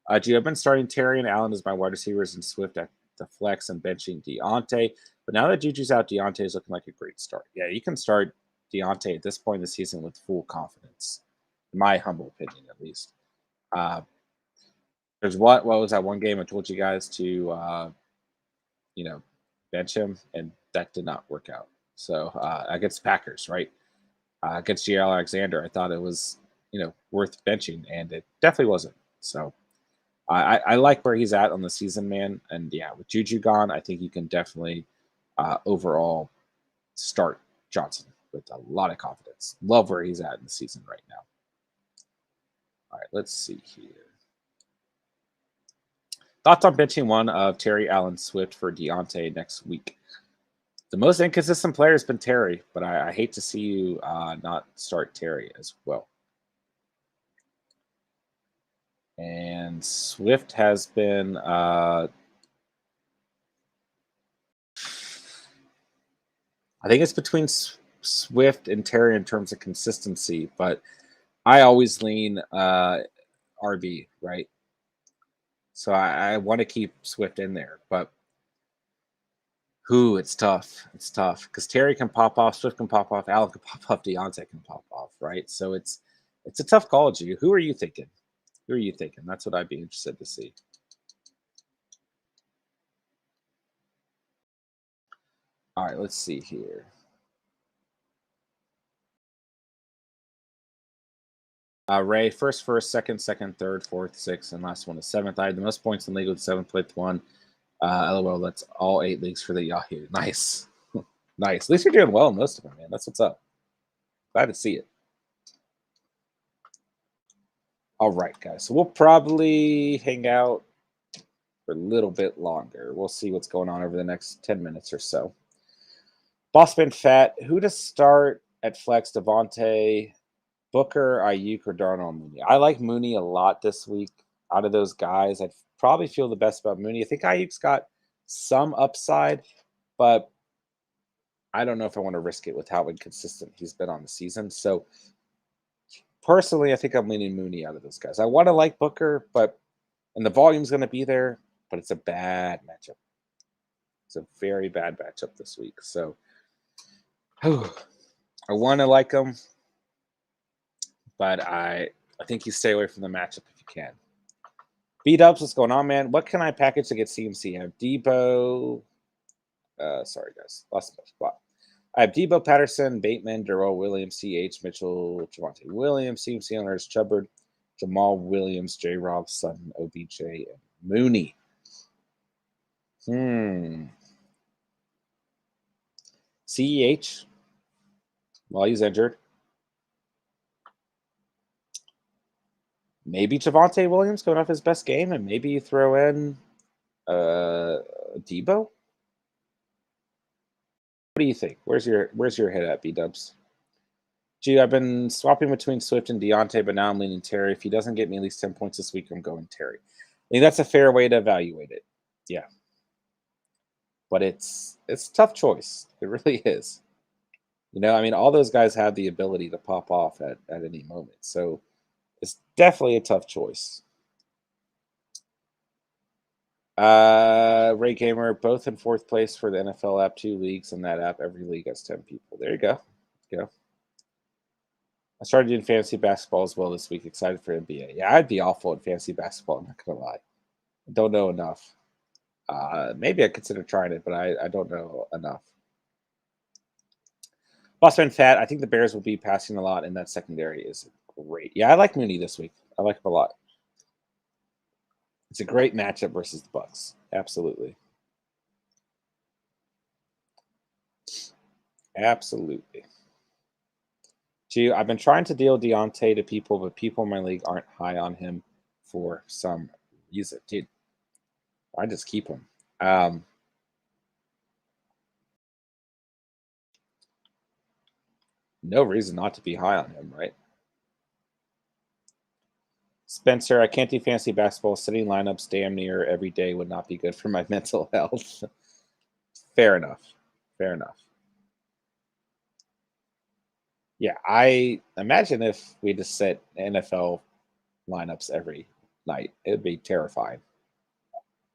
I've been starting Terry and Allen as my wide receivers and Swift at the flex and benching Deontay. But now that Juju's out, Deontay is looking like a great start. Yeah, you can start Deontay at this point in the season with full confidence, in my humble opinion, at least. There's what was that one game I told you guys to, bench him, and that did not work out. So against Packers, right? Against GL Alexander, I thought it was, worth benching, and it definitely wasn't. So I like where he's at on the season, man. And yeah, with Juju gone, I think you can definitely overall start Johnson with a lot of confidence. Love where he's at in the season right now. All right, let's see here. Thoughts on benching one of Terry Allen Swift for Deontay next week? The most inconsistent player has been Terry, but I hate to see you not start Terry as well. And Swift has been I think it's between Swift and Terry in terms of consistency, but I always lean RB, right? So I want to keep Swift in there, but it's tough. It's tough because Terry can pop off, Swift can pop off, Allen can pop off, Deontay can pop off, right? So it's a tough call to you. Who are you thinking? Who are you thinking? That's what I'd be interested to see. All right, let's see here. Ray, first, second, third, fourth, sixth, and last one is seventh. I had the most points in the league with seventh, played one. LOL, that's all 8 leagues for the Yahoo. Nice. Nice. At least you're doing well in most of them, man. That's what's up. Glad to see it. All right, guys. So we'll probably hang out for a little bit longer. We'll see what's going on over the next 10 minutes or so. Bossman Fat, who to start at flex? Devonte, Booker, Ayuk, or Darnell Mooney? I like Mooney a lot this week. Out of those guys, I'd probably feel the best about Mooney. I think Ayuk's got some upside, but I don't know if I want to risk it with how inconsistent he's been on the season. So personally, I think I'm leaning Mooney out of those guys. I want to like Booker, and the volume's going to be there, but it's a bad matchup. It's a very bad matchup this week. So I want to like him, but I think you stay away from the matchup if you can. B-Dubs, what's going on, man? What can I package to get CMC? I have Debo. Sorry, guys. Lost my spot. I have Debo, Patterson, Bateman, Darrell Williams, CH, Mitchell, Javonte Williams, CMC owners, Chubbard, Jamal Williams, J. Rob, Sutton, OBJ, and Mooney. CEH, while he's injured. Maybe Javonte Williams going off his best game, and maybe you throw in Debo. What do you think? Where's your head at, B-Dubs? Gee, I've been swapping between Swift and Deontay, but now I'm leaning Terry. If he doesn't get me at least 10 points this week, I'm going Terry. I think that's a fair way to evaluate it. Yeah. But it's a tough choice. It really is. All those guys have the ability to pop off at any moment. So it's definitely a tough choice. Ray Gamer, both in 4th place for the NFL app, 2 leagues in that app. Every league has 10 people. There you go. Let's go. I started doing fantasy basketball as well this week. Excited for NBA. Yeah, I'd be awful at fantasy basketball. I'm not going to lie. I don't know enough. Maybe I consider trying it, but I don't know enough. Bossman Fat, I think the Bears will be passing a lot, and that secondary is great. Yeah, I like Mooney this week. I like him a lot. It's a great matchup versus the Bucks. Absolutely. Absolutely. Gee, I've been trying to deal Deontay to people, but people in my league aren't high on him for some reason. Dude, I just keep him. no reason not to be high on him, right? Spencer, I can't do fantasy basketball. Sitting lineups damn near every day would not be good for my mental health. Fair enough. Fair enough. Yeah, I imagine if we just set NFL lineups every night, it'd be terrifying.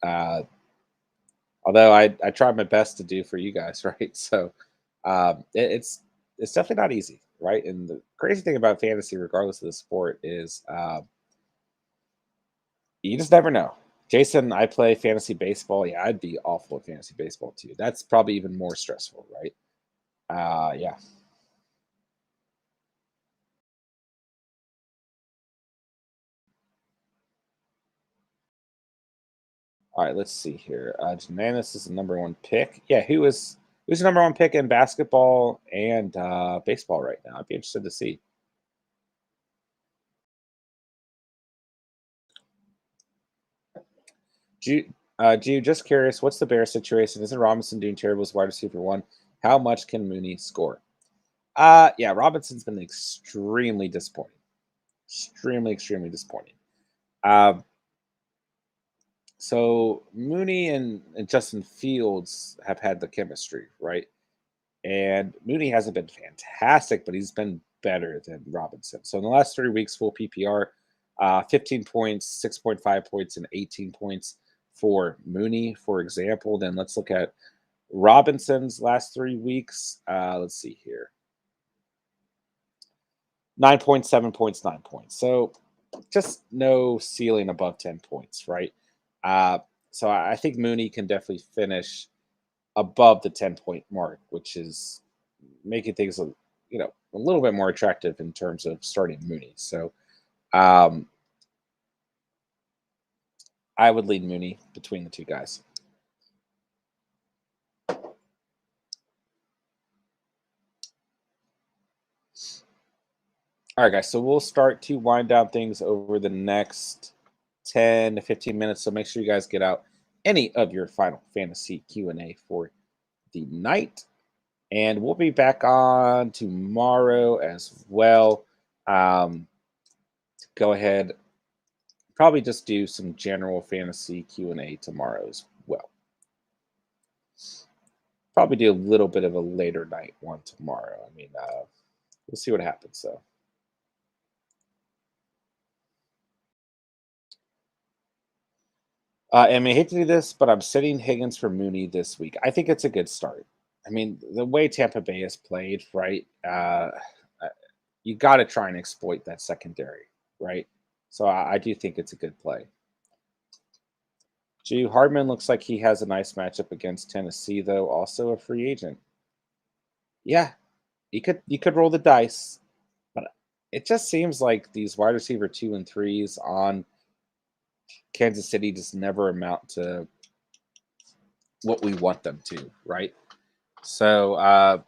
Uh, although I tried my best to do for you guys, right? So it's definitely not easy, right? And the crazy thing about fantasy, regardless of the sport, is you just never know. Jason, I play fantasy baseball. Yeah, I'd be awful at fantasy baseball too. That's probably even more stressful, right? Yeah. All right, let's see here. Jananis is the number one pick. Yeah, who's the number one pick in basketball and baseball right now? I'd be interested to see. Just curious, what's the Bear situation? Isn't Robinson doing terrible as wide receiver one? How much can Mooney score? Yeah, Robinson's been extremely disappointing. Extremely disappointing. Um, so Mooney and Justin Fields have had the chemistry, right? And Mooney hasn't been fantastic, but he's been better than Robinson. So in the last 3 weeks, full PPR, 15 points, 6.5 points, and 18 points for Mooney, for example. Then let's look at Robinson's last 3 weeks. Let's see here. 9 points, 7 points, 9 points. So just no ceiling above 10 points, right? Uh, so I think Mooney can definitely finish above the 10-point mark, which is making things a little bit more attractive in terms of starting Mooney. So um, I would lead Mooney between the two guys. All right, guys. So we'll start to wind down things over the next 10 to 15 minutes. So make sure you guys get out any of your final fantasy Q&A for the night. And we'll be back on tomorrow as well. Go ahead, probably just do some general fantasy Q&A tomorrow as well. Probably do a little bit of a later night one tomorrow. I mean, we'll see what happens. So, and I hate to do this, but I'm sitting Higgins for Mooney this week. I think it's a good start. I mean, the way Tampa Bay has played, right? Uh, you got to try and exploit that secondary, right? So I do think it's a good play. Gee, Hardman looks like he has a nice matchup against Tennessee, though. Also a free agent. Yeah, you could roll the dice, but it just seems like these wide receiver two and threes on Kansas City just never amount to what we want them to, right? So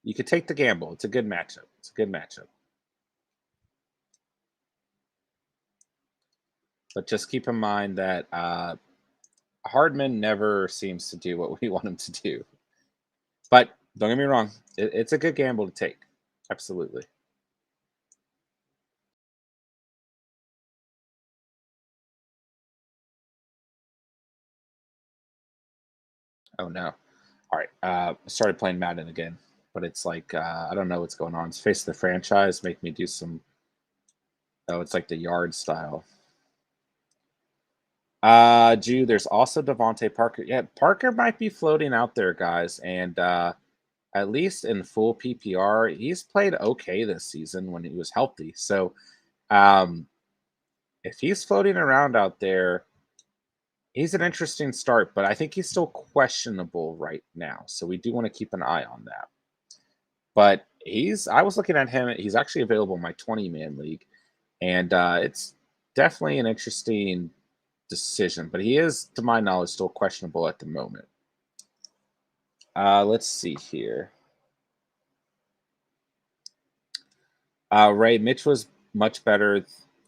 you could take the gamble. It's a good matchup. It's a good matchup. But just keep in mind that Hardman never seems to do what we want him to do. But don't get me wrong, it's a good gamble to take. Absolutely. Oh no. All right. I started playing Madden again, but it's like I don't know what's going on. It's Face of the Franchise. Make me do some. Oh, it's like the yard style. Jew. There's also Devonte Parker. Yeah, Parker might be floating out there, guys, and at least in full PPR, he's played okay this season when he was healthy. So, um, if he's floating around out there, he's an interesting start, but I think he's still questionable right now. So we do want to keep an eye on that. But I was looking at him. He's actually available in my 20-man league, and it's definitely an interesting decision. But he is, to my knowledge, still questionable at the moment. Let's see here. Ray Mitch was much better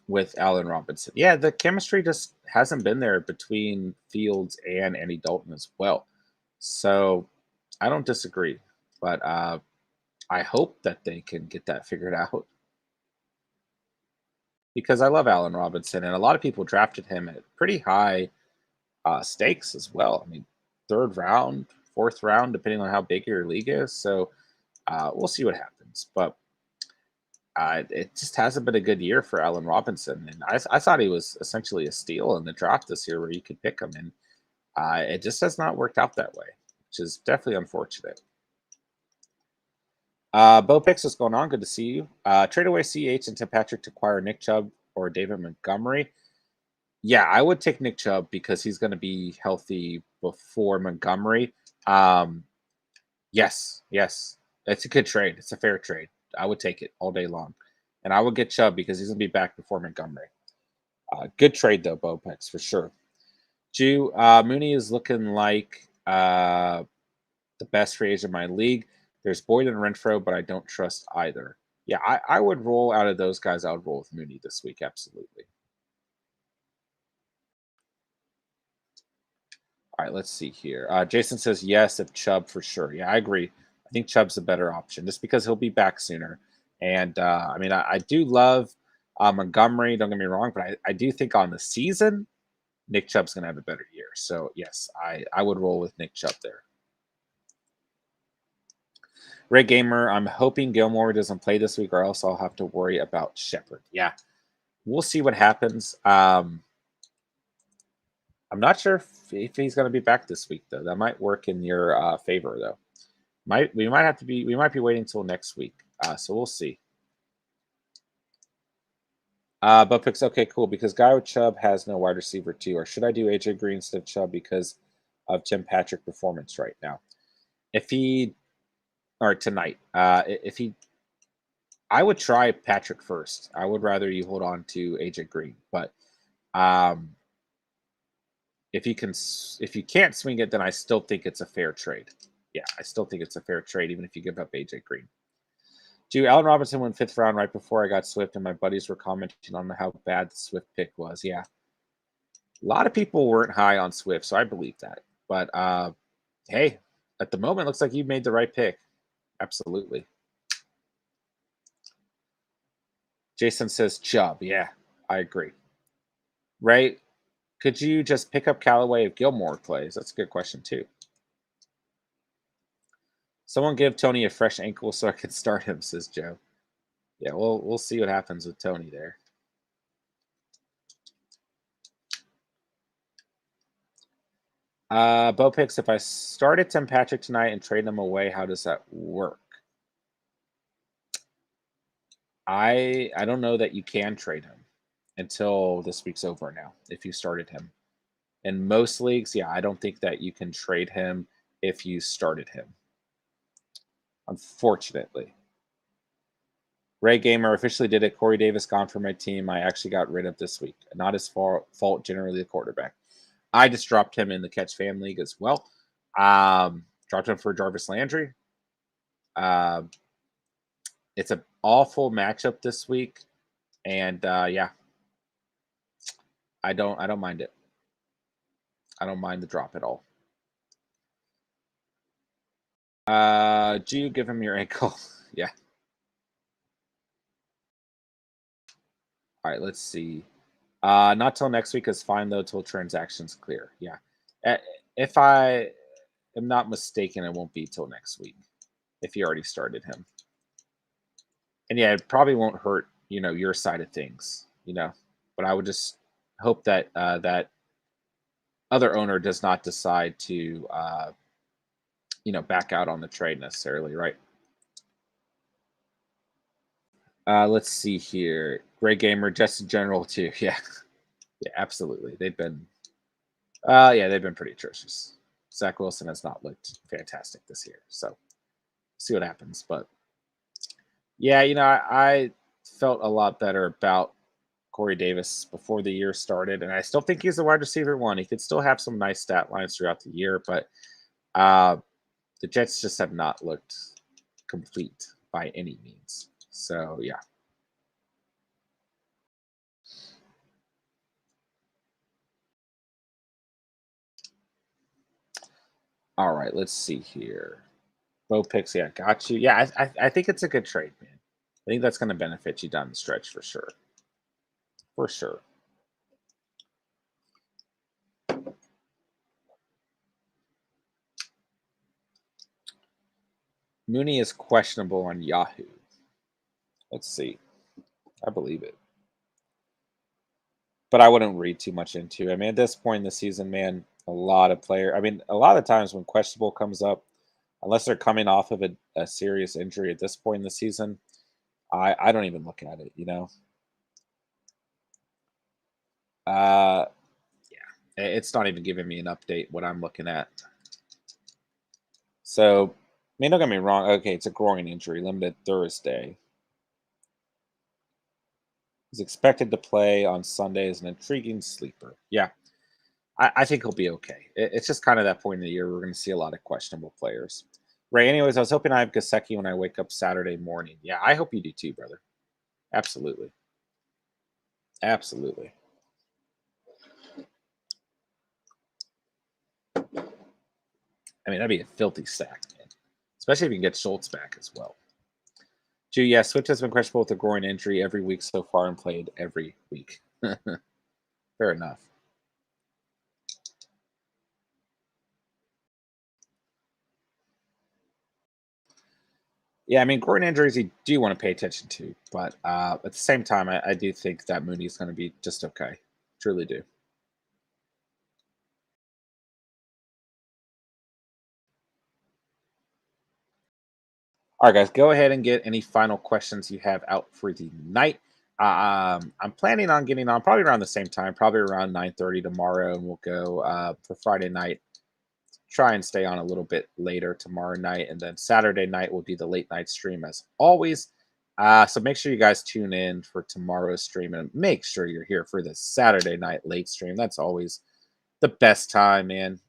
with Allen Robinson. Yeah, the chemistry just hasn't been there between Fields and Andy Dalton as well. So I don't disagree, but I hope that they can get that figured out because I love Allen Robinson, and a lot of people drafted him at pretty high stakes as well. I mean, third round, fourth round, depending on how big your league is. So we'll see what happens. But it just hasn't been a good year for Allen Robinson, and I thought he was essentially a steal in the draft this year, where you could pick him, and it just has not worked out that way, which is definitely unfortunate. Bo Picks, what's going on? Good to see you. Trade away CH and Tim Patrick to acquire Nick Chubb or David Montgomery. Yeah, I would take Nick Chubb because he's going to be healthy before Montgomery. Um, yes, it's a good trade. It's a fair trade. I would take it all day long, and I would get Chubb because he's going to be back before Montgomery. Good trade though, Bo Picks for sure. Jew Mooney is looking like the best free agent in my league. There's Boyd and Renfro, but I don't trust either. Yeah, I would roll out of those guys. I would roll with Mooney this week. Absolutely. All right, let's see here. Jason says yes, if Chubb for sure. Yeah, I agree. I think Chubb's a better option just because he'll be back sooner. And I mean, I do love Montgomery. Don't get me wrong, but I do think on the season, Nick Chubb's going to have a better year. So yes, I would roll with Nick Chubb there. Ray Gamer, I'm hoping Gilmore doesn't play this week, or else I'll have to worry about Shepard. Yeah, we'll see what happens. I'm not sure if he's going to be back this week, though. That might work in your favor, though. We might be waiting until next week. So we'll see. But picks okay, cool. Because Guy Chubb has no wide receiver too, or should I do AJ Green instead of Chubb because of Tim Patrick performance right now? If he or tonight, if he I would try Patrick first. I would rather you hold on to AJ Green, but um, if you can't swing it, then I still think it's a fair trade. Yeah, I still think it's a fair trade, even if you give up AJ Green. Dude, Allen Robinson went fifth round right before I got Swift, and my buddies were commenting on how bad the Swift pick was. Yeah, a lot of people weren't high on Swift, so I believe that. But hey, at the moment, looks like you made the right pick. Absolutely. Jason says Chubb. Yeah, I agree. Right? Could you just pick up Callaway if Gilmore plays? That's a good question too. Someone give Tony a fresh ankle so I can start him, says Joe. Yeah, we'll see what happens with Tony there. Bo picks. If I started Tim Patrick tonight and trade him away, how does that work? I don't know that you can trade him until this week's over now. If you started him in most leagues, yeah, I don't think that you can trade him if you started him. Unfortunately. Ray Gamer officially did it. Corey Davis gone from my team. I actually got rid of this week. Not his fault, generally the quarterback. I just dropped him in the Catch Fam League as well. Dropped him for Jarvis Landry. Uh, it's an awful matchup this week, and yeah, I don't mind it. I don't mind the drop at all. Do you give him your ankle? Yeah. All right, let's see. Not till next week is fine though, till transactions clear. Yeah. If I am not mistaken, it won't be till next week if you already started him. And yeah, it probably won't hurt, your side of things, But I would just hope that that other owner does not decide to back out on the trade necessarily, right? Let's see here. Great gamer, just in general too. Yeah. Yeah, absolutely. They've been pretty atrocious. Zach Wilson has not looked fantastic this year. So see what happens. But yeah, I felt a lot better about Corey Davis before the year started, and I still think he's the wide receiver one. He could still have some nice stat lines throughout the year, but the Jets just have not looked complete by any means. So yeah. All right, let's see here. Both picks, yeah, got you. Yeah, I think it's a good trade, man. I think that's going to benefit you down the stretch for sure. For sure. Mooney is questionable on Yahoo. Let's see. I believe it. But I wouldn't read too much into it. I mean, at this point in the season, man, a lot of a lot of times when questionable comes up, unless they're coming off of a serious injury at this point in the season, I don't even look at it. Uh, yeah, it's not even giving me an update what I'm looking at. So, I mean, don't get me wrong. Okay, it's a groin injury, limited Thursday. He's expected to play on Sunday as an intriguing sleeper. Yeah, I think he'll be okay. It's just kind of that point in the year we're going to see a lot of questionable players. Ray, anyways, I was hoping I have Gasecki when I wake up Saturday morning. Yeah, I hope you do too, brother. Absolutely. Absolutely. I mean, that'd be a filthy stack, man. Especially if you can get Schultz back as well. Gee, yeah, Swift has been questionable with a groin injury every week so far and played every week. Fair enough. Yeah, I mean, groin injuries you do want to pay attention to, but at the same time, I do think that Mooney is going to be just okay. Truly do. All right, guys, go ahead and get any final questions you have out for the night. I'm planning on getting on probably around the same time, probably around 9:30 tomorrow, and we'll go for Friday night. Try and stay on a little bit later tomorrow night, and then Saturday night will be the late night stream as always. So make sure you guys tune in for tomorrow's stream, and make sure you're here for the Saturday night late stream. That's always the best time, man.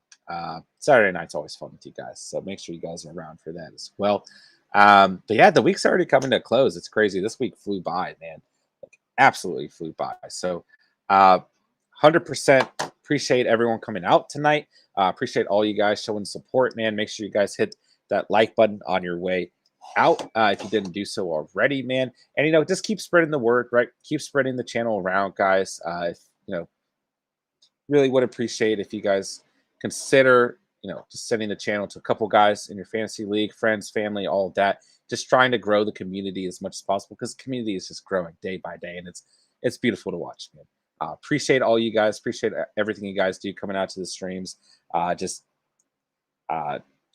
Saturday night's always fun with you guys, so make sure you guys are around for that as well. But yeah, the week's already coming to a close. It's crazy. This week flew by, man. Like, absolutely flew by. So, 100% appreciate everyone coming out tonight. Appreciate all you guys showing support, man. Make sure you guys hit that like button on your way out if you didn't do so already, man. And just keep spreading the word, right? Keep spreading the channel around, guys. If really would appreciate if you guys consider, just sending the channel to a couple guys in your fantasy league, friends, family, all of that. Just trying to grow the community as much as possible because the community is just growing day by day, and it's beautiful to watch, man. Appreciate all you guys. Appreciate everything you guys do coming out to the streams. Just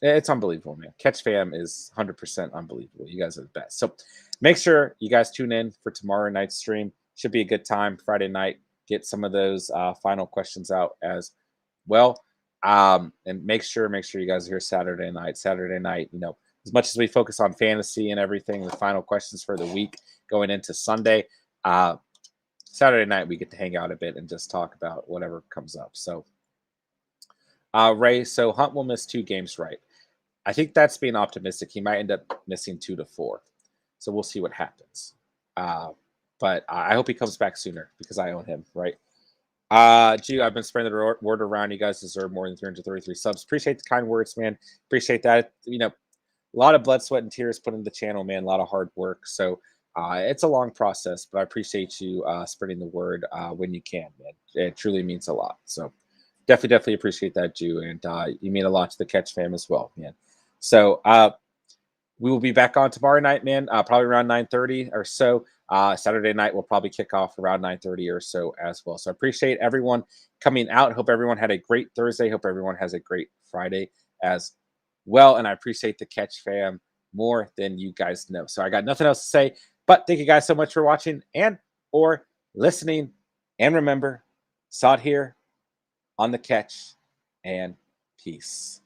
it's unbelievable, man. Catch fam is 100% unbelievable. You guys are the best. So make sure you guys tune in for tomorrow night's stream. Should be a good time. Friday night, get some of those final questions out as well. And make sure you guys are here Saturday night. Saturday night, as much as we focus on fantasy and everything, the final questions for the week going into Sunday. Saturday night we get to hang out a bit and just talk about whatever comes up. So, Ray, so Hunt will miss 2 games, right? I think that's being optimistic. He might end up missing 2 to 4. So we'll see what happens. But I hope he comes back sooner because I own him, right? I've been spreading the word around. You guys deserve more than 333 subs. Appreciate the kind words, man. Appreciate that. A lot of blood, sweat, and tears put into the channel, man. A lot of hard work. So it's a long process, but I appreciate you spreading the word when you can, man. It truly means a lot. So definitely appreciate that, Jew. And you mean a lot to the Catch fam as well, man. So we will be back on tomorrow night, man. Probably around 9:30 or so. Saturday night will probably kick off around 9:30 or so as well. So I appreciate everyone coming out. Hope everyone had a great Thursday. Hope everyone has a great Friday as well. And I appreciate the Catch fam more than you guys know. So I got nothing else to say, but thank you guys so much for watching and or listening. And remember, saw it here on the Catch, and peace.